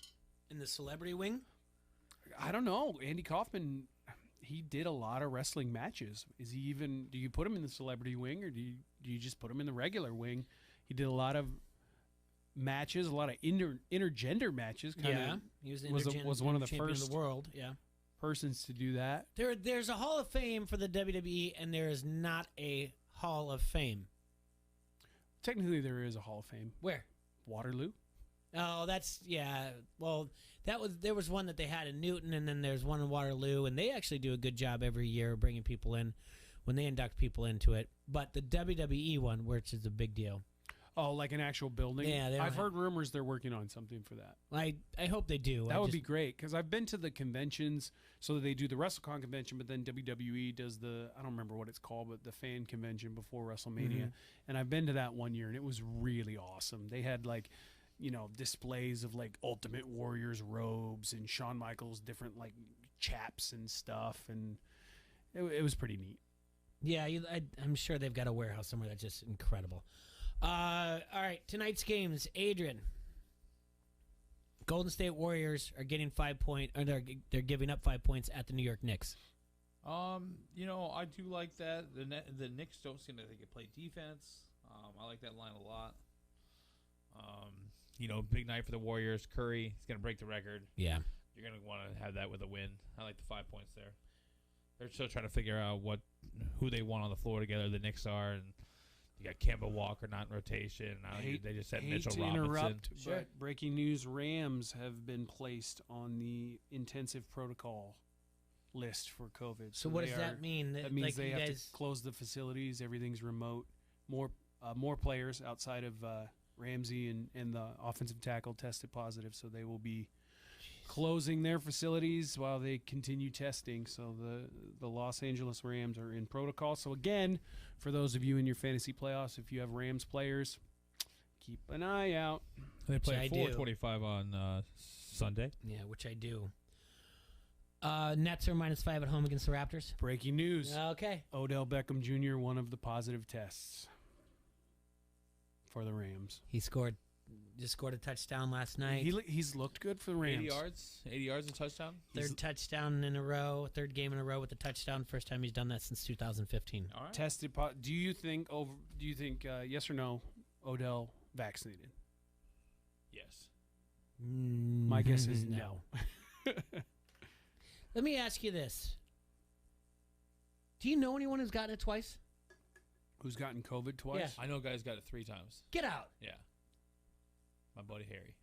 In the celebrity wing? I don't know. Andy Kaufman, he did a lot of wrestling matches. Is he even? Do you put him in the celebrity wing, or do you just put him in the regular wing? He did a lot of matches, a lot of intergender matches. He was was one of the champion first of the world. Yeah, persons to do that. There's a Hall of Fame for the WWE, and there is not a Hall of Fame. Technically, there is a Hall of Fame. Where? Waterloo. Oh, well, there was one that they had in Newton, and then there's one in Waterloo, and they actually do a good job every year of bringing people in when they induct people into it. But the WWE one, which is a big deal. Oh, like an actual building? Yeah, I've heard rumors they're working on something for that. I hope they do. That would be great, because I've been to the conventions, so they do the WrestleCon convention, but then WWE does I don't remember what it's called, but the fan convention before WrestleMania. And I've been to that one year, and it was really awesome. They had displays of Ultimate Warrior's robes and Shawn Michaels' different chaps and stuff, and it was pretty neat. Yeah, I'm sure they've got a warehouse somewhere that's just incredible. All right, tonight's games. Adrian, Golden State Warriors are getting 5 points, or they're giving up 5 points at the New York Knicks. I do like that. The Knicks don't seem like they can play defense. I like that line a lot. Big night for the Warriors. Curry, he's going to break the record. Yeah. You're going to want to have that with a win. I like the 5 points there. They're still trying to figure out who they want on the floor together. The Knicks are, and you got Kemba Walker not in rotation. They just had Mitchell Robinson. Interrupt, but breaking news: Rams have been placed on the intensive protocol list for COVID. So what does that mean? That means they have to close the facilities. Everything's remote. More players outside of Ramsey and the offensive tackle tested positive, so they will be closing their facilities while they continue testing. So the Los Angeles Rams are in protocol. So again, for those of you in your fantasy playoffs, if you have Rams players, keep an eye out. They play at 4:25 on Sunday. Yeah, which I do. Nets are -5 at home against the Raptors. Breaking news. Okay. Odell Beckham Jr., one of the positive tests for the Rams. He just scored a touchdown last night. He's looked good for the Rams. 80 yards and touchdown. Third touchdown in a row, third game in a row with a touchdown. First time he's done that since 2015. All right. Tested. Do you think yes or no? Odell vaccinated? Yes. My guess is no. Let me ask you this: do you know anyone who's gotten it twice? Who's gotten COVID twice? Yeah. I know guys got it 3 times. Get out. Yeah. My buddy Harry.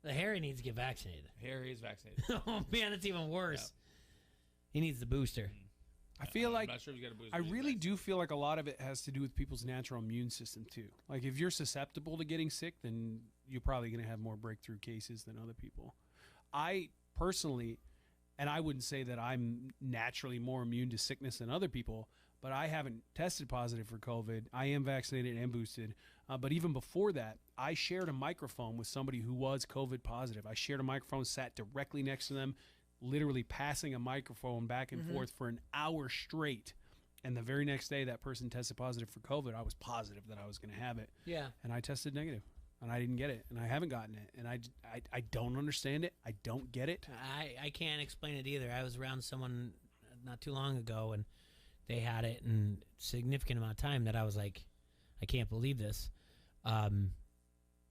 The Harry needs to get vaccinated. Harry is vaccinated. Oh man, that's even worse. He needs the booster. I feel like I'm not sure if he's got a booster. I really do feel like a lot of it has to do with people's natural immune system too. Like if you're susceptible to getting sick, then you're probably going to have more breakthrough cases than other people. I personally, and I wouldn't say that I'm naturally more immune to sickness than other people, but I haven't tested positive for COVID. I am vaccinated and boosted. But even before that, I shared a microphone with somebody who was COVID positive. I shared a microphone, sat directly next to them, literally passing a microphone back and forth for an hour straight. And the very next day, that person tested positive for COVID. I was positive that I was going to have it. Yeah. And I tested negative. And I didn't get it. And I haven't gotten it. And I don't understand it. I don't get it. I can't explain it either. I was around someone not too long ago, and they had it in a significant amount of time that I was like, I can't believe this.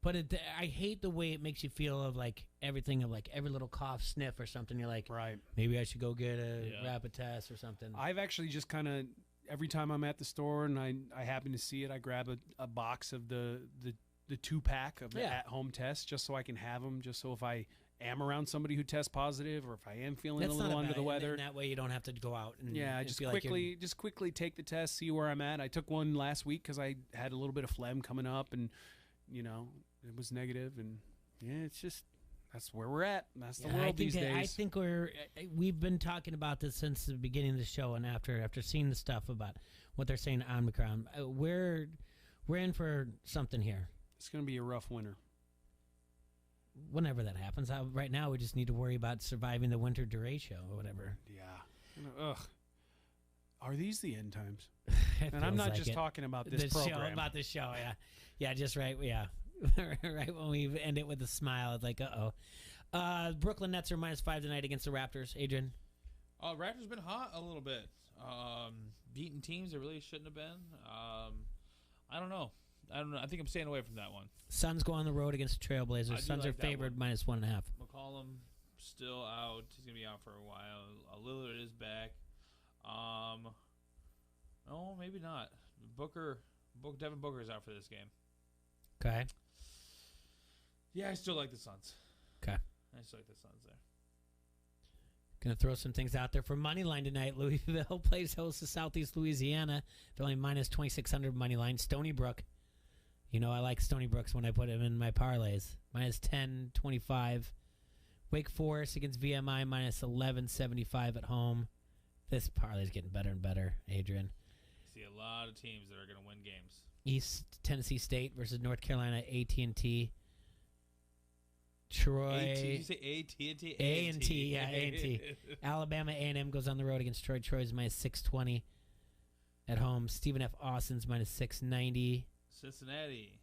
But I hate the way it makes you feel of like everything of like every little cough, sniff, or something. You're like, right? Maybe I should go get a rapid test or something. I've actually just kind of every time I'm at the store and I happen to see it, I grab a box of the 2-pack of the at-home tests just so I can have them. Just so if I am around somebody who tests positive, or if I am feeling a little under the weather, and that way you don't have to go out. And just feel quickly take the test, see where I'm at. I took one last week because I had a little bit of phlegm coming up, and it was negative, and it's just that's where we're at. That's the world these days. I think we've been talking about this since the beginning of the show, and after seeing the stuff about what they're saying on Omicron, we're in for something here. It's going to be a rough winter. Whenever that happens, right now we just need to worry about surviving the winter derecho or whatever. Yeah. Ugh. Are these the end times? And I'm not just talking about this program. About this show, yeah. Yeah, just right, yeah. Right when we end it with a smile, it's like, uh-oh. Brooklyn Nets are -5 tonight against the Raptors. Adrian? Raptors been hot a little bit. Beating teams that really shouldn't have been. I don't know. I think I'm staying away from that one. Suns go on the road against the Trailblazers. Suns are favored -1.5. McCollum still out. He's going to be out for a while. Lillard is back. No, maybe not. Devin Booker is out for this game. Okay. Yeah, I still like the Suns. Okay. I still like the Suns there. Gonna throw some things out there for money line tonight. Louisville plays host to Southeast Louisiana. They're only -2,600 money line. Stony Brook. I like Stony Brooks when I put him in my parlays. -10.25. Wake Forest against VMI -11.75 at home. This parlay is getting better and better, Adrian. See a lot of teams that are going to win games. East Tennessee State versus North Carolina, AT&T. Troy. Did you say AT&T? A&T, yeah, A&T. Alabama A&M goes on the road against Troy. Troy's -620 at home. Stephen F. Austin's -690. Cincinnati.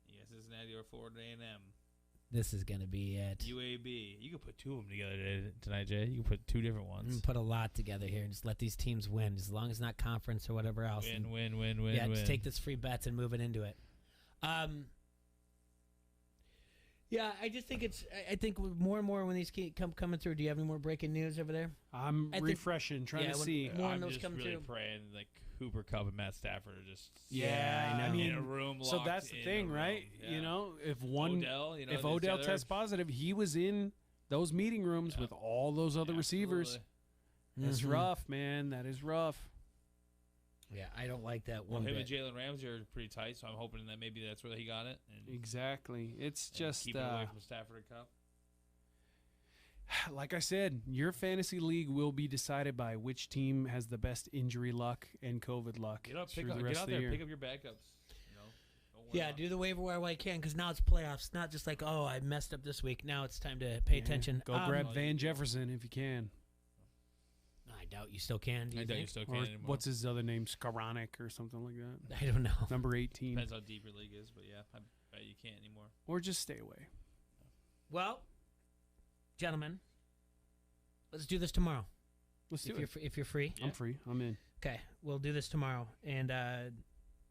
Yeah, Cincinnati or Florida A&M. This is going to be it. UAB. You could put two of them together tonight, Jay. You can put two different ones. Put a lot together here and just let these teams win, as long as it's not conference or whatever else. Win. Yeah, just take this free bets and move it into it. Yeah, I just think I think more and more when these come coming through. Do you have any more breaking news over there? I'm refreshing, trying to see. I'm just really praying like Cooper Kupp and Matt Stafford are just I know. in a room. So that's the thing, right? Yeah. If Odell, Odell tests positive, he was in those meeting rooms with all those other receivers. That's rough, man. That is rough. Yeah, I don't like that one. Him and Jalen Ramsey are pretty tight, so I'm hoping that maybe that's where he got it. Exactly. It's just keep it away from Stafford and Kupp. Like I said, your fantasy league will be decided by which team has the best injury luck and COVID luck. Get out there, pick up your backups. Yeah, do the waiver wire while you can, because now it's playoffs. Not just like, oh, I messed up this week. Now it's time to pay attention. Go grab Van Jefferson if you can. I doubt you still can. I doubt you still can anymore. What's his other name? Skowronek or something like that? I don't know. Number 18. Depends how deep your league is, but yeah, I bet you can't anymore. Or just stay away. Well, gentlemen, let's do this tomorrow. Let's do it. If you're free. I'm free. I'm in. Okay, we'll do this tomorrow and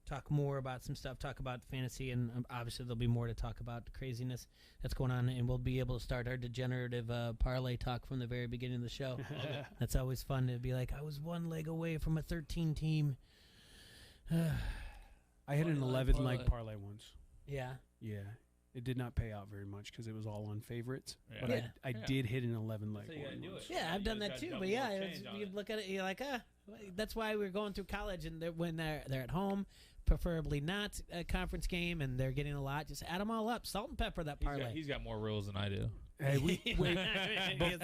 talk more about some stuff, talk about fantasy, and obviously there'll be more to talk about the craziness that's going on, and we'll be able to start our degenerative parlay talk from the very beginning of the show. That's always fun to be like, I was one leg away from a 13 team. I had an 11 leg parlay once. Yeah? Yeah. It did not pay out very much because it was all on favorites, Yeah. but I did hit an 11 leg That's how you one gotta do once. it. Yeah, I've done that gotta too. double But yeah, the change on you it. look at it, you're like, that's why we're going through college, and when they're at home, preferably not a conference game, and they're getting a lot. Just add them all up, salt and pepper that parlay. He's got more rules than I do. Hey,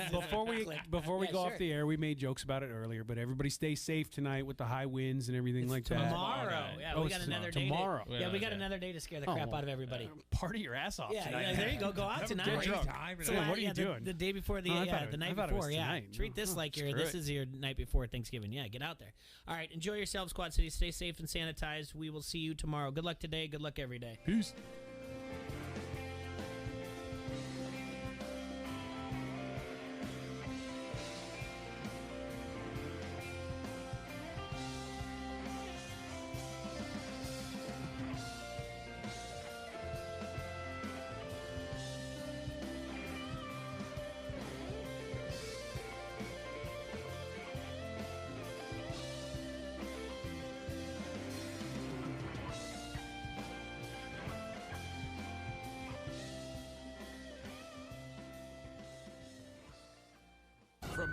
before we go sure. off the air, we made jokes about it earlier, but everybody stay safe tonight with the high winds and everything like that. Tomorrow, yeah, we got another day. Tomorrow, We got another day to scare the crap out of everybody. Party your ass off tonight. Yeah, there you go. Go out tonight. Get drunk. So, what are you doing? The day before the night before. Yeah, treat this like this is your night before Thanksgiving. Yeah, get out there. All right, enjoy yourselves, Quad City. Stay safe and sanitized. We will see you tomorrow. Good luck today. Good luck every day. Peace.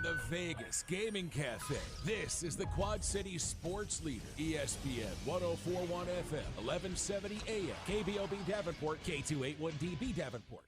From the Vegas Gaming Cafe, this is the Quad City Sports Leader, ESPN 104.1 FM, 1170 AM, KBOB Davenport, K281DB Davenport.